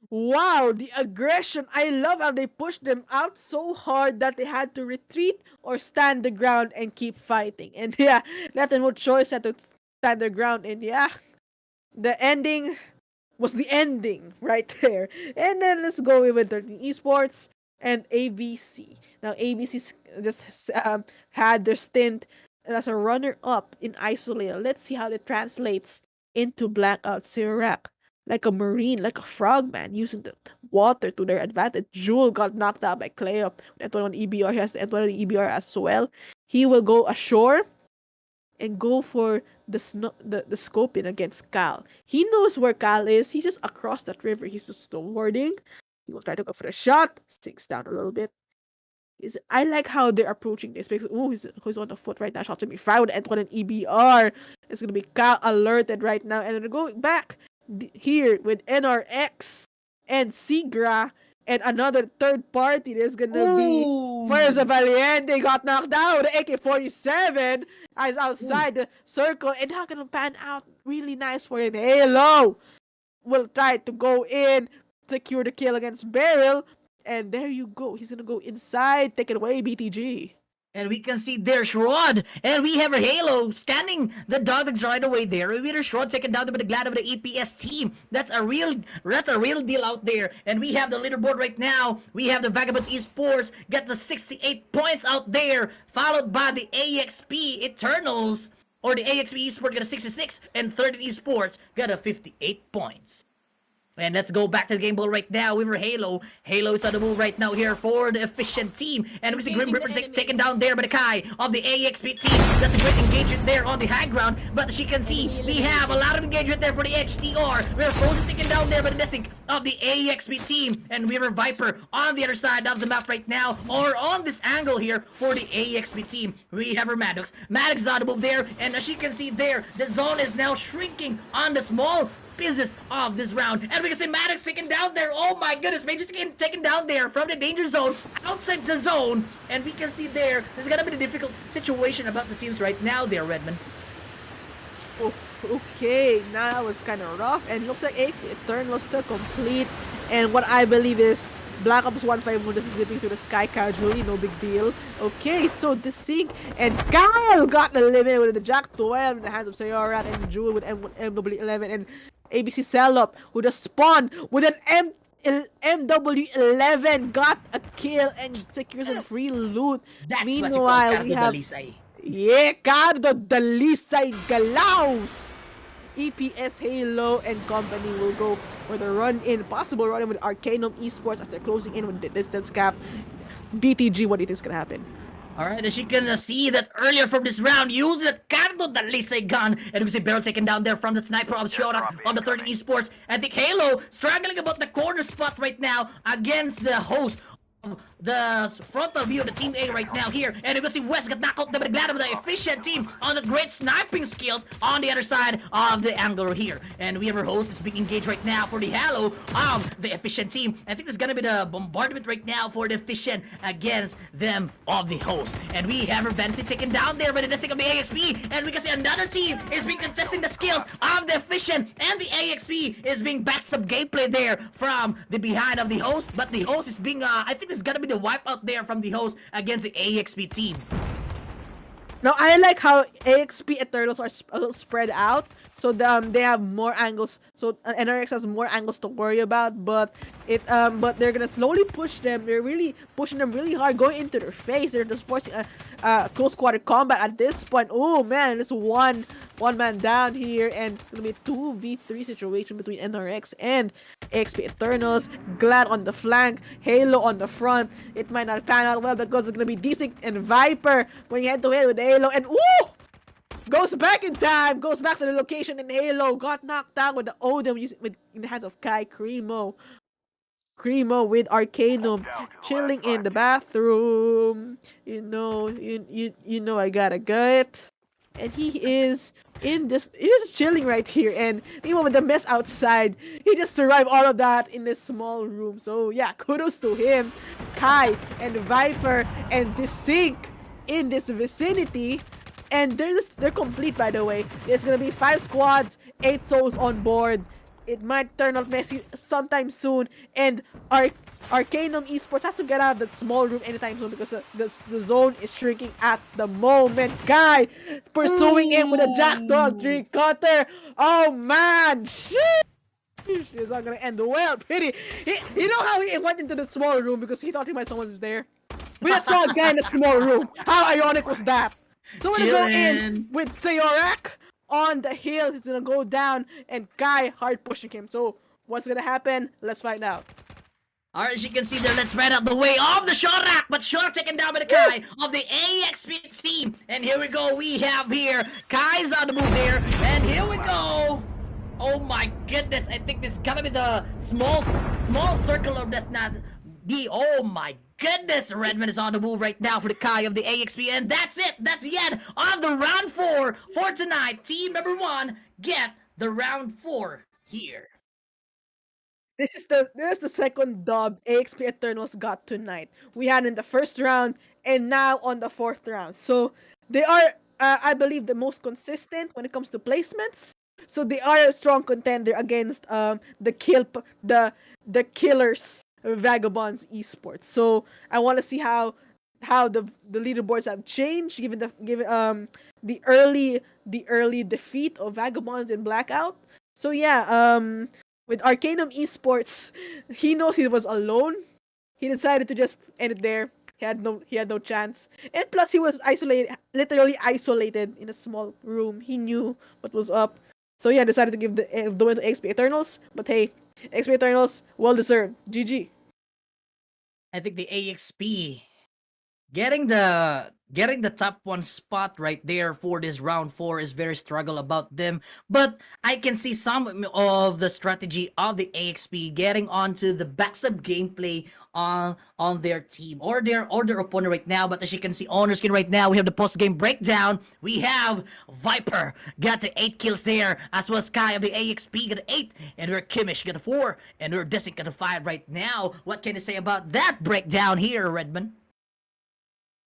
Wow, the aggression. I love how they pushed them out so hard that they had to retreat or stand the ground and keep fighting. And yeah, let them no choice had to stand their ground. And yeah, the ending was the ending right there. And then let's go with 13 Esports and ABC. Now ABC just had their stint as a runner-up in Isolated. Let's see how it translates into Blackout Sirac. Like a marine, like a frogman, using the water to their advantage. Jewel got knocked out by Cleo. N21 EBR, he has the N21 EBR as well. He will go ashore and go for the scoping against Cal. He knows where Cal is. He's just across that river. He's just snowboarding. He will try to go for a shot. Sinks down a little bit. I like how they're approaching this because who's on the foot right now. Shots to be fired and one an EBR. It's gonna be Cal alerted right now, and they're going back here with NRX and Sigra, And another third party is gonna be Ooh. Fuerza Valiente got knocked down. The AK-47 is Ooh. outside the circle and not gonna pan out really nice for him. Halo will try to go in, secure the kill against Beryl, and there you go. He's gonna go inside, take it away, BTG. And we can see their Shrod, and we have a Halo scanning the dogs right away there. We have Shrod taken down by the Glad of the EPS team. That's a real deal out there. And we have the leaderboard right now. We have the Vagabonds Esports get the 68 points out there, followed by the AXP Eternals, or the AXP Esports got a 66, and 13 Esports got a 58 points. And let's go back to the game ball right now. We were Halo. Halo is on the move right now here for the efficient team. And we see Grim Reaper taken down there by the Kai of the AXP team. That's a great engagement there on the high ground. But as you can see, we have a lot of engagement there for the HTR. We are Frozen taken down there by the Nessink of the AXP team. And we were Viper on the other side of the map right now. Or on this angle here for the AXP team. We have our Maddox. Maddox is on the move there. And as you can see there, the zone is now shrinking on the small business of this round. And we can see Maddox taken down there. Oh my goodness, Major's taken down there from the danger zone, outside the zone. And we can see there, there's gonna be a difficult situation about the teams right now there, Redmond. Oh, okay, now that was kind of rough. And looks like AXP Eternal still complete. And what I believe is Black Ops 151 is zipping through the sky casually, no big deal. Okay, so the Sync and Kyle got eliminated with the Jack 12 in the hands of Sayorat and Jewel with MW11 and ABC Sellop who just spawned with an MW11, got a kill and secures some free loot. That's Meanwhile, what we you call have Dalisay. Cardo Dalisay Galaus. EPS Halo and company will go for the run-in, possible run-in with Arcanum Esports as they're closing in with the distance cap. BTG, what do you think is gonna happen? Alright, as you can see that earlier from this round, using that Cardo Dalisay gun, and we see Barrel taken down there from the sniper of Showdown on the 13 Esports. I think Halo struggling about the corner spot right now against the host. The frontal view of the Team A right now here, and you can see West got knocked out by the Glad of the efficient team on the great sniping skills on the other side of the angle here. And we have our host is being engaged right now for the Halo of the efficient team. I think there's gonna be the bombardment right now for the efficient against them of the host. And we have our Benson taken down there by the Nessing of the AXP, and we can see another team is being contesting the skills of the efficient, and the AXP is being backstab gameplay there from the behind of the host, but the host is being I think there's gonna be the wipe out there from the host against the AXP team. Now I like how AXP Eternals are spread out, so they have more angles. So NRX has more angles to worry about, but they're gonna slowly push them. They're really pushing them really hard, going into their face. They're just forcing a close quarter combat at this point. Oh man, it's one man down here, and it's gonna be a 2v3 situation between NRX and AXP Eternals. Glad on the flank, Halo on the front. It might not pan out well because it's gonna be Desync and Viper going head to head with Halo, and ooh! Goes back in time, goes back to the location, and Halo got knocked down with the Odom in the hands of Kai Cremo. Cremo with Arcanum chilling in the bathroom. You know I got a gut. And he is he's chilling right here, and even with the mess outside, he just survived all of that in this small room. So yeah, kudos to him. Kai and Viper and the Sync in this vicinity. And they're complete, by the way. It's gonna be 5 squads, 8 souls on board. It might turn out messy sometime soon, and Arcanum Esports has to get out of that small room anytime soon because the zone is shrinking at the moment. Guy pursuing him with a jackdaw 3-cutter. Oh man, shit! It's not gonna end well. Pretty. You know how he went into the small room because he thought he might someone's there. We just saw a guy in a small room. How ironic was that? So we're gonna go in with Sayorak on the hill. He's gonna go down, and Kai hard pushing him. So what's gonna happen? Let's find out. Alright, as you can see there, let's right out the way of the Shorak, but Shorak taken down by the Kai of the AXP team. And here we go, we have here, Kai's on the move there, and here we go. Oh my goodness, I think this is gonna be the small circle of death, not the, oh my goodness, Redmond is on the move right now for the Kai of the AXP, and that's it. That's the end of the round 4 for tonight. Team number 1 get the round 4 here. This is the second dub AXP Eternals got tonight. We had in the first round and now on the fourth round. So they are, I believe, the most consistent when it comes to placements. So they are a strong contender against the killers Vagabonds esports. So I want to see how the leaderboards have changed given the early defeat of Vagabonds in Blackout. So yeah, with Arcanum Esports, he knows he was alone. He decided to just end it there. He had no chance. And plus he was literally isolated in a small room. He knew what was up. So yeah, decided to give the win to XP Eternals. But hey, XP Eternals, well deserved. GG. I think the AXP getting the top one spot right there for this round 4 is very struggle about them, but I can see some of the strategy of the AXP getting onto the backstab gameplay on their team or their opponent right now. But as you can see on your screen right now, we have the post game breakdown. We have Viper got to 8 kills there, as well as Sky of the AXP got 8, and we're Kimish got 4, and we're Disink got 5 right now. What can you say about that breakdown here, Redman?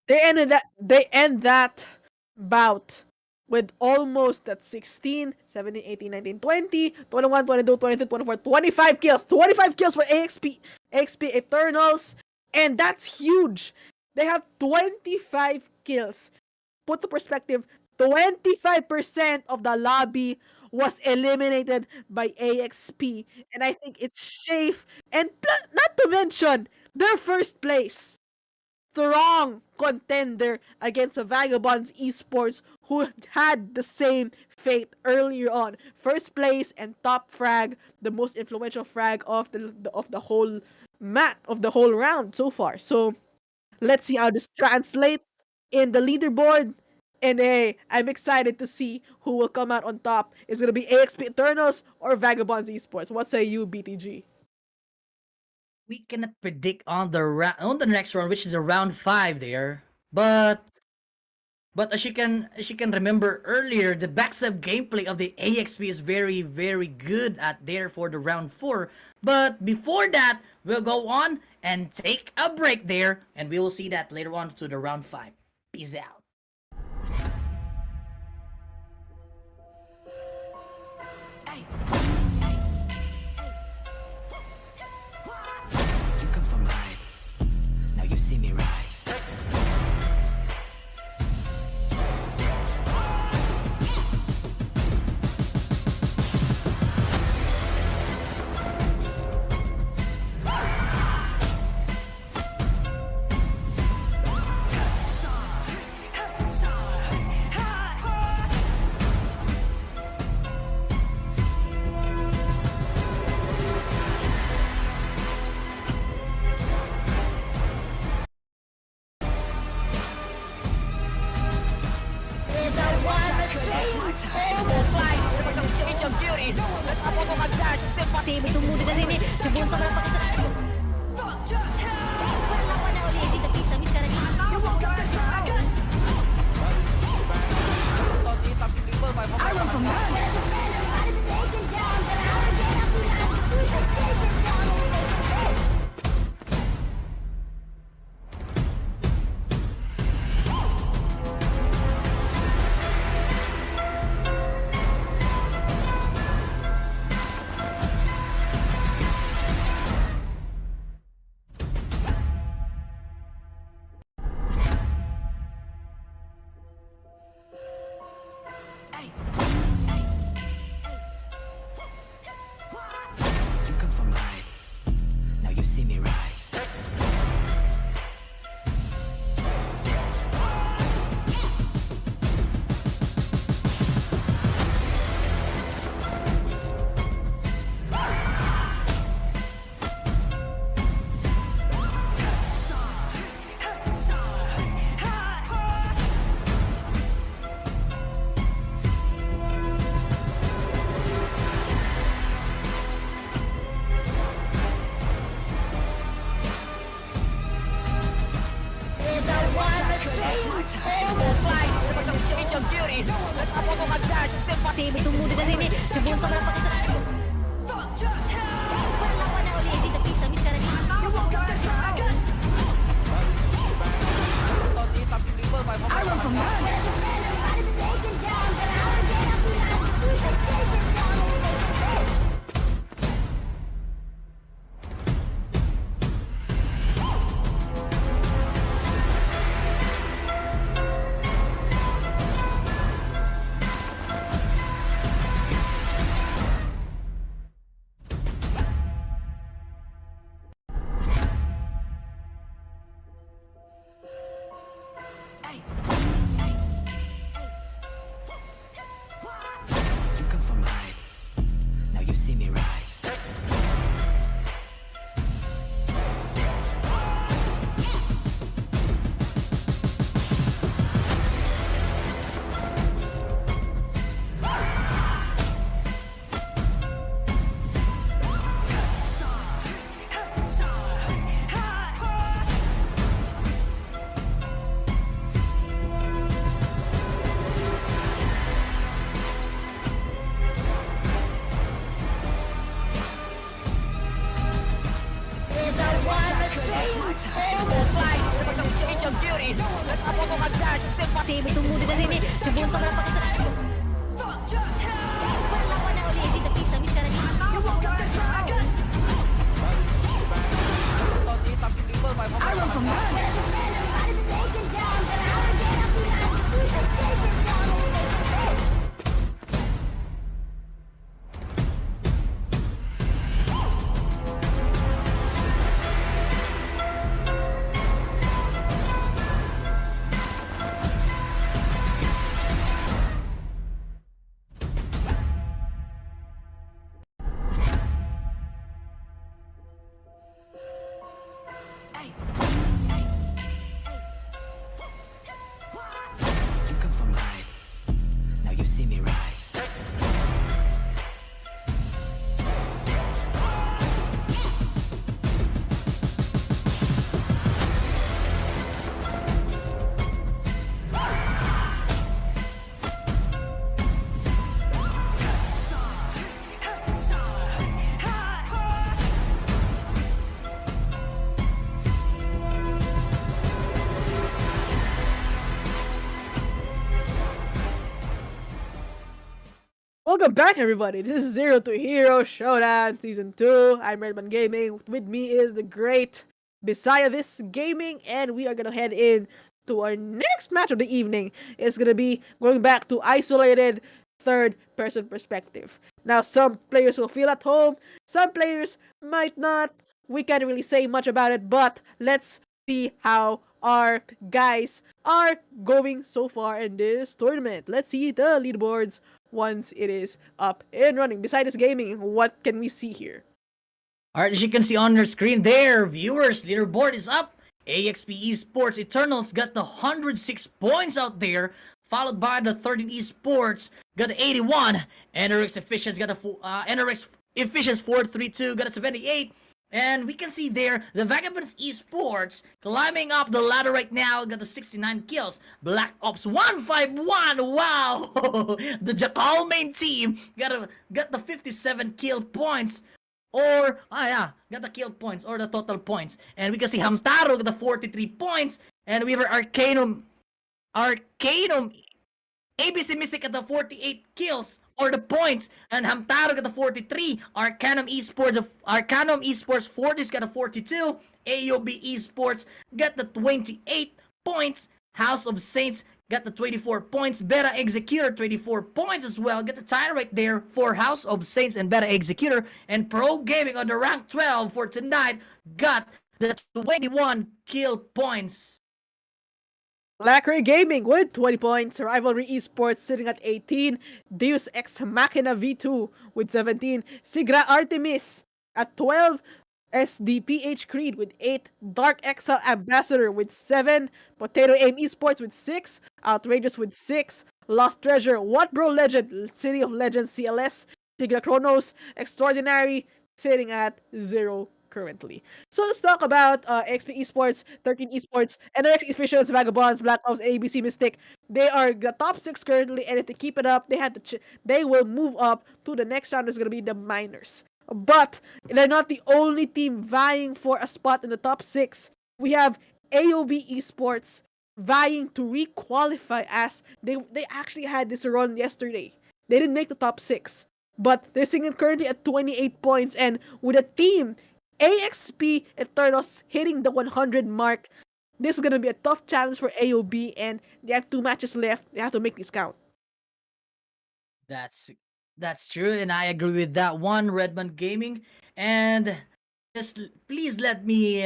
They end that bout with almost that 16, 17, 18, 19, 20, 21, 22, 23, 24, 25 kills. 25 kills for AXP Eternals. And that's huge. They have 25 kills. Put to perspective, 25% of the lobby was eliminated by AXP. And I think it's safe. And not to mention, their first place. Strong contender against the Vagabonds Esports, who had the same fate earlier on. First place and top frag, the most influential frag of the whole of the whole round so far. So let's see how this translates in the leaderboard. And hey, I'm excited to see who will come out on top. Is it gonna be AXP Eternals or Vagabonds Esports? What say you, BTG? We cannot predict on the next round, which is a round 5 there. But as you can remember earlier, the backstab gameplay of the AXP is very, very good at there for the round 4. But before that, we'll go on and take a break there, and we will see that later on to the round 5. Peace out. You come from high. Now you see me rise. Save tumulo na rin eh. Subong ka para pakisarap. Perlawan na uli. Hindi bisa mis karena You come from high. Now you see me rise. save tumulo na rin eh. Subong ka para pakisarap. Perlawan na see me rise. Kasi tumudo na rin eh. Subunto ka lang pakisarap. Palawan na uli. Sino pisa? Miss ka na niya. You come from high. Now you see me rise. Welcome back, everybody. This is Zero to Hero Showdown Season 2. I'm Redman Gaming. With me is the great Bisaya This Gaming, and we are gonna head in to our next match of the evening. It's gonna be going back to isolated third-person perspective. Now, some players will feel at home, some players might not. We can't really say much about it, but let's see how our guys are going so far in this tournament. Let's see the leaderboards once it is up and running. Beside this gaming, what can we see here? Alright, as you can see on your screen there, viewers, leaderboard is up. AXP Esports Eternals got the 106 points out there, followed by the 13 Esports got the 81. NRX Efficients got the NRX Efficients 432 got a 78. And we can see there, the Vagabonds Esports climbing up the ladder right now, got the 69 kills. Black Ops 151, wow! The Jackal main team got the 57 kill points. Or, got the kill points, or the total points. And we can see Hamtaro got the 43 points. And we have Arcanum ABC Mystic at the 48 kills, or the points, and Hamtaro got the 43. Arcanum Esports 40's got a 42. AOB Esports got the 28 points. House of Saints got the 24 points. Beta Executor 24 points as well. Get the title right there for House of Saints and Beta Executor. And Pro Gaming on the rank 12 for tonight got the 21 kill points. Lacquer Gaming with 20 points. Rivalry Esports sitting at 18. Deus Ex Machina V2 with 17. Sigra Artemis at 12. SDPH Creed with 8. Dark Exile Ambassador with 7. Potato Aim Esports with 6. Outrageous with 6. Lost Treasure, What Bro Legend, City of Legends CLS. Sigra Chronos, Extraordinary sitting at 0 currently. So let's talk about XP Esports, 13 Esports, NRX Efficients, Vagabonds, Black Ops, ABC Mystic. They are the top 6 currently, and if they keep it up, they will move up to the next round. Is going to be the Miners. But they're not the only team vying for a spot in the top 6. We have AOB Esports vying to re-qualify, as they actually had this run yesterday. They didn't make the top 6, but they're sitting currently at 28 points, and with a team AXP Eternals hitting the 100 mark, this is going to be a tough challenge for AOB, and they have 2 matches left. They have to make this count. That's true, and I agree with that one, Redman Gaming. And just please let me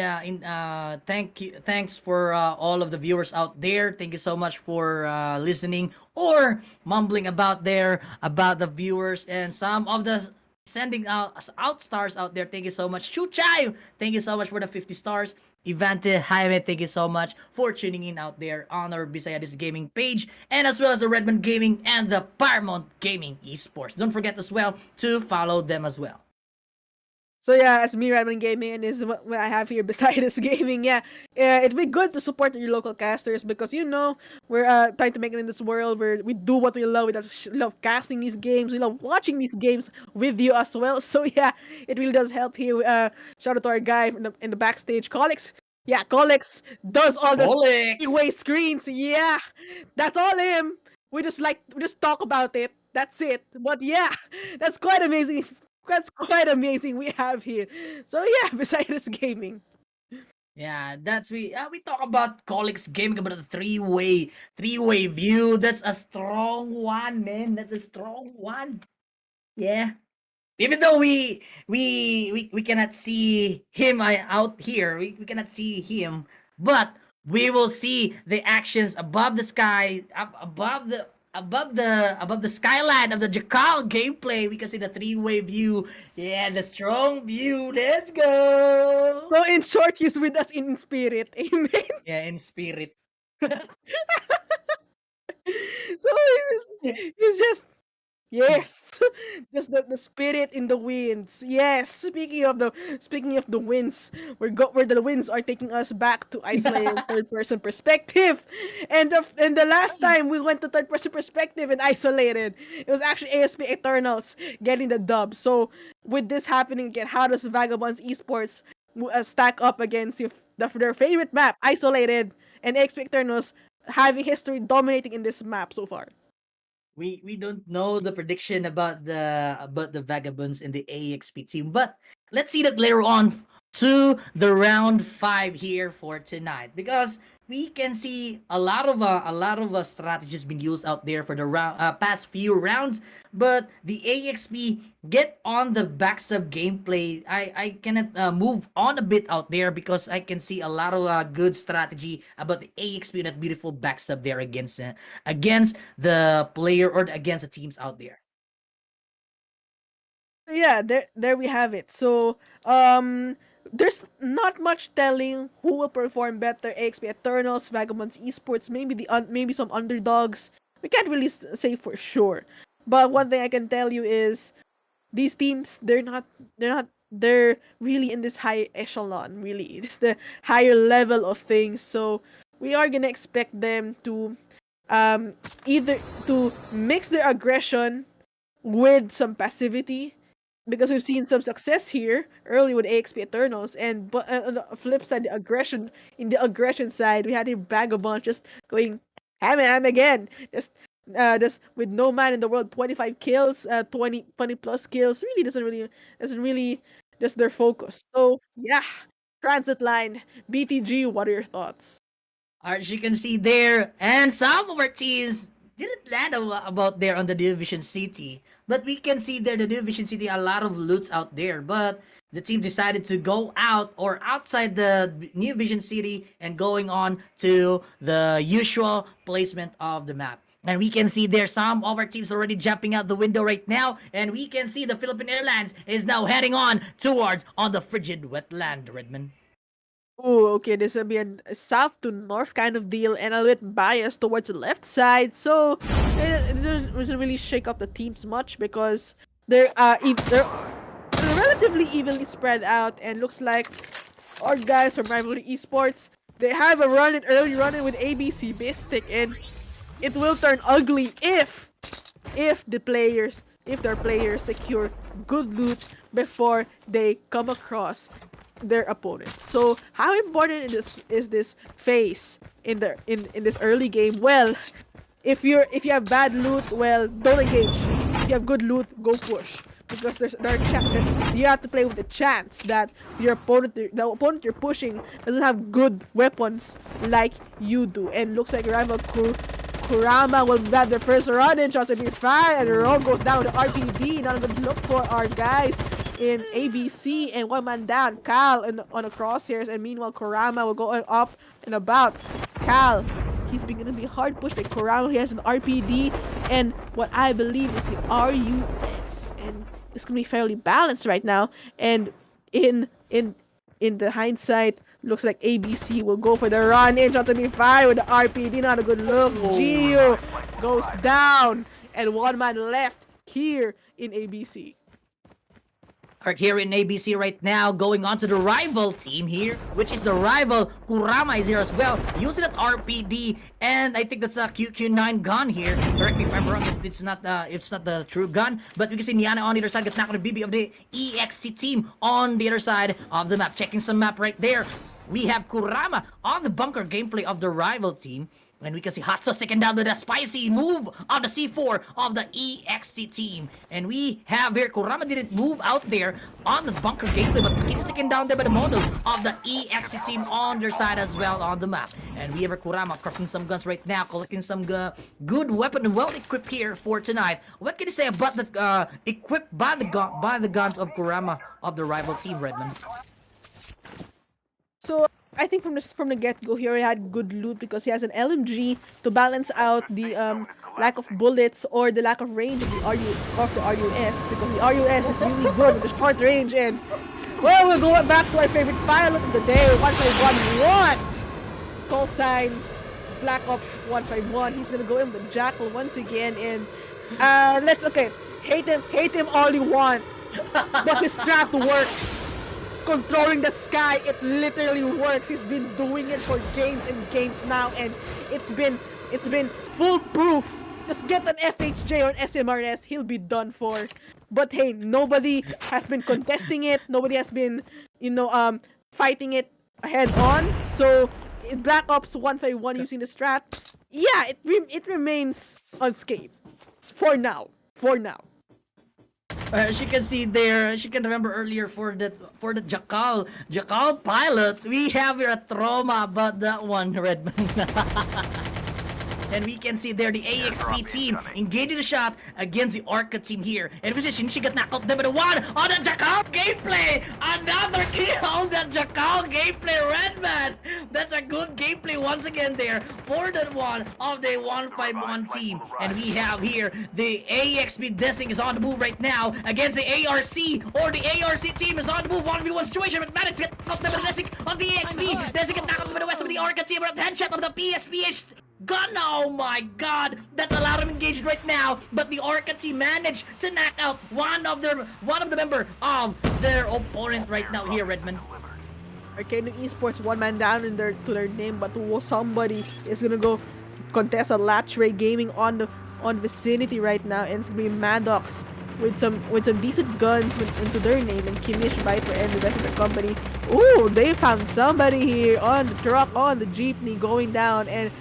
thanks for all of the viewers out there. Thank you so much for listening or mumbling about the viewers, and some of the sending out stars out there. Thank you so much. Chuchai, thank you so much for the 50 stars. Ivante Jaime, thank you so much for tuning in out there on our Bisayadis Gaming page, and as well as the Redmond Gaming and the Paramount Gaming Esports. Don't forget as well to follow them as well. So yeah, it's me, Redmond Gaming, and this is what I have here beside us gaming. Yeah, it'd be good to support your local casters because we're trying to make it in this world where we do what we love. We love casting these games. We love watching these games with you as well. So yeah, it really does help here. Shout out to our guy in the backstage, Colix. Yeah, Colix does all the Colix! three-way screens. Yeah, that's all him. We just talk about it. That's it. But yeah, that's quite amazing. That's quite amazing we have here. So yeah, besides gaming. Yeah, that's we talk about Colix gaming about the three-way view. That's a strong one, man. That's a strong one. Yeah. Even though we cannot see him out here, we cannot see him, but we will see the actions above the sky, above the skyline of the Jakal gameplay. We can see the three-way view. Yeah, the strong view. Let's go. So in short, he's with us in spirit. Amen. Yeah, in spirit. So he's just yes, just the spirit in the winds. Yes, speaking of the winds, where the winds are taking us back to isolated third person perspective, and the last time we went to third person perspective and isolated, it was actually ASP Eternals getting the dub. So with this happening again, how does Vagabonds Esports stack up against their favorite map, isolated, and ASP Eternals having history dominating in this map so far? We don't know the prediction about the Vagabonds in the AXP team, but let's see that later on to the round 5 here for tonight, because we can see a lot of strategies being used out there for the past few rounds, but the AXP get on the backstab gameplay. I cannot move on a bit out there because I can see a lot of good strategy about the AXP and that beautiful backstab there against the player or against the teams out there. Yeah, there we have it. So there's not much telling who will perform better. AXP Eternals, Vagabonds Esports, maybe some underdogs. We can't really say for sure. But one thing I can tell you is these teams, they're really in this high echelon. Really, it's the higher level of things. So we are gonna expect them to either to mix their aggression with some passivity, because we've seen some success here early with AXP Eternals, but on the flip side, the aggression side, we had a Vagabond just going ham and ham again, just with no man in the world, 25 kills, 20 plus kills, really doesn't really just their focus. So yeah, transit line, BTG, what are your thoughts? As you can see there, and some of our teams didn't land about there on the Division City. But we can see there the Division City, a lot of loots out there. But the team decided to go out or outside the New Vision City and going on to the usual placement of the map. And we can see there some of our teams already jumping out the window right now. And we can see the Philippine Airlines is now heading on towards on the frigid wetland, Redmond. Oh, okay, this will be a south to north kind of deal, and a little bit biased towards the left side. So it doesn't really shake up the teams much because they're relatively evenly spread out, and looks like our guys from Rivalry Esports, they have a early run in with ABC Bistic, and it will turn ugly if their players secure good loot before they come across their opponents. So how important is this phase in this early game? Well, if you have bad loot, well, don't engage. If you have good loot, go push, because you have to play with the chance that the opponent you're pushing doesn't have good weapons like you do. And looks like rival Kurama will grab their first run in, shots will be fired, and the roll goes down to RPD. Not a good look for our guys in ABC, and one man down, Cal on the crosshairs, and meanwhile Kurama will go up and about. Cal, he's gonna be hard pushed by Kurama. He has an RPD and what I believe is the RUS, and it's gonna be fairly balanced right now. And in the hindsight, looks like ABC will go for the run in shot to be fired with the RPD. Not a good look. Gio goes down, and one man left here in ABC. Alright, here in ABC right now, going on to the rival team here, which is the rival Kurama is here as well, using that RPD, and I think that's a QQ9 gun here. Correct me if I'm wrong, if it's not the true gun, but we can see Niana on the other side, get knocked on the BB of the EXC team on the other side of the map. Checking some map right there. We have Kurama on the bunker gameplay of the rival team. And we can see Hot Sauce taking down with a spicy move of the C4 of the EXT team. And we have here, Kurama didn't move out there on the bunker gameplay, but he's taken down there by the model of the EXT team on their side as well on the map. And we have Kurama crafting some guns right now, collecting some good weapon, well equipped here for tonight. What can you say about the equipped by the guns of Kurama of the rival team, Redmond? So I think from the get-go here, he had good loot because he has an LMG to balance out the lack of bullets or the lack of range of the RUS, because the RUS is really good with the short range. And well, we'll go back to our favorite pilot of the day, 1511. Call sign Black Ops 151. He's gonna go in with the Jackal once again, and hate him all you want, but his strat works. Controlling the sky, it literally works. He's been doing it for games and games now, and it's been foolproof. Just get an FHJ or an SMRS, he'll be done for. But hey, nobody has been contesting it. Nobody has been, fighting it head on. So in Black Ops 151 using the strat, yeah, it remains unscathed for now. As you can see there, she can remember earlier for the Jackal pilot, we have here a trauma about that one, Redmond. And we can see there the AXP team engaging the shot against the Orca team here. And we see she got knocked out there by the one on the Jackal gameplay. Another kill on the Jackal gameplay, Redman. That's a good gameplay once again there for that one of the 151 team. And we have here the AXP Dessing is on the move right now against the ARC, or the ARC team is on the move. 1v1 situation, but Maddox get knocked out by the Dessing of the AXP. Dessing get knocked out by the West of the Orca team. With a headshot of the PSPH gun. Oh my god, that's a lot of engaged right now, but the Orca team managed to knock out one of the member of their opponent right now here, Redmond. Arcade Esports, one man down to their name, but somebody is gonna go contest a Latchray Gaming on vicinity right now, and it's gonna be Maddox with some decent guns into their name, and Kimish, Viper, and the rest of the company. Ooh, they found somebody here on the truck, on the jeepney, going down, and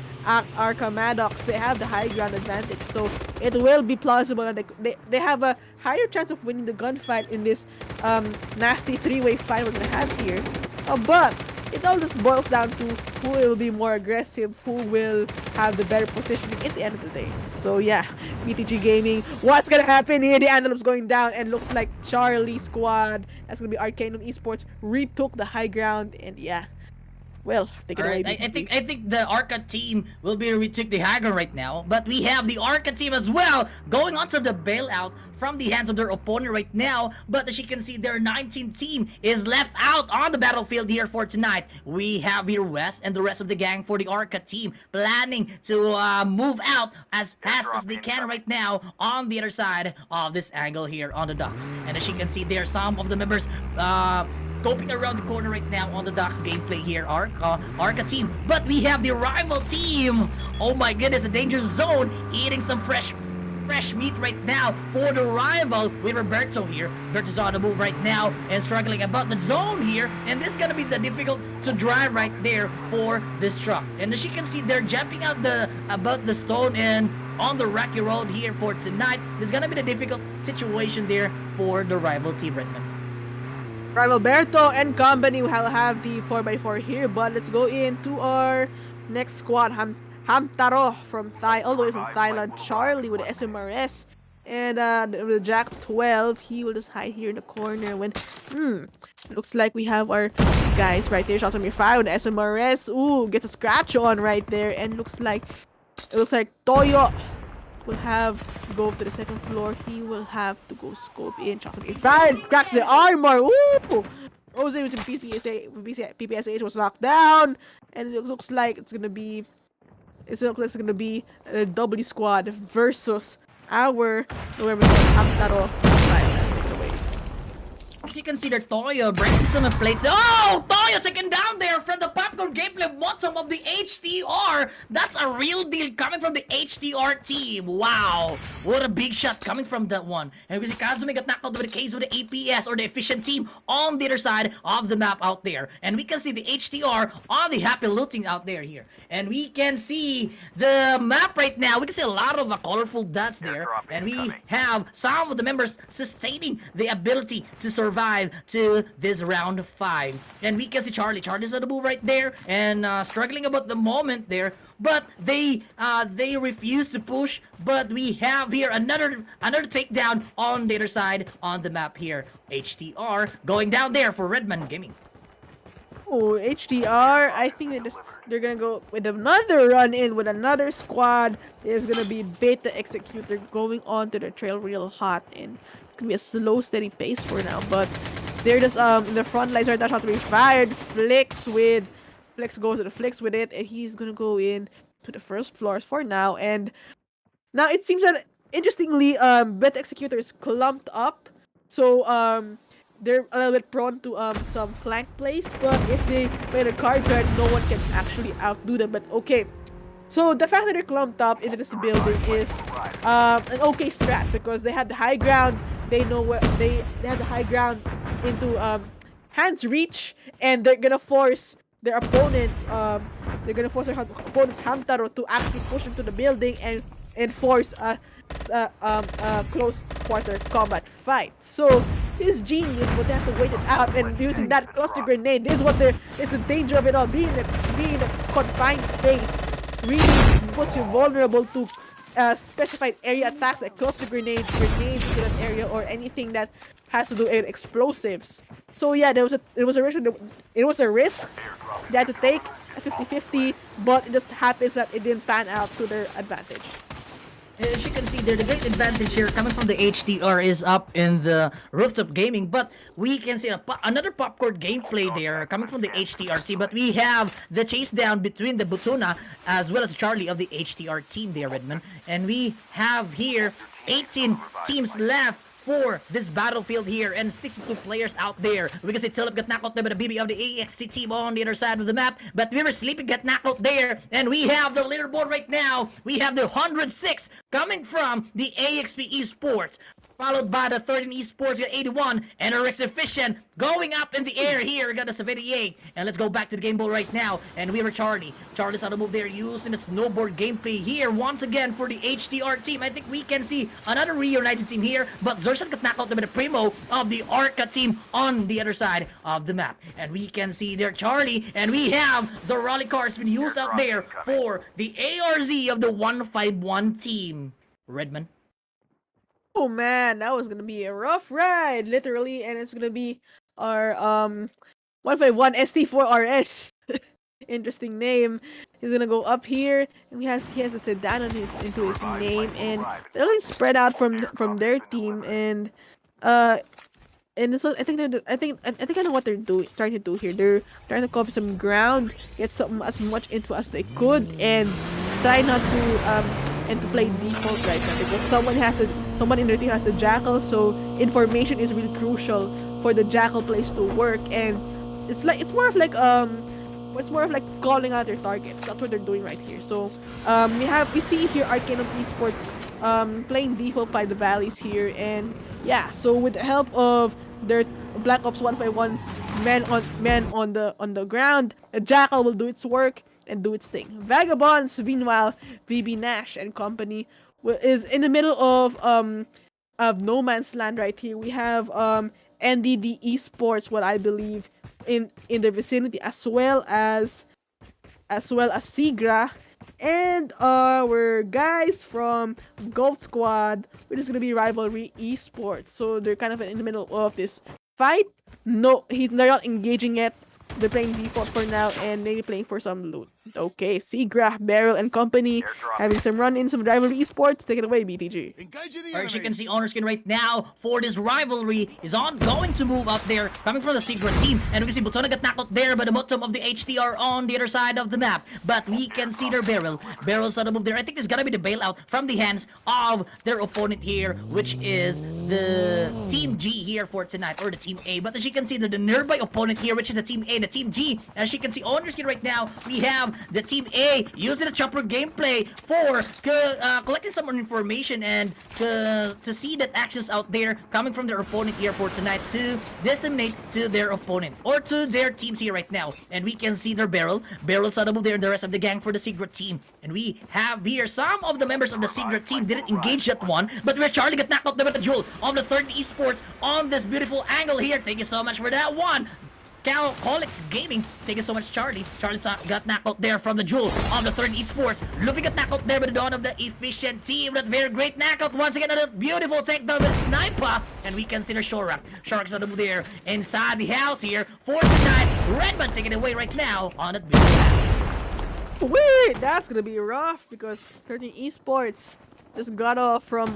Arca Maddox, they have the high ground advantage, so it will be plausible, and they have a higher chance of winning the gunfight in this nasty three-way fight we're gonna have here. But it all just boils down to who will be more aggressive, who will have the better positioning at the end of the day. So yeah, BTG Gaming, what's gonna happen here? The Antelop's going down, and looks like Charlie squad, that's gonna be Arcanum Esports, retook the high ground, and yeah. Well, take it away. Right. I think the Arca team will be retook the high ground right now, but we have the Arca team as well going on to the bailout from the hands of their opponent right now. But as you can see, their 19th team is left out on the battlefield here for tonight. We have here West and the rest of the gang for the Arca team planning to move out as fast as they can right now on the other side of this angle here on the docks. And as you can see there, some of the members scoping around the corner right now on the docks gameplay here, Arca team. But we have the rival team. Oh my goodness, a danger zone, eating some fresh meat right now for the rival with Roberto here. Roberto's on the move right now and struggling about the zone here, and this is gonna be the difficult to drive right there for this truck. And as you can see, they're jumping out about the stone and on the rocky road here for tonight. There's gonna be the difficult situation there for the rival team, Redmond. Roberto and company will have the 4x4 here, but let's go into our next squad. Hamtaro from all the way from Thailand. Charlie with the SMRS, and the Jack 12. He will just hide here in the corner. When looks like we have our guys right there. Shots on me fire with the SMRS. Ooh, gets a scratch on right there, and looks like Toyo will have to go to the second floor. He will have to go scope in. Shots will be fired. Cracks the armor. Woo! Jose with PPSH was knocked down, and it looks like it's gonna be a W squad versus our November Hamtaro. You can see there Toyo breaking some plates. Oh, Toyo taken down there from the popcorn gameplay bottom of the HTR. That's a real deal coming from the HTR team. Wow, what a big shot coming from that one. And we see Kazumi got knocked out with the case with the APS or the efficient team on the other side of the map out there. And we can see the HTR on the happy looting out there here. And we can see the map right now. We can see a lot of colorful dots there. And we have some of the members sustaining the ability to survive to this round 5. And we can see Charlie's on the move right there and struggling about the moment there, but they refuse to push. But we have here another takedown on the other side on the map here. HTR going down there for Redman Gaming. Oh, HDR, I think they're gonna go with another run in with another squad. It's gonna be Beta Executor going on to the trail real hot, and it's gonna be a slow, steady pace for now. But they're just in the front lines right now. Shots to be fired. Flicks goes to the flicks with it, and he's gonna go in to the first floors for now. And now it seems that interestingly, Beta Executor is clumped up, so they're a little bit prone to some flank plays, but if they play the cards right, no one can actually outdo them. But okay, so the fact that they're clumped up into this building is an okay strat, because they have the high ground. They know where they have the high ground into hand's reach, and they're gonna force their opponents Hamtaro to actually push into the building and force a close quarter combat fight. So it's genius, but they have to wait it out, and using that cluster grenade, this is what it's the danger of it all. Being in a confined space really puts you vulnerable to specified area attacks like cluster grenades into that area, or anything that has to do with explosives. So yeah, it was a risk they had to take, a 50-50, but it just happens that it didn't pan out to their advantage. As you can see there, the great advantage here coming from the HDR is up in the rooftop gaming, but we can see another popcorn gameplay there coming from the HDR team. But we have the chase down between the Butuna as well as Charlie of the HDR team there, Redmond. And we have here 18 teams left for this battlefield here, and 62 players out there. We can see Tilip got knocked out there by the BB of the AXT team on the other side of the map, but we were sleeping, got knocked out there, and we have the leaderboard right now. We have the 106 coming from the AXP Esports, followed by the 13 Esports at 81, and RX Efficient going up in the air here. We got us a 88, and let's go back to the game ball right now, and we were Charlie's on the move there using the snowboard gameplay here once again for the HDR team. I think we can see another reunited team here, but Zershan got knocked out by the Primo of the Arca team on the other side of the map, and we can see there Charlie, and we have the rally cars been used out there for the ARZ of the 151 team. Redmond. Oh man, that was gonna be a rough ride, literally, and it's gonna be our 151 ST4RS. Interesting name. He's gonna go up here, and he has a sedan on into his name, and they're really spread out from their team, and so I think I know what they're trying to do here. They're trying to cover some ground, get as much info as they could, and try not to play default right now, because someone in their team has the Jackal, so information is really crucial for the Jackal plays to work, and it's more of like calling out their targets. That's what they're doing right here. So we see here Arcanum Esports playing default by the Valleys here, and yeah, so with the help of their Black Ops 151's men on the ground, the Jackal will do its work and do its thing. Vagabonds, meanwhile, VB Nash and company is in the middle of no man's land right here. We have NDD Esports, what I believe, in the vicinity, as well as Sigra, and our guys from Gold Squad, which is gonna be Rivalry Esports. So they're kind of in the middle of this fight. No, they're not engaging yet. They're playing default for now, and maybe playing for some loot. Okay, Seagraph, Beryl, and company having some run-ins of rivalry esports. Take it away, BTG. Or as you can see, Honor Skin right now for this rivalry is going to move out there, coming from the Secret team. And we can see Butona got knocked out there by the bottom of the HTR on the other side of the map. But we can see their Beryl. Beryl's on the move there. I think it's gonna be the bailout from the hands of their opponent here, which is the Team G here for tonight, or the Team A. But as you can see, they're the nearby opponent here, which is the Team A, the Team G. As you can see, Honor Skin right now, we have the Team A using the chopper gameplay for collecting some more information and to see that actions out there coming from their opponent here for tonight to disseminate to their opponent or to their teams here right now. And we can see their Beryl's on the move there, and the rest of the gang for the Secret team. And we have here some of the members of the Secret team didn't engage that one, but where Charlie got knocked out there with the duel of the third esports on this beautiful angle here. Thank you so much for that one. Colix Gaming, thank you so much, Charlie. Charlie got knocked out there from the duel of the third esports. Luffy got knocked out there by the dawn of the efficient team. That very great knockout once again. Another beautiful takedown with Sniper. And we consider Shorak. Shorak's on the move there inside the house here for tonight. Redman taking it away right now on that beautiful house. Wait, that's gonna be rough because 13 esports just got off from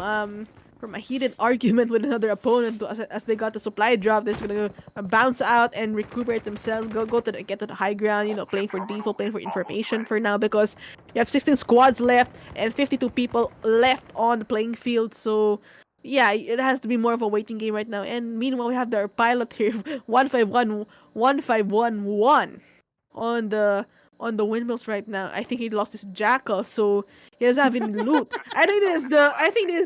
a heated argument with another opponent. As they got the supply drop, they're just gonna bounce out and recuperate themselves. Get to the high ground. You know, playing for default, playing for information for now because you have 16 squads left and 52 people left on the playing field. So yeah, it has to be more of a waiting game right now. And meanwhile, we have their pilot here, 151-1 on the windmills right now. I think he lost his jackal, so he doesn't have any loot. I think this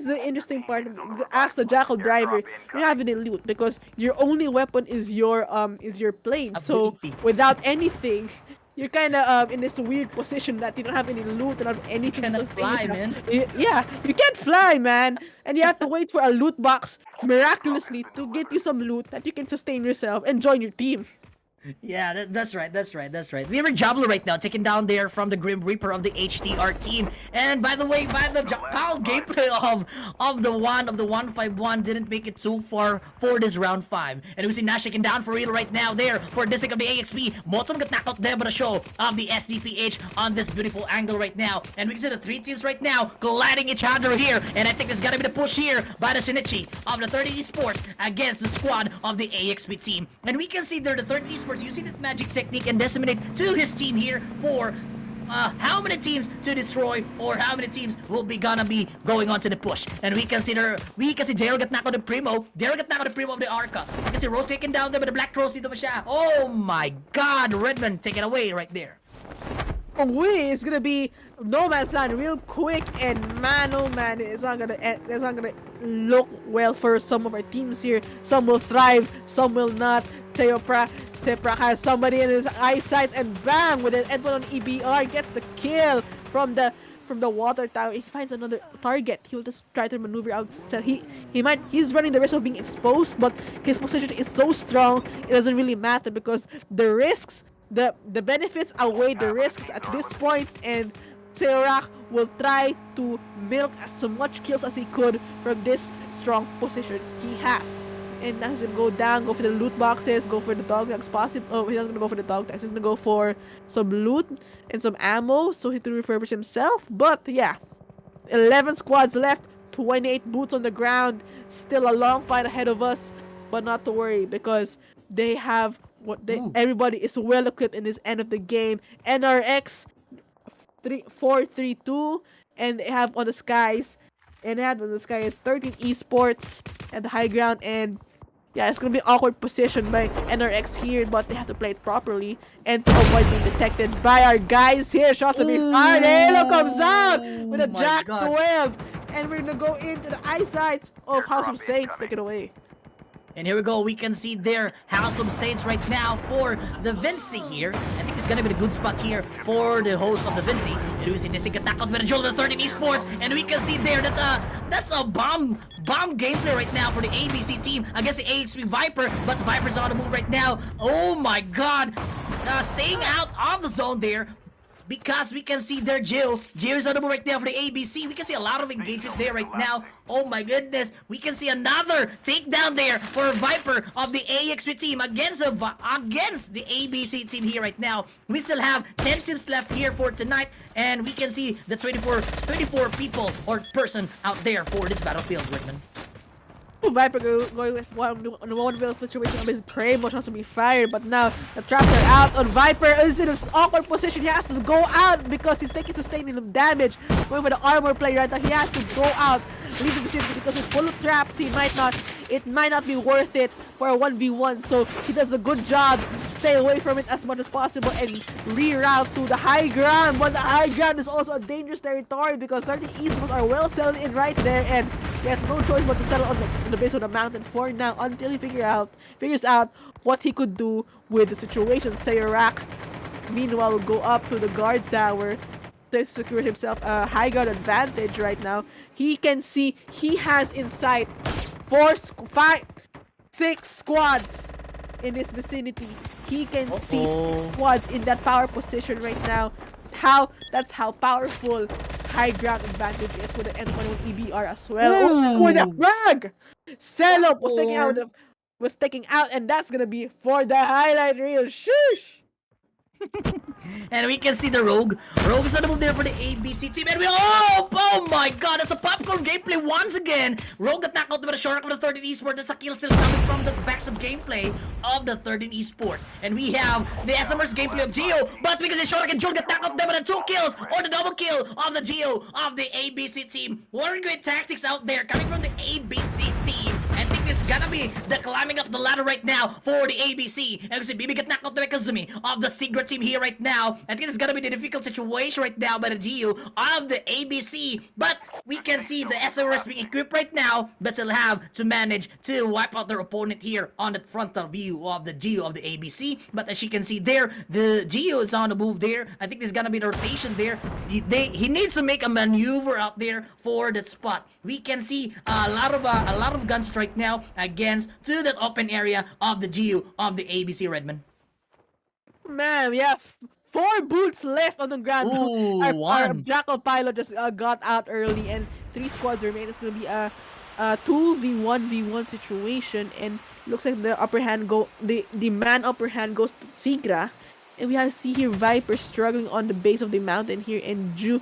is the interesting part. Ask the jackal driver, you don't have any loot because your only weapon is your plane. So without anything, you're kind of in this weird position that you don't have any loot, you don't have anything to sustain fly, yourself. man. Yeah, you can't fly, man, and you have to wait for a loot box miraculously to get you some loot that you can sustain yourself and join your team. Yeah, that's right. We have a Jablo right now, taken down there from the Grim Reaper of the HTR team. And by the way, by the Jackal gameplay of the 151 didn't make it too far for this round 5. And we see Nash taken down for real right now there for the sake of the AXP. Motom got knocked out there by the show of the SDPH on this beautiful angle right now. And we can see the 3 teams right now colliding each other here. And I think it's gotta be the push here by the Shinichi of the 30 Esports against the squad of the AXP team. And we can see there the 30 Esports using that magic technique and disseminate to his team here for how many teams to destroy or how many teams will be gonna be going on to the push. And we can see Daryl get knocked out of Primo. Daryl get knocked out of Primo of the Arca. We can see Rose taken down there by the Black Rose dito pa siya. Oh my god, Redman taken away right there. It's gonna be no man's land real quick, and man, oh man, it's not gonna look well for some of our teams here. Some will thrive, some will not. Sepra has somebody in his eyesight, and bang, with an Edwin on EBR gets the kill from the water tower. He finds another target. He'll just try to maneuver outside. He's running the risk of being exposed, but his position is so strong it doesn't really matter because the risks. The benefits outweigh the risks at this point, and Seorak will try to milk as much kills as he could from this strong position he has. And now he's gonna go down, go for the loot boxes, go for the dog tags possible. Oh, he's not gonna go for the dog tags. He's gonna go for some loot and some ammo so he can refurbish himself. But yeah, 11 squads left, 28 boots on the ground. Still a long fight ahead of us, but not to worry because they have everybody is well equipped in this end of the game. NRX 432, and they have on the skies, and they have on the skies 13 esports at the high ground. And yeah, it's gonna be an awkward position by NRX here, but they have to play it properly and to avoid being detected by our guys here. Shots will be fired. Halo comes out with a Jack 12, and we're gonna go into the eyesight of House of Saints. Take it away. And here we go, we can see their House of Saints right now for the Vinci here. I think it's gonna be the good spot here for the host of the Vinci. And we see this attack out with the Joel of the 13 Esports. And we can see there, that's a bomb gameplay right now for the ABC team against the AXP Viper. But the Viper's on the move right now. Oh my god, staying out of the zone there. because we can see there Jill. Jill is on the move right now for the ABC. We can see a lot of engagement there right now. Oh my goodness. We can see another takedown there for Viper of the AXP team against the ABC team here right now. We still have 10 teams left here for tonight, and we can see the 24 people or person out there for this battlefield, Whitman. Viper going with one real situation of his prey motion has to be fired, but now the traps are out on Viper. Is in an awkward position. He has to go out because he's taking sustaining damage. Going for the armor play right now. He has to go out, leave the vicinity because it's full of traps. It might not be worth it for a 1v1. So he does a good job. Stay away from it as much as possible and reroute to the high ground. But the high ground is also a dangerous territory because 30 esports are well settled in right there, and he has no choice but to settle on the base of the mountain for now until he figures out what he could do with the situation. Sayrak, meanwhile, will go up to the guard tower to secure himself a high ground advantage right now. He can see he has in sight 6 squads in his vicinity. He can see 6 squads in that power position right now. That's how powerful high ground advantage is with the M21 EBR as well. Oh, with the frag! Celop was taking out, and that's gonna be for the highlight reel. Sheesh! And we can see the Rogue. Rogue is on the move there for the ABC team. And oh my god, that's a popcorn gameplay once again. Rogue got knocked out by the Shark of the 13 Esports. That's a kill still coming from the backstab gameplay of the 13 Esports. And we have the SMR's gameplay of Geo. But because the Shark and Joel got knocked out there with the 2 kills or the double kill of the Geo of the ABC team. What are great tactics out there coming from the ABC team. I think it's gonna be the climbing up the ladder right now for the ABC. And we see BB get knocked out by Kazumi of the Secret team here right now. I think it's gonna be the difficult situation right now by the Geo of the ABC. But we can see the SRS being equipped right now, but still have to manage to wipe out their opponent here on the frontal view of the Geo of the ABC. But as you can see there, the Geo is on the move there. I think there's gonna be the rotation there. He needs to make a maneuver out there for that spot. We can see a lot of guns right now against to that open area of the Geo of the ABC, Redmond. Man, we have 4 boots left on the ground. Ooh, our one. Jackal pilot just got out early, and 3 squads remain. It's gonna be a 2v1v1 situation, and looks like the man upper hand goes to Sigra, and we have to see here Viper struggling on the base of the mountain here, and Jiu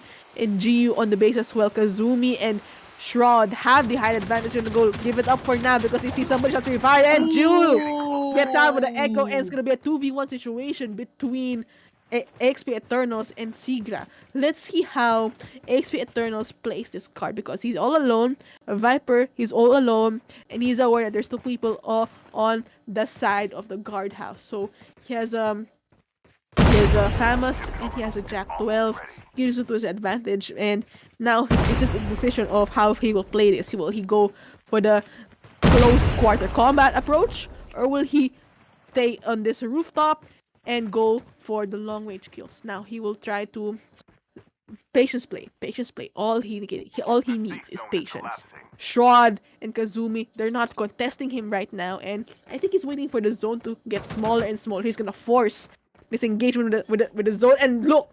on the base as well. Kazumi and Shroud have the height advantage. Gonna go give it up for now because they see somebody shot to fire, and Jiu gets out with the echo, and it's gonna be a 2v1 situation between XP Eternals and Sigra. Let's see how XP Eternals plays this card because he's all alone. Viper, he's all alone, and he's aware that there's 2 people on the side of the guardhouse. So he has a Famous and he has a Jack 12. He uses it to his advantage, and now it's just a decision of how he will play this. Will he go for the close quarter combat approach, or will he stay on this rooftop and go for the long range kills? Now he will try to patience play. All he needs is patience. Shroud and Kazumi, they're not contesting him right now, and I think he's waiting for the zone to get smaller and smaller. He's gonna force this engagement with the zone, and look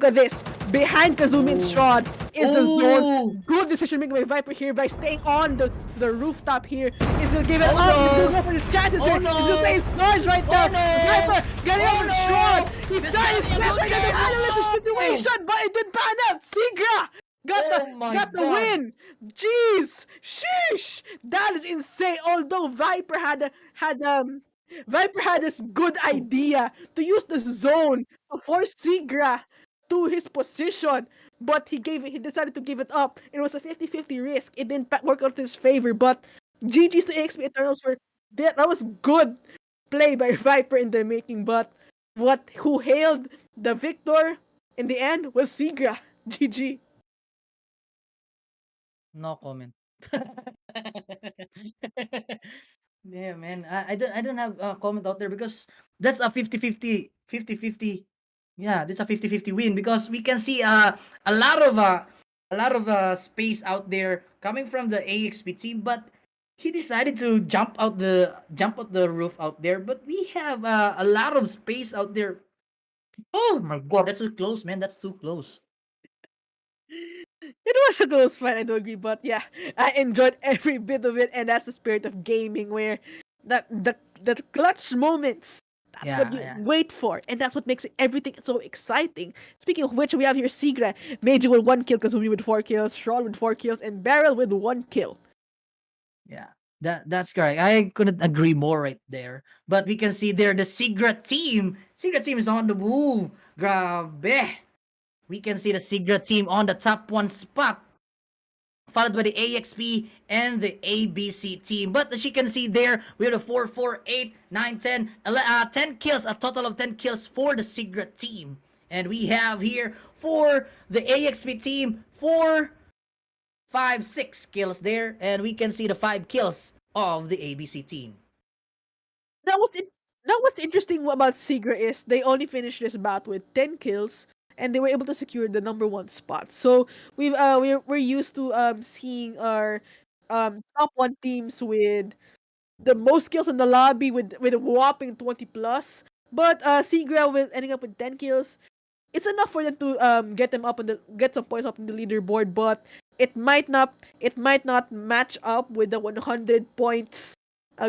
at this. Behind Kazumi and Shroud is the zone. Good decision making by Viper here by staying on the rooftop here. He's gonna give it up. He's gonna go for his chances here. He's gonna play his cards right now. Viper getting over Shroud. He's trying his best to analyze the situation, but it didn't pan out. Sigra got the win. Jeez, sheesh, that is insane. Although Viper had this good idea to use the zone to force Sigra to his position, but he decided to give it up. It was a 50-50 risk. It didn't work out in his favor, but GG's to XP Eternals for that. That was good play by Viper in the making, but who hailed the victor in the end was Sigra. GG. No comment. Yeah, man. I don't have a comment out there because that's a 50-50. Yeah, that's a 50-50 win because we can see a lot of space out there coming from the AXP team, but he decided to jump out the roof out there. But we have a lot of space out there. Oh my god, that's too close, man. That's too close. It was a close fight, I do agree, but yeah, I enjoyed every bit of it, and that's the spirit of gaming, where the clutch moments. That's what Yeah, you yeah. wait for, and that's what makes everything so exciting. Speaking of which, we have here Sigra, Meiji with 1 kill, Kazumi with 4 kills, Shawl with 4 kills, and Beryl with 1 kill. Yeah, that's correct. I couldn't agree more right there. But we can see there the Sigra team. Sigra team is on the move. Grabe. We can see the Sigra team on the top one spot, followed by the AXP and the ABC team. But as you can see there, we have the 4, 4, 8, 9, 10, 10 kills, a total of 10 kills for the Sigra team. And we have here for the AXP team 4, 5, 6 kills there, and we can see the 5 kills of the ABC team. Now what's interesting about Sigra is they only finished this bout with 10 kills, and they were able to secure the number 1 spot. So we're used to seeing our top 1 teams with the most kills in the lobby with a whopping 20 plus. But Sigra with ending up with 10 kills, it's enough for them to get some points up in the leaderboard, but it might not match up with the 100 points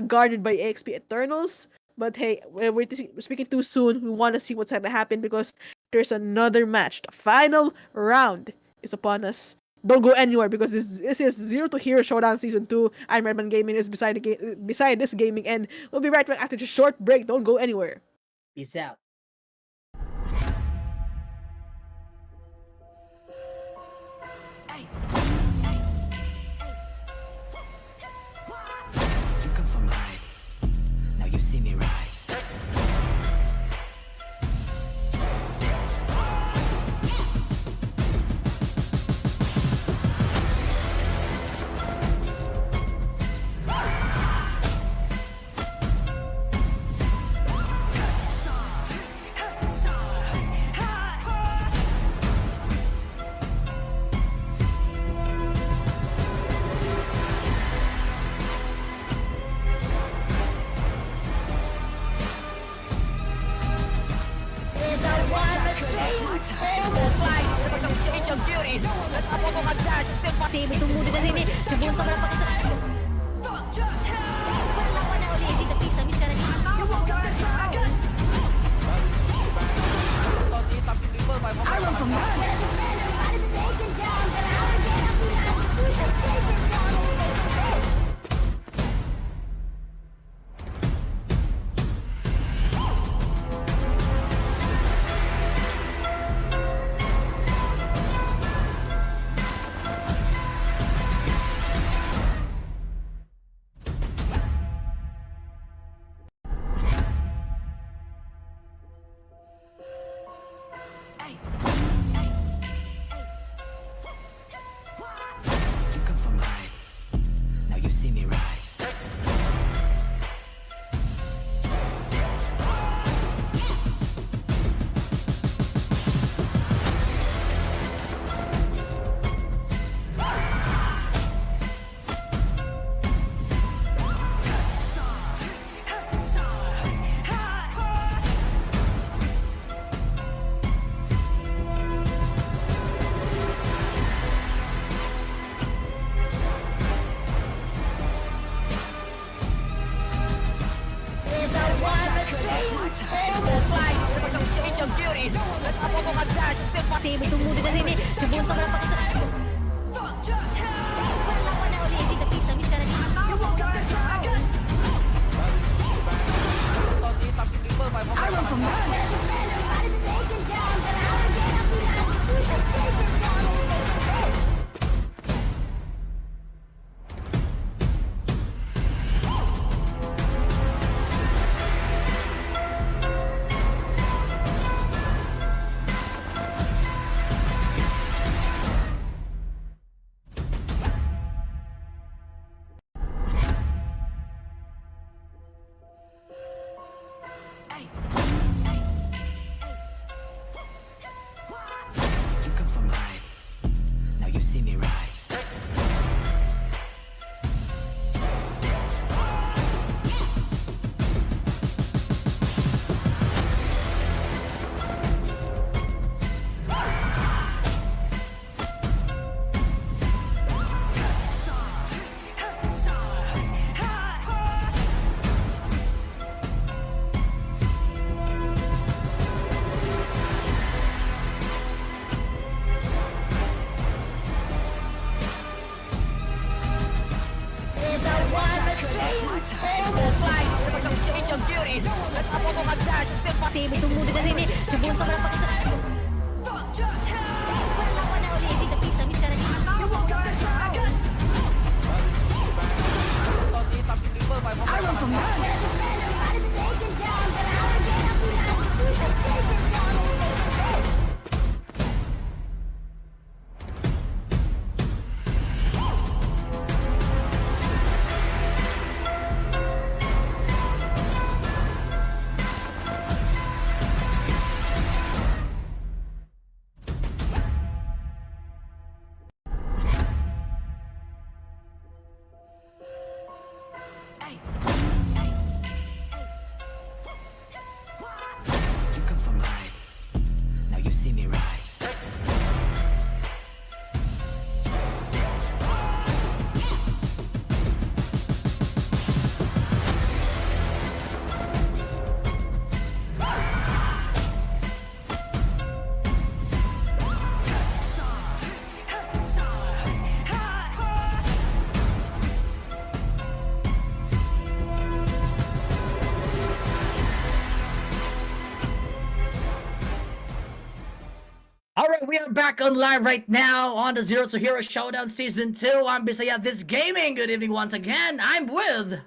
garnered by XP Eternals. But hey, we're speaking too soon. We want to see what's going to happen because there's another match. The final round is upon us. Don't go anywhere because this is Zero to Hero Showdown Season 2. I'm Redman Gaming is beside this gaming, and we'll be right back after this short break. Don't go anywhere. Peace out. You come from high. Now you see me rise. Save tumudo na rin eh. Subunto ka na pakita. Wala na uli. Dito pisa. Miss ka na niya. You come from high. Now you see me rise. Save tumudo na rin eh. Subunto ka na pakita. Wala na uli. Dito pisa. Miss ka na niya. You come from high. Now you see me rise. Save itong muna na rin eh. Sabuhan ka para pakita. Wala na uli. Dito pisa. Miss ka na niya. You come from high. Now you see me rise. All right, we are back on live right now on the Zero to Hero Showdown Season 2. I'm Bisaya This Gaming. Good evening once again. I'm with...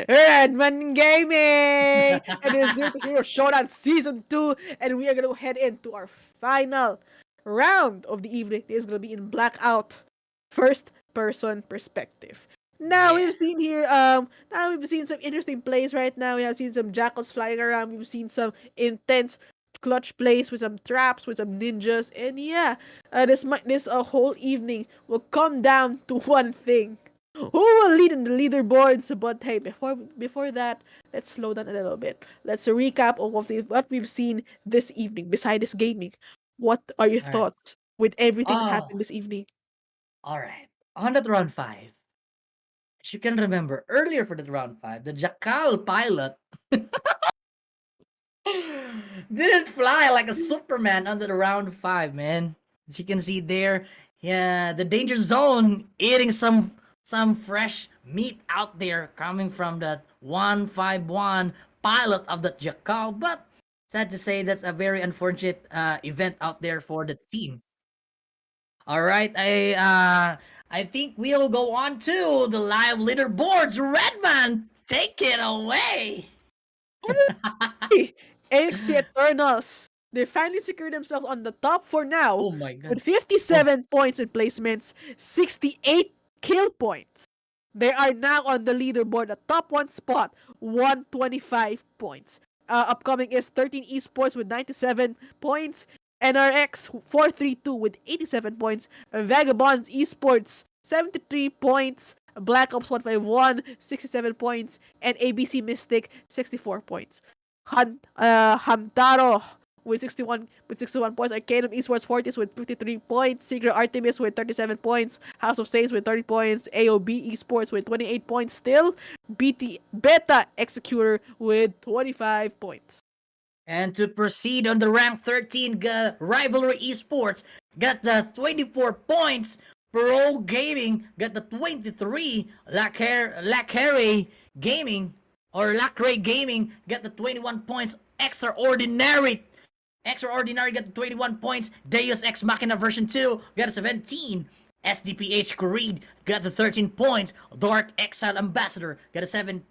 Redman Gaming! And it's Zero to Hero Showdown Season 2, and we are going to head into our final round of the evening. It is going to be in Blackout, first person perspective. Now Yeah. we've seen here, now we've seen some interesting plays right now. We have seen some jackals flying around. We've seen some intense clutch plays with some traps, with some ninjas, and yeah, this whole evening will come down to one thing: who will lead in the leaderboards? But hey, before that, let's slow down a little bit. Let's recap of what we've seen this evening. Besides gaming, what are your All right. thoughts with everything that Oh, happened this evening? all right. On that round 5, as you can remember, earlier for that round 5, the Jackal pilot didn't fly like a Superman under the round 5, man. As you can see there, yeah, the danger zone eating some fresh meat out there coming from that 151 pilot of the Jackal. But sad to say, that's a very unfortunate event out there for the team. All right, I think we'll go on to the live leaderboards. Redman, take it away. Hey, AXP Eternals. They finally secured themselves on the top for now Oh my god. with 57 points in placements, 68 kill points. They are now on the leaderboard, the top one spot, 125 points. Upcoming is 13 Esports with 97 points, NRX 432 with 87 points, Vagabonds Esports 73 points, Black Ops 151 67 points, and ABC Mystic 64 points. Hamtaro with 61 points, Arcanum Esports Fortis with 53 points, Secret Artemis with 37 points, House of Saints with 30 points, AOB Esports with 28 points still, Beta Executor with 25 points. And to proceed on the rank 13, Rivalry Esports got the 24 points. Pro Gaming got the 23. Lacare Gaming or Lacray Gaming got the 21 points. Extraordinary got the 21 points. Deus Ex Machina version 2 got a 17. SDPH Creed got the 13 points. Dark Exile Ambassador got a 7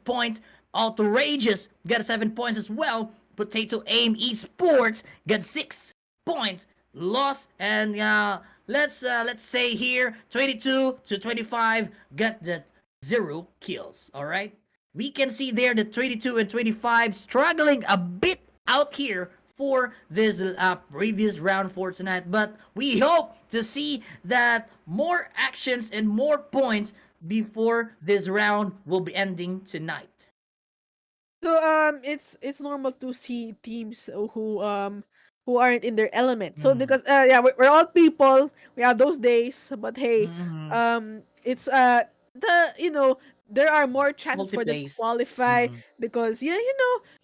points. Outrageous got a 7 points as well. Potato Aim Esports got 6 points. Lost and let's say here 22 to 25 got the 0 kills. All right, we can see there the 22 and 25 struggling a bit out here for this previous round for tonight, but we hope to see that more actions and more points before this round will be ending tonight. So it's normal to see teams who aren't in their element. So because yeah, we're all people. We have those days, but hey, Mhm. it's the there are more chances for them to Multi-placed. qualify because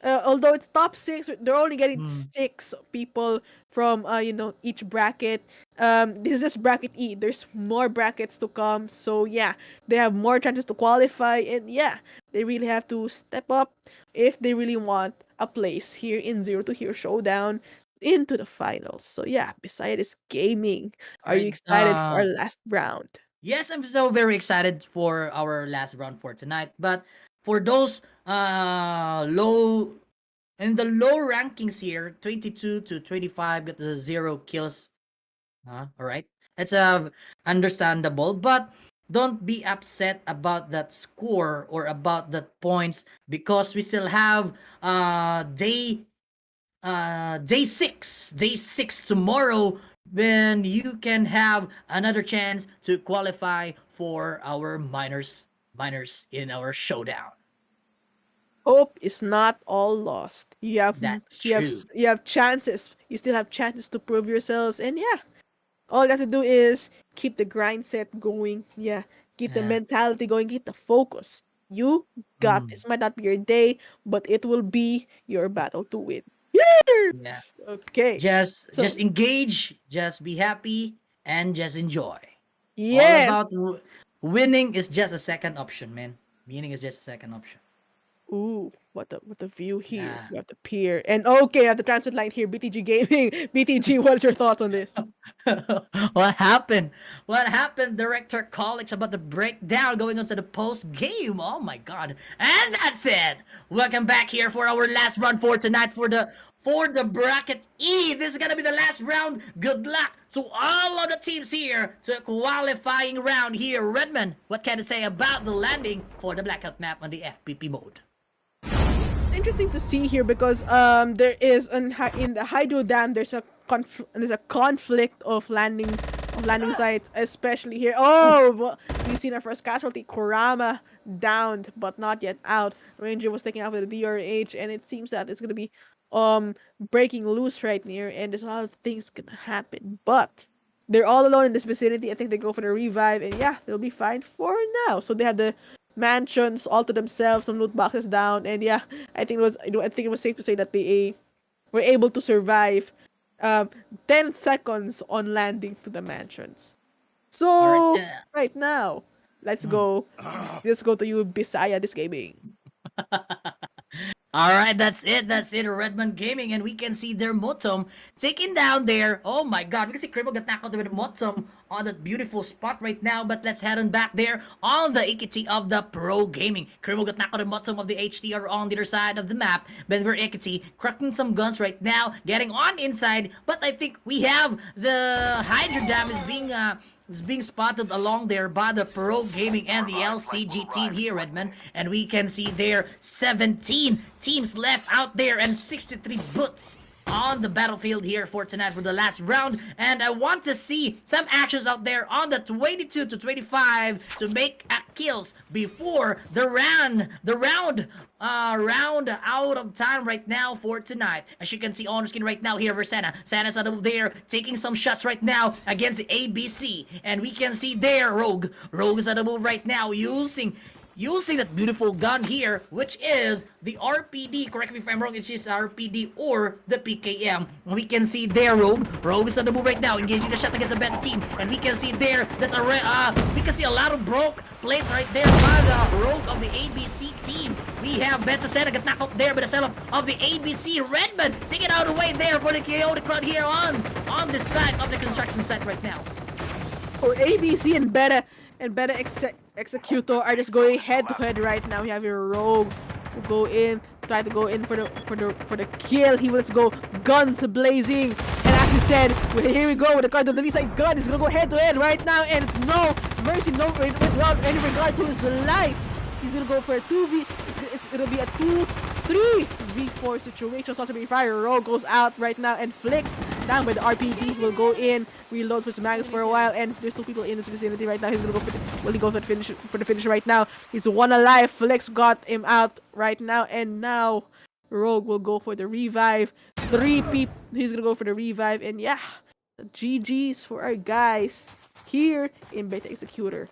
although it's top six, they're only getting Mm. six people from each bracket. This is just bracket E. There's more brackets to come, so yeah, they have more chances to qualify, and yeah, they really have to step up if they really want a place here in Zero to Hero Showdown into the finals. So yeah, besides gaming, All are you right. excited for our last round? Yes, I'm so very excited for our last round for tonight. But for those low in the low rankings here, 22 to 25 got the 0 kills. All right. It's understandable, but don't be upset about that score or about that points because we still have day six tomorrow when you can have another chance to qualify for our minors in our showdown. Hope is not all lost. You have That's true. you have chances. You still have chances to prove yourselves, and yeah, all you have to do is keep the grind set going. Yeah, keep the Yeah. mentality going, keep the focus. You got Mm, this. Might not be your day, but it will be your battle to win. Yeah. yeah. Okay. Just So engage, just be happy, and just enjoy. All yes. about winning is just a second option, man. Winning is just a second option. Ooh, what the view here. Yeah. You have the pier. And okay, I have the transit line here, BTG Gaming. BTG, what's your thoughts on this? What happened? What happened? Director colleagues about the breakdown going on to the post game. Oh my god. And that's it. Welcome back here for our last run for tonight for the bracket E. This is gonna be the last round. Good luck to all of the teams here to qualifying round here. Redmond, what can you say about the landing for the blackout map on the FPP mode? Interesting to see here because there is in the hydro dam there's there's a conflict of landing sites, especially here. Oh, we've seen our first casualty, Kurama downed but not yet out. Ranger was taken out with a DRH, and it seems that it's gonna be breaking loose right near, and there's a lot of things gonna happen, but they're all alone in this vicinity. I think they go for the revive, and yeah, they'll be fine for now. So they have the mansions all to themselves, some loot boxes down, and yeah, I think it was safe to say that they were able to survive 10 seconds on landing to the mansions. All right. So right now, let's go. Let's go to you, Bisaya, this gaming. All right, that's it. That's it. Redmond Gaming, and we can see their Motom taking down there. Oh my God, we can see Crimo got knocked out with Motom on that beautiful spot right now. But let's head on back there on the AKT of the Pro Gaming. Crimo got knocked out with Motom of the HTR on the other side of the map. Benver AKT cracking some guns right now, getting on inside. But I think we have the Hydro Dam is being spotted along there by the Pro Gaming and the LCG team here, Redmond. And we can see there 17 teams left out there and 63 boots on the battlefield here for tonight for the last round. And I want to see some actions out there on the 22 to 25 to make kills before the round out of time right now for tonight. As you can see on the screen right now here for Sana's out of there taking some shots right now against the ABC. And we can see there Rogue is out of move right now using that beautiful gun here, which is the RPD. Correct me if I'm wrong, it's just RPD or the PKM. We can see there Rogue is on the move right now, engaging the shot against a better team. And we can see there, we can see a lot of broke plates right there by the Rogue of the ABC team. We have Beta Sena get knocked out there by the setup of the ABC. Redmond taking it out of the way there for the chaotic crowd here on this side of the construction site right now. Or ABC and Beta Executor are just going head to head right now. We have your Rogue who go in, try to go in for the kill. He will go guns blazing. And as you said, here we go with the card of the side gun. He's gonna go head to head right now, and no mercy, no without any regard to his life. He's gonna go for a 2v. It's gonna be a 2-3v4 situation. So to fire, Rogue goes out right now and flicks down by the RPD. Will go in, reload for some mags for a while, and there's two people in this vicinity right now. He's gonna go for the finish right now. He's one alive. Flex got him out right now, and now Rogue will go for the revive. He's gonna go for the revive, and yeah, GG's for our guys here in Beta Executor.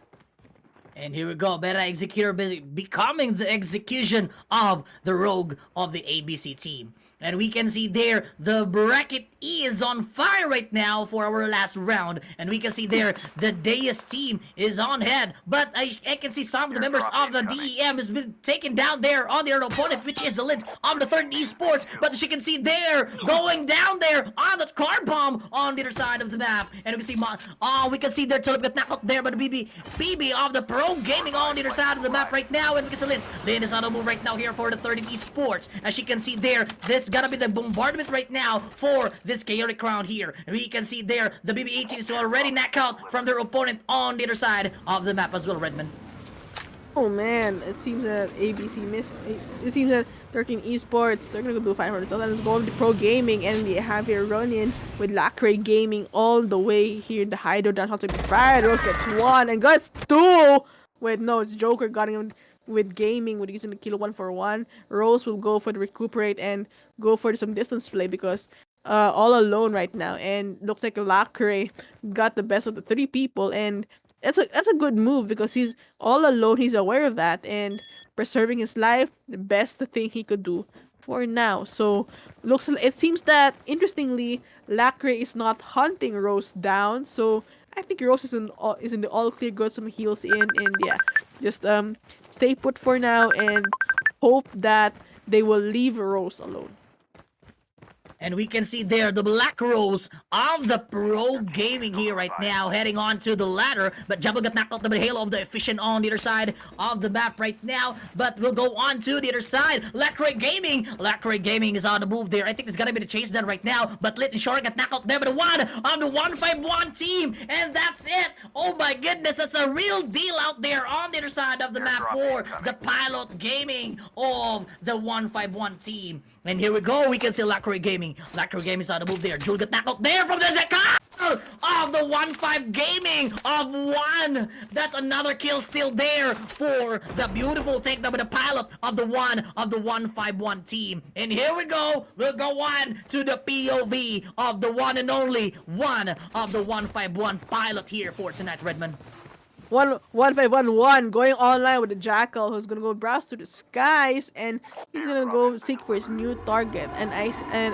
And here we go, Beta Executor becoming the execution of the rogue of the ABC team. And we can see there, the bracket is on fire right now for our last round. And we can see there, the Deus team is on head. But I can see some of the members of the DEM has been taken down there on their opponent, which is the lint of the third esports. But as you can see there, going down there on the car bomb on the other side of the map. And we can see their Tulip got knocked out there by the BB of the Pro Gaming on the other side of the map right now. And we can see Lynn is on the move right now here for the third esports. As you can see there, this gonna be the bombardment right now for this chaotic round here. And we can see there, the BB18 is already knocked out from their opponent on the other side of the map as well, Redmond. Oh man, it seems that ABC missed. It seems that 13 Esports, they're gonna do 500,000. Let's go with the Pro Gaming, and we have here run-in with Lacray Gaming all the way here in the hideout. Down to be fired. Rose gets 1 and gets 2. Wait, no, it's Joker got him with Gaming with using the kill 1-for-1. Rose will go for the recuperate and go for some distance play because all alone right now, and looks like Lacray got the best of the 3 people, and that's a good move because he's all alone. He's aware of that and preserving his life, the best thing he could do for now. So it seems that interestingly, Lacray is not hunting Rose down. So I think Rose is in the all clear, got some heals in, and yeah, just stay put for now and hope that they will leave Rose alone. And we can see there the Black Rose of the Pro Gaming here right now, heading on to the ladder. But Jabba got knocked out the Halo of the Efficient on the other side of the map right now. But we'll go on to the other side. Lacray Gaming is on the move there. I think it's gonna be the chase done right now. But Lit and Shore got knocked out there by the one on the 151 team. And that's it. Oh my goodness, that's a real deal out there on the other side of the map for the Pilot Gaming of the 151 team. And here we go, we can see Lacray Gaming. Lacray Gaming is on the move there. Jewel got knocked out there from the Zakar of the 1-5 Gaming of 1. That's another kill still there for the beautiful takedown by the pilot of the 151 team. And here we go. We'll go on to the POV of the one and only one of the 151 pilot here for tonight, Redmond. 1-5-1-1 going online with the Jackal, who's gonna go browse to the skies, and he's gonna go seek for his new target. And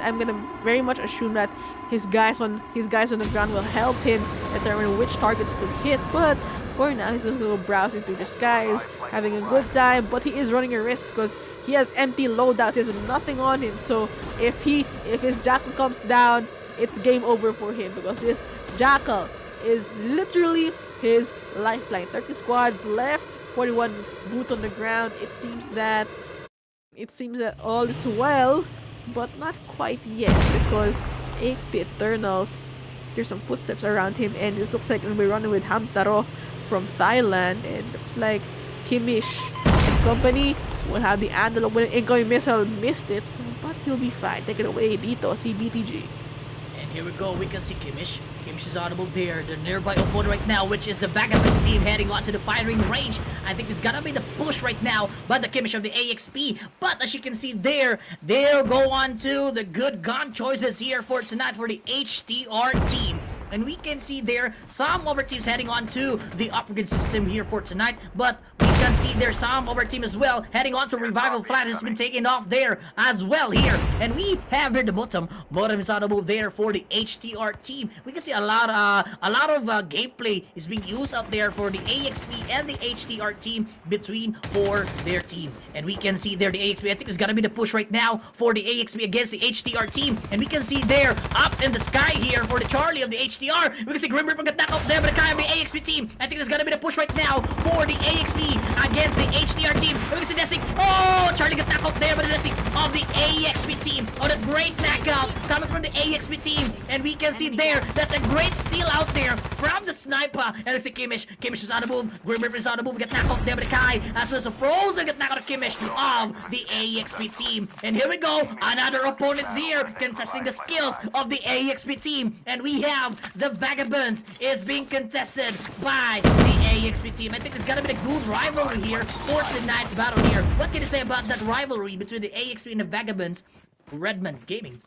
I'm gonna very much assume that his guys on the ground will help him determine which targets to hit. But for now, he's just gonna go browsing through the skies, having a good time. But he is running a risk because he has empty loadouts. He has nothing on him. So if his Jackal comes down, it's game over for him because this Jackal is literally his lifeline. 30 squads left, 41 boots on the ground. It seems that all is well, but not quite yet because AXP Eternals, there's some footsteps around him, and it looks like he'll be running with Hamtaro from Thailand, and it looks like Kimish and company will have the envelope when an incoming missile missed it, but he'll be fine. Take it away, Dito, CBTG. Here we go, we can see Kimish. Kimish is on the move there. The nearby opponent right now, which is the Vagabond team, heading on to the firing range. I think it's gonna be the push right now by the Kimish of the AXP. But as you can see there, they'll go on to the good gun choices here for tonight for the HTR team. And we can see there some of our teams heading on to the upgrade system here for tonight. But we can see there some of our team as well heading on to Revival Flat has been taken off there as well here. And we have here the bottom is on the move there for the HTR team. We can see a lot of gameplay is being used out there for the AXP and the HTR team for their team. And we can see there the AXP, I think it's gonna be the push right now for the AXP against the HTR team. And we can see there up in the sky here for the Charlie of the HTR. We can see Grim Reaper got knocked out there by the Kai of the AXP team. I think there's gonna be the push right now for the AXP against the HTR team. And we can see Desi. Oh, Charlie got knocked out there by the Desi of the AXP team. Oh, that great knockout coming from the AXP team. And we can see there, that's a great steal out there from the sniper. And we see Kimish. Kimish is on the move. Grim Reaper is on the move. Got knocked out there by the Kai. As well as the Frozen got knocked out of Kimish of the AXP team. And here we go. Another opponent's here contesting the skills of the AXP team. And we have the Vagabonds is being contested by the AXP team. I think there's gonna be a good rivalry here for tonight's battle here. What can you say about that rivalry between the AXP and the Vagabonds? Redmond Gaming.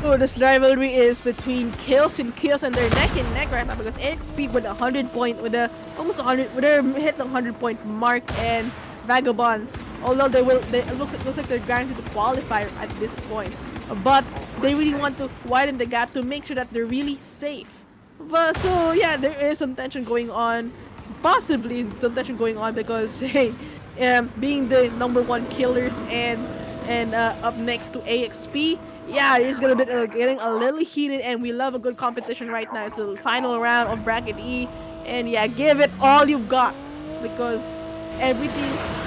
So this rivalry is between kills and they're neck and neck right now because XP with 100 point with a almost 100 with their hit the 100-point mark and Vagabonds, although it looks like they're guaranteed to qualify at this point, but they really want to widen the gap to make sure that they're really safe. But so yeah, there is some tension going on, possibly some tension going on because hey, being the #1 killers and up next to AXP, yeah, it's gonna be getting a little heated, and we love a good competition right now. It's the final round of Bracket E, and yeah, give it all you've got because everything,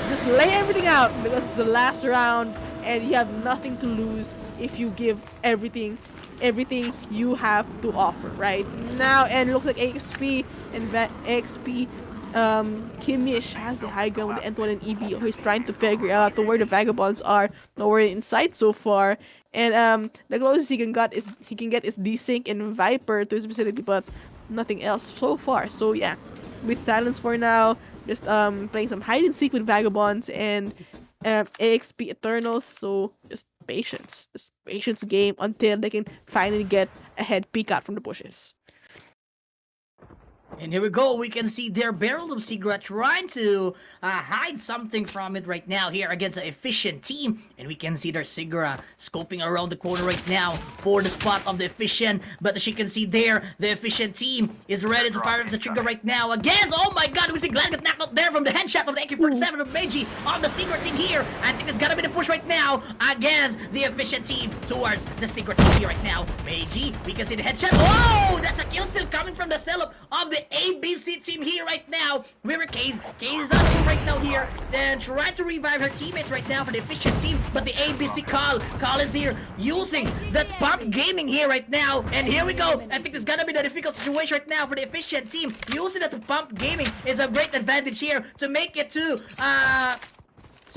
just lay everything out because it's the last round, and you have nothing to lose if you give everything you have to offer right now. And it looks like AXP and AXP Kimish has the high ground with the N1 and EB. He's trying to figure out where the Vagabonds are. Nowhere in sight so far. And the closest he can get is Desync and Viper to his vicinity, but nothing else so far. So yeah, with silence for now. Just playing some hide and seek with Vagabonds and AXP Eternals. So just patience game until they can finally get a head peek out from the bushes. And here we go. We can see their Barrel of Seagra trying to hide something from it right now here against an efficient team. And we can see their Seagra scoping around the corner right now for the spot of the efficient. But as you can see there, the efficient team is ready to fire the trigger right now against. Oh my god, we see Glenn get knocked out there from the headshot of the AK-47 of Meiji on the Seagra team here. I think it's gotta be the push right now against the efficient team towards the Seagra team here right now. Meiji, we can see the headshot. Oh, that's a kill still coming from the setup of the ABC team here right now. River Case is on the move right now here, then trying to revive her teammates right now for the efficient team, but the ABC call is here using that pump gaming here right now. And here we go. I think it's gonna be the difficult situation right now for the efficient team. Using that pump gaming is a great advantage here to make it to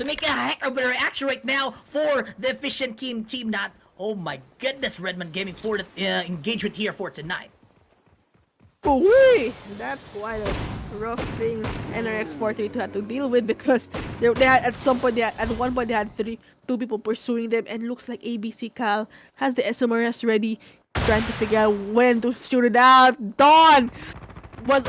make a heck of a reaction right now for the efficient team not. Oh my goodness, Redmond Gaming for the engagement here for tonight. Ooh, that's quite a rough thing NRX432 had to deal with because they had at one point they had two people pursuing them, and looks like ABC Cal has the SMRS ready, trying to figure out when to shoot it out. Dawn was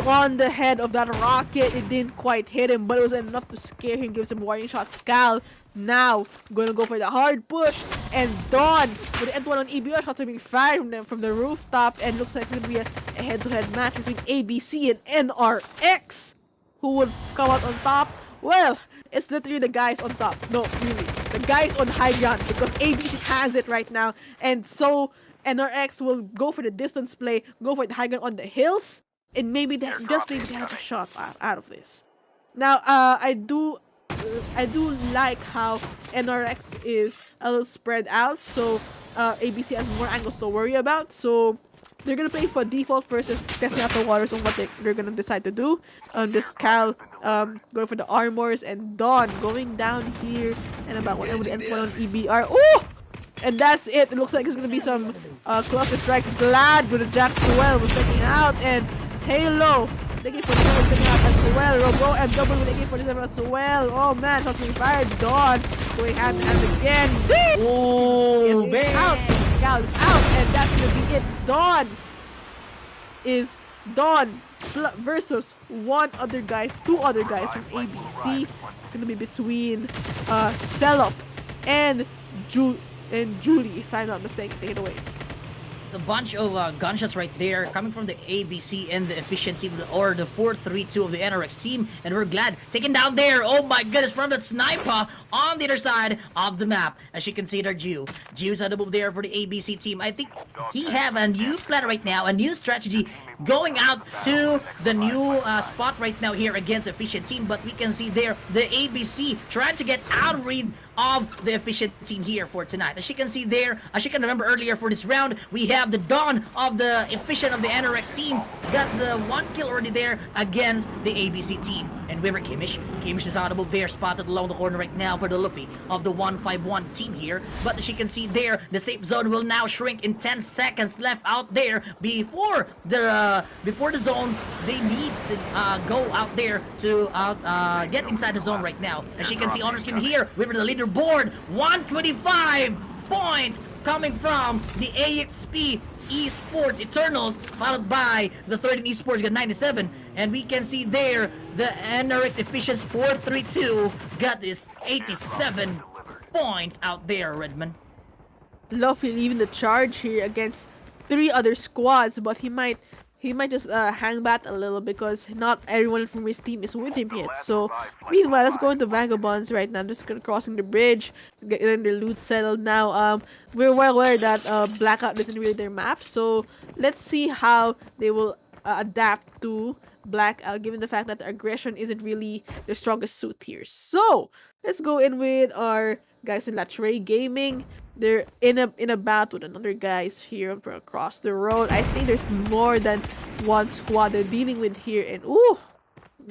on the head of that rocket. It didn't quite hit him, but it was enough to scare him, give some warning shots. Cal now gonna go for the hard push, and Dawn with the N1 on EBR shots are being fired from the rooftop, and looks like it's gonna be a head-to-head match between ABC and NRX. Who would come out on top? Well, it's literally the guys on top. No, really, the guys on high ground, because ABC has it right now, and so NRX will go for the distance play, go for the high ground on the hills, and maybe they have a shot out of this. Now, I do like how NRX is a little spread out, so ABC has more angles to worry about. So they're gonna play for default first, just testing out the waters on what they're gonna decide to do. Just Cal going for the armors, and Dawn going down here, and about whatever the N1 on EBR. Oh! And that's it. It looks like it's gonna be some cluster strikes. Glad with the Jack Swell was taking out, and Halo the AK-47 was taking out as well. Robo and double with the AK-47 as well. Oh man, shots being fired. Dawn going hand to hand again. Oh, yes, it's out. Cal is out, and that's gonna be it. Dawn versus two other guys from ABC. It's gonna be between Selup and Julie, if I'm not mistaken. Take it away. It's a bunch of gunshots right there coming from the ABC and the efficient team, or the 4-3-2 of the NRX team, and we're glad taken down there. Oh my goodness, from that sniper on the other side of the map. As you can see there, Jew's on the move there for the ABC team. I think he have a new plan right now, a new strategy going out to the new spot right now here against efficient team. But we can see there the ABC trying to get out of read of the efficient team here for tonight. As you can see there, as you can remember earlier for this round, we have the Dawn of the efficient of the NRX team got the 1 kill already there against the ABC team. And River Kimish is on the move there, spotted along the corner right now for the Luffy of the 151 team here. But as you can see there, the safe zone will now shrink in 10 seconds left out there before the zone. They need to go out there to get inside the zone right now. As you can see on our screen here, River the leaderboard, 125 points coming from the AXP Esports Eternals, followed by the 13 Esports got 97, and we can see there the NRX Efficient 432 got this 87 points out there, Redman. Luffy leaving the charge here against 3 other squads, but he might just hang back a little because not everyone from his team is with him yet. So meanwhile, let's go into Vagabonds right now. Just crossing the bridge to get their loot settled now. We're well aware that Blackout isn't really their map, so let's see how they will adapt to Blackout, given the fact that the aggression isn't really their strongest suit here. So let's go in with our guys in Latre Gaming. They're in a battle with another guys here across the road. I think there's more than one squad they're dealing with here, and ooh,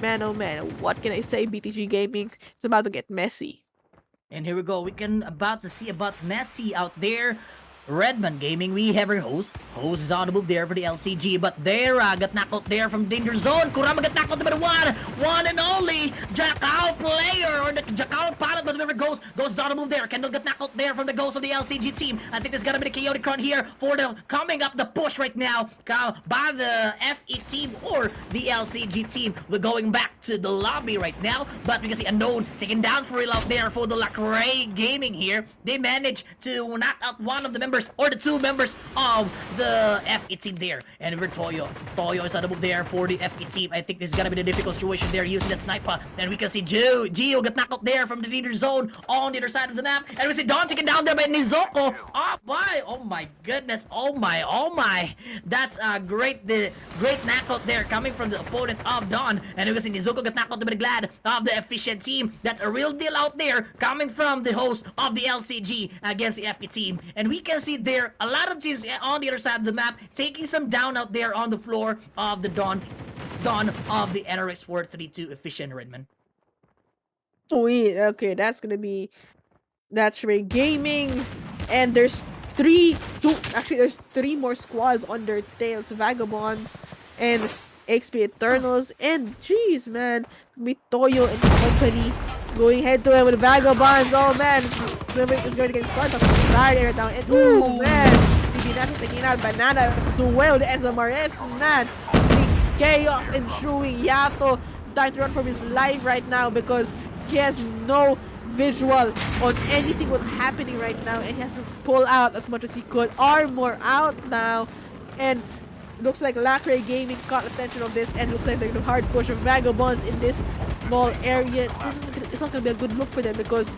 man, oh man, what can I say? BTG Gaming, it's about to get messy. And here we go. We can about to see about Messi out there. Redman Gaming, we have our host. Host is on the move there for the LCG, but there, got knocked out there from Danger Zone. Kurama got knocked out number one and only Jackal player, or the Jackal pilot, but whoever goes on the move there. Kendall got knocked out there from the ghost of the LCG team. I think there's gonna be the chaotic run here for the coming up the push right now by the FE team or the LCG team. We're going back to the lobby right now, but we can see Unknown taking down for real out there for the Lacray Gaming here. They managed to knock out one of the members or the 2 members of the FE team there. And over Toyo is on the move there for the FE team. I think this is gonna be the difficult situation there using that sniper. And we can see Gio got knocked out there from the leader zone on the other side of the map. And we see Don taken down there by Nizoko. Oh my goodness. Oh my. That's a great knockout there coming from the opponent of Don. And we can see Nizoko got knocked out by the Glad of the efficient team. That's a real deal out there coming from the host of the LCG against the FE team. And we can see there a lot of teams on the other side of the map taking some down out there on the floor of the Dawn of the NRX 432 efficient, Redman. Okay, that's gonna be Ray Gaming, and there's three more squads on their tails: Vagabonds and XP Eternals, and jeez man, with Toyo and company going head to head with Vagabonds. Oh man, it's going to get started right there down, and ooh man, hindi natin taking out Banana Suel, the SMRS man, the chaos ensuing. Yato trying to run for his life right now because he has no visual on anything what's happening right now, and he has to pull out as much as he could. Armor out now, and looks like Lacray Gaming caught attention of this, and looks like they're going to hard push of Vagabonds in this small area. It's not going to be a good look for them because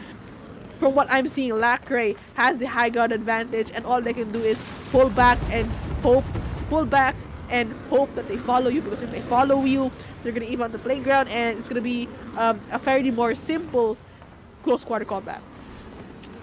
from what I'm seeing, Lacray has the high ground advantage, and all they can do is pull back and hope that they follow you, because if they follow you, they're going to even on the playground, and it's going to be a fairly more simple close quarter combat.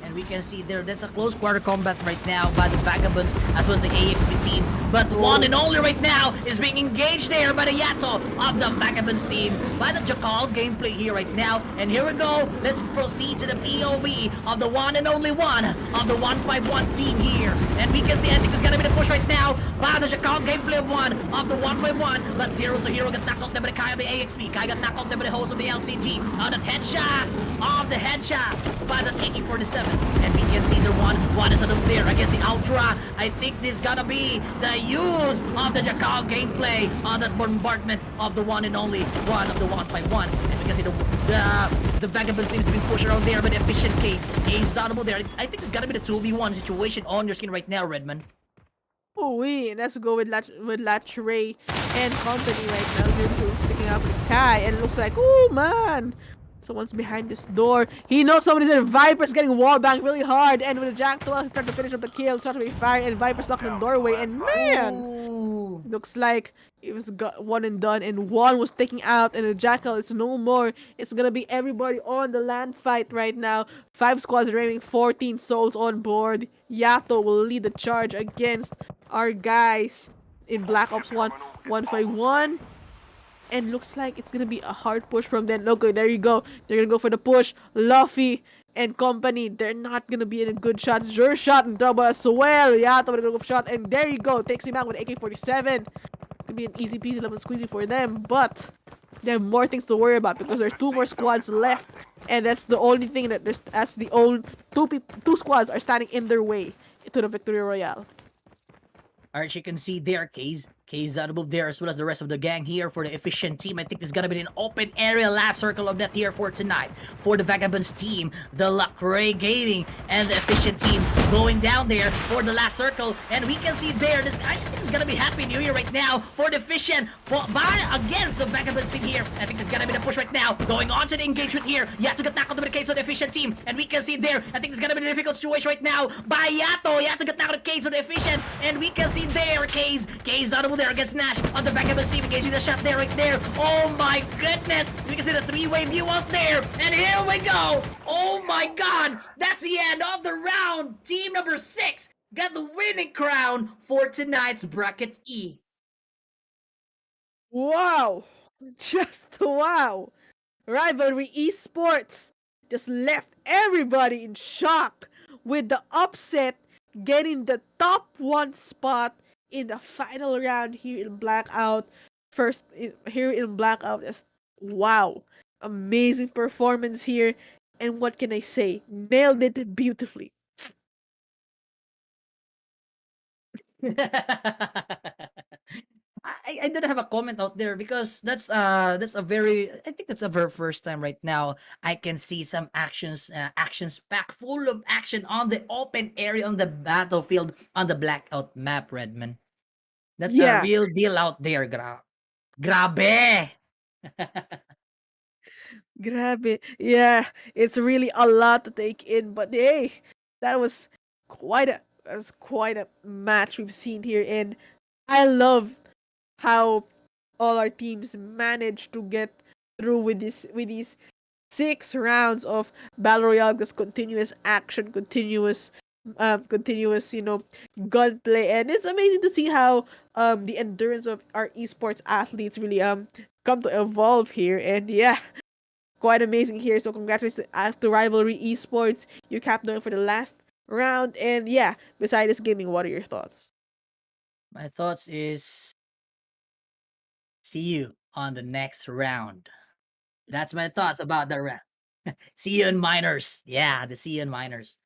And we can see that's a close quarter combat right now by the Vagabonds as well as the AXP team. But one and only right now is being engaged there by the Yato of the Vagabonds team, by the Jackal gameplay here right now. And here we go. Let's proceed to the POV of the one and only one of the 151 team here. And we can see, I think it's gonna be the push right now by the Jackal gameplay of one of the 151. But 0 to hero got knocked out there by the Kai of the AXP. Kai got knocked out there by the host of the LCG. That headshot by the AK-47. And we can see the one is up there against the Ultra. I think this is gonna be the use of the Jackal gameplay on that bombardment of the one and only one of the 151. And we can see the Vagabond seems to be pushed around there, but the efficient case is audible there. I think it's gonna be the 2v1 situation on your screen right now, Redman. Oh wait, let's go with Latre and company right now. They're sticking up with Kai, and it looks like, oh man, someone's behind this door. He knows somebody's there. Viper's getting wall banged really hard, and with the Jack 12 start to finish up the kill, start to be fired, and Viper's stuck in the doorway, and man, looks like it was one and done, and one was taken out, and the Jackal, it's no more. It's gonna be everybody on the land fight right now. 5 squads remaining, 14 souls on board. Yato will lead the charge against our guys in Black Ops 1 151. And looks like it's gonna be a hard push from them. Okay, there you go. They're gonna go for the push. Luffy and company, they're not gonna be in a good shot. It's your shot in trouble as well. Yato gonna go for shot, and there you go. Takes him out with AK-47. Gonna be an easy peasy lemon squeezy for them, but they have more things to worry about because there's 2 more squads left, and that's the only thing that that's the only two squads are standing in their way to the Victory Royale. Alright, you can see there, K's out above there, as well as the rest of the gang here for the efficient team. I think there's gonna be an open area last circle of that here for tonight. For the Vagabonds team, the Lacray Gaming, and the efficient team going down there for the last circle. And we can see there, this I think it's gonna be Happy New Year right now for the efficient by against the Vagabonds team here. I think it's gonna be the push right now. Going on to the engagement here. Yato got knocked out the case of the efficient team. And we can see there, I think it's gonna be a difficult situation right now by Yato. Yato got knocked out the case of the efficient. And we can see there, K's audible there against Nash on the back of the team. We can see the shot there, right there. Oh my goodness. We can see the three-way view out there. And here we go. Oh my god. That's the end of the round. Team number 6 got the winning crown for tonight's Bracket E. Wow! Just wow! Rivalry Esports just left everybody in shock with the upset getting the top 1 spot in the final round here in Blackout. Here in Blackout, just wow! Amazing performance here, and what can I say? Nailed it beautifully. I don't have a comment out there because that's a very I think that's a very first time right now I can see some actions packed full of action on the open area on the battlefield on the Blackout map, Redman. That's a Yeah. real deal out there, grabe. Grabe. Yeah, it's really a lot to take in, but hey, that was quite a match we've seen here, and I love how all our teams managed to get through with these 6 rounds of battle royale, just continuous action, continuous gunplay, and it's amazing to see how the endurance of our esports athletes really come to evolve here, and yeah, quite amazing here. So congratulations to Rivalry Esports. You capped them for the last round. And yeah, besides this gaming, what are your thoughts? My thoughts is see you on the next round. That's my thoughts about the round. See you in minors. Yeah, the see you in minors.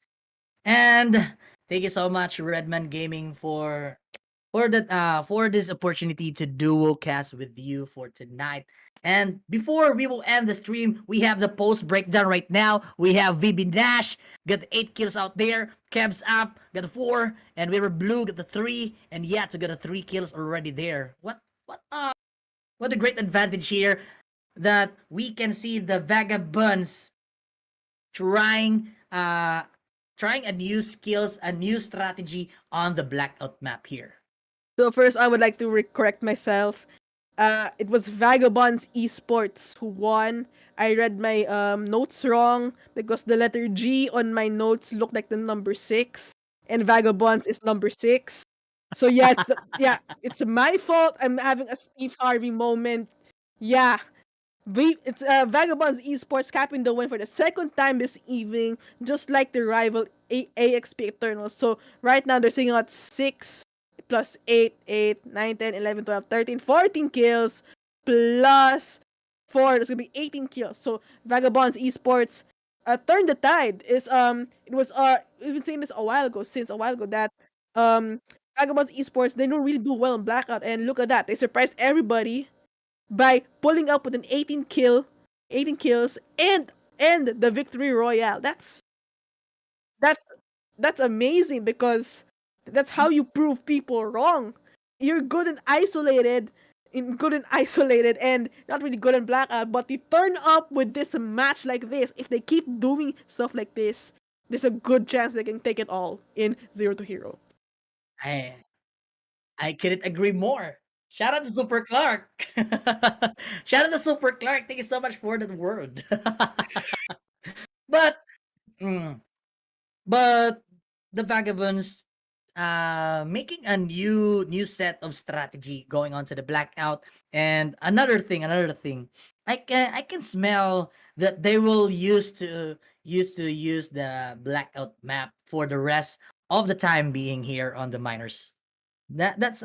And thank you so much, Redman Gaming, for this opportunity to duo cast with you for tonight. And before we will end the stream, we have the post breakdown right now. We have VB Nash got the 8 kills out there. Kebs up got the 4, and we were Blue got the 3, and Yato got the 3 kills already there. What a great advantage here that we can see the Vagabonds trying a new skills, a new strategy on the Blackout map here. So first, I would like to correct myself. It was Vagabonds Esports who won. I read my notes wrong because the letter G on my notes looked like the number 6, and Vagabonds is number 6. So yeah, it's my fault. I'm having a Steve Harvey moment. Yeah, it's Vagabonds Esports capping the win for the second time this evening, just like the rival AXP Eternals. So right now they're sitting at 6 plus 8, 8, 9, 10, 11, 12, 13, 14 kills plus 4. There's gonna be 18 kills. So Vagabonds Esports turned the tide. We've been saying this a while ago that Vagabonds Esports, they don't really do well in Blackout, and look at that. They surprised everybody by pulling up with an 18 kills and the victory royale. That's amazing because that's how you prove people wrong. You're good and isolated, and not really good in Blackout, but you turn up with this match like this. If they keep doing stuff like this, there's a good chance they can take it all in Zero to Hero. I couldn't agree more. Shout out to Super Clark. Shout out to Super Clark. Thank you so much for that word. but mm, but the Vagabonds making a new set of strategy going on to the Blackout. And another thing, I can smell that they will use to use the Blackout map for the rest of the time being here on the minors. That's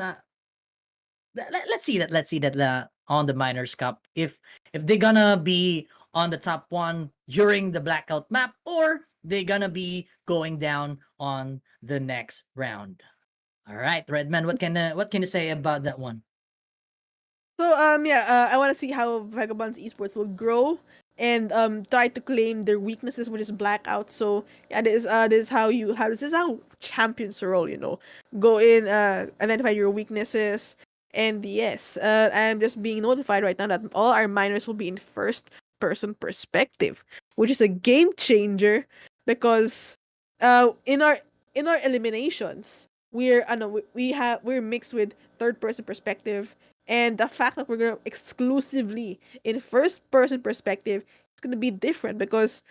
let's see that on the minors cup if they're gonna be on the top one during the blackout map, or they're gonna be going down on the next round. All right, Redman, what can you say about that one? So I want to see how Vagabonds Esports will grow and try to claim their weaknesses, which is blackout. So yeah, this is how this is how champions roll. Go in, identify your weaknesses, and yes, I'm just being notified right now that all our minors will be in first person perspective, which is a game changer because in our eliminations we're mixed with third person perspective, and the fact that we're gonna exclusively in first person perspective is gonna be different because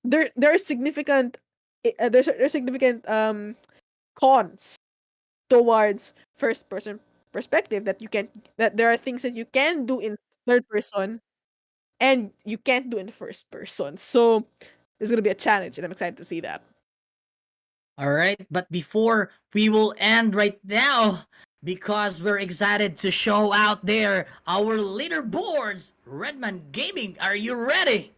there are significant there's significant cons towards first person perspective that there are things that you can do in third person and you can't do in first person. So it's gonna be a challenge, and I'm excited to see that. All right, but before we will end right now, because we're excited to show out there our leaderboards. Redman Gaming, are you ready?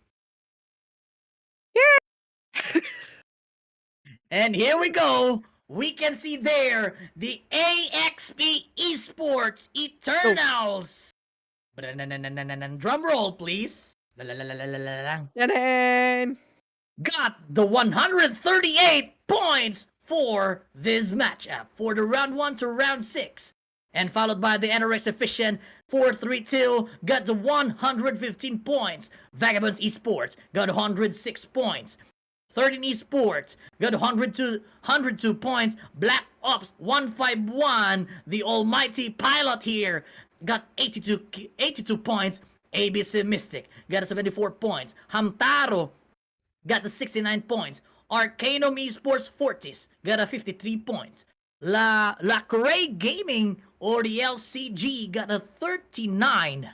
And here we go. We can see there the AXP Esports Eternals. Drum roll, please. And Got the 138 points for this matchup for the round 1 to round 6. And followed by the NRX Efficient 432 got the 115 points. Vagabonds Esports got 106 points. 13 Esports got 102 points. Black Ops 151, the almighty pilot here, got 82 points. ABC Mystic got 74 points. Hamtaro got the 69 points. Arcanum Esports Fortis got a 53 points. La Cray Gaming or the LCG got a 39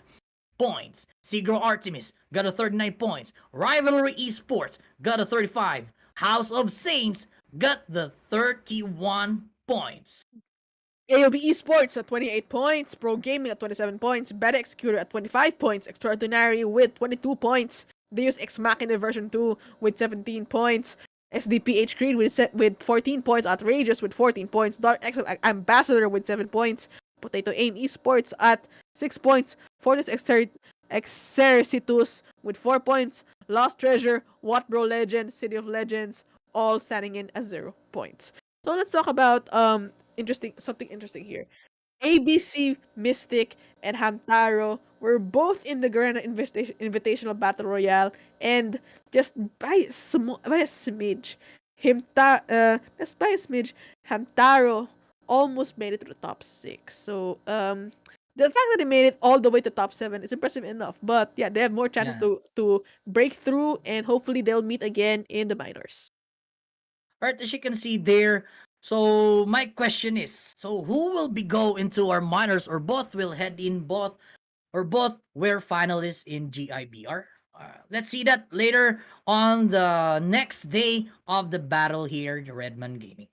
points. Sigro Artemis got a 39 points. Rivalry Esports got a 35. House of Saints got the 31 points. AOB Esports at 28 points, Pro Gaming at 27 points, Beta Executor at 25 points, Extraordinary with 22 points, Deus Ex Machina version 2 with 17 points, SDPH Creed with 14 points, Outrageous with 14 points, Dark X Ambassador with 7 points, Potato Aim Esports at 6 points, Fortis Exercitus with 4 points, Lost Treasure, What Bro Legend, City of Legends, all standing in at 0 points. So let's talk about something interesting here. ABC Mystic and Hamtaro were both in the Garena Invitational Battle Royale, and just by a smidge, just by a smidge, Hamtaro almost made it to the top 6. So the fact that they made it all the way to top 7 is impressive enough. But yeah, they have more chances Yeah. to break through, and hopefully they'll meet again in the minors. Alright, as you can see there, so my question is, so who will be go into our minors, or both will head in both, or both were finalists in GIBR? Let's see that later on the next day of the battle here, the Redman Gaming.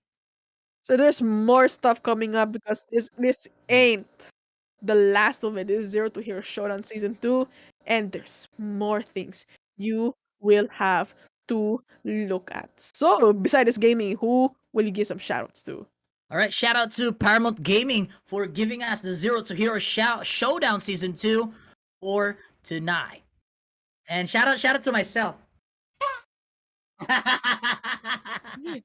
So there's more stuff coming up because this ain't the last of it. This is Zero to Hero Showdown Season 2, and there's more things you will have to look at. So, besides gaming, who will you give some shoutouts to? All right, shout out to Paramount Gaming for giving us the Zero to Hero Showdown Season 2 for tonight. And shout out to myself.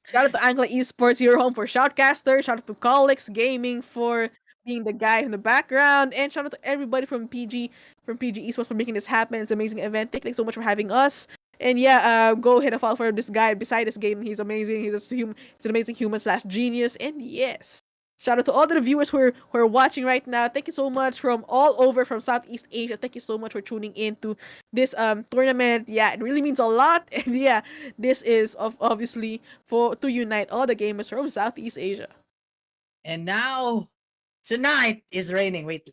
Shout out to Angla Esports, your home for Shoutcaster. Shout out to Colix Gaming for being the guy in the background. And shout out to everybody from PG Esports for making this happen. It's an amazing event. Thanks so much for having us. And yeah, go ahead and follow for this guy beside this game. He's amazing. He's an amazing human / genius. And yes, shout out to all the viewers who are watching right now. Thank you so much from all over from Southeast Asia. Thank you so much for tuning in to this tournament. Yeah, it really means a lot. And yeah, this is obviously to unite all the gamers from Southeast Asia. And now, tonight is raining. Wait.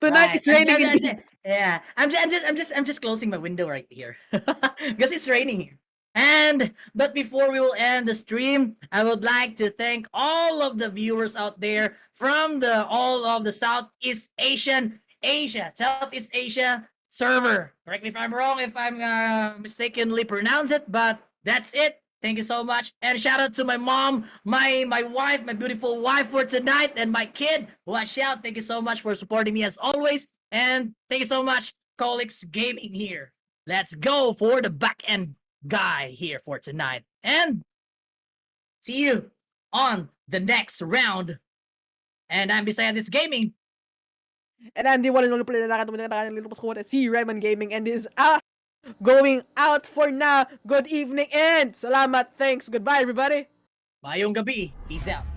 Tonight Right. it's raining indeed. Yeah. I'm just closing my window right here. Because it's raining here. And but before we will end the stream, I would like to thank all of the viewers out there from all of the Southeast Asia, server. Correct me if I'm wrong, if I'm mistakenly pronounce it, but that's it. Thank you so much. And shout out to my mom, my wife, my beautiful wife for tonight, and my kid. Watch out. Thank you so much for supporting me as always. And thank you so much, Colix Gaming here. Let's go for the back end guy here for tonight. And see you on the next round. And I'm Bisaya This Gaming. And I'm the one and only player na nakatulong si Rayman Gaming and is going out for now. Good evening and salamat. Thanks. Goodbye, everybody. Mayong gabi. Peace out.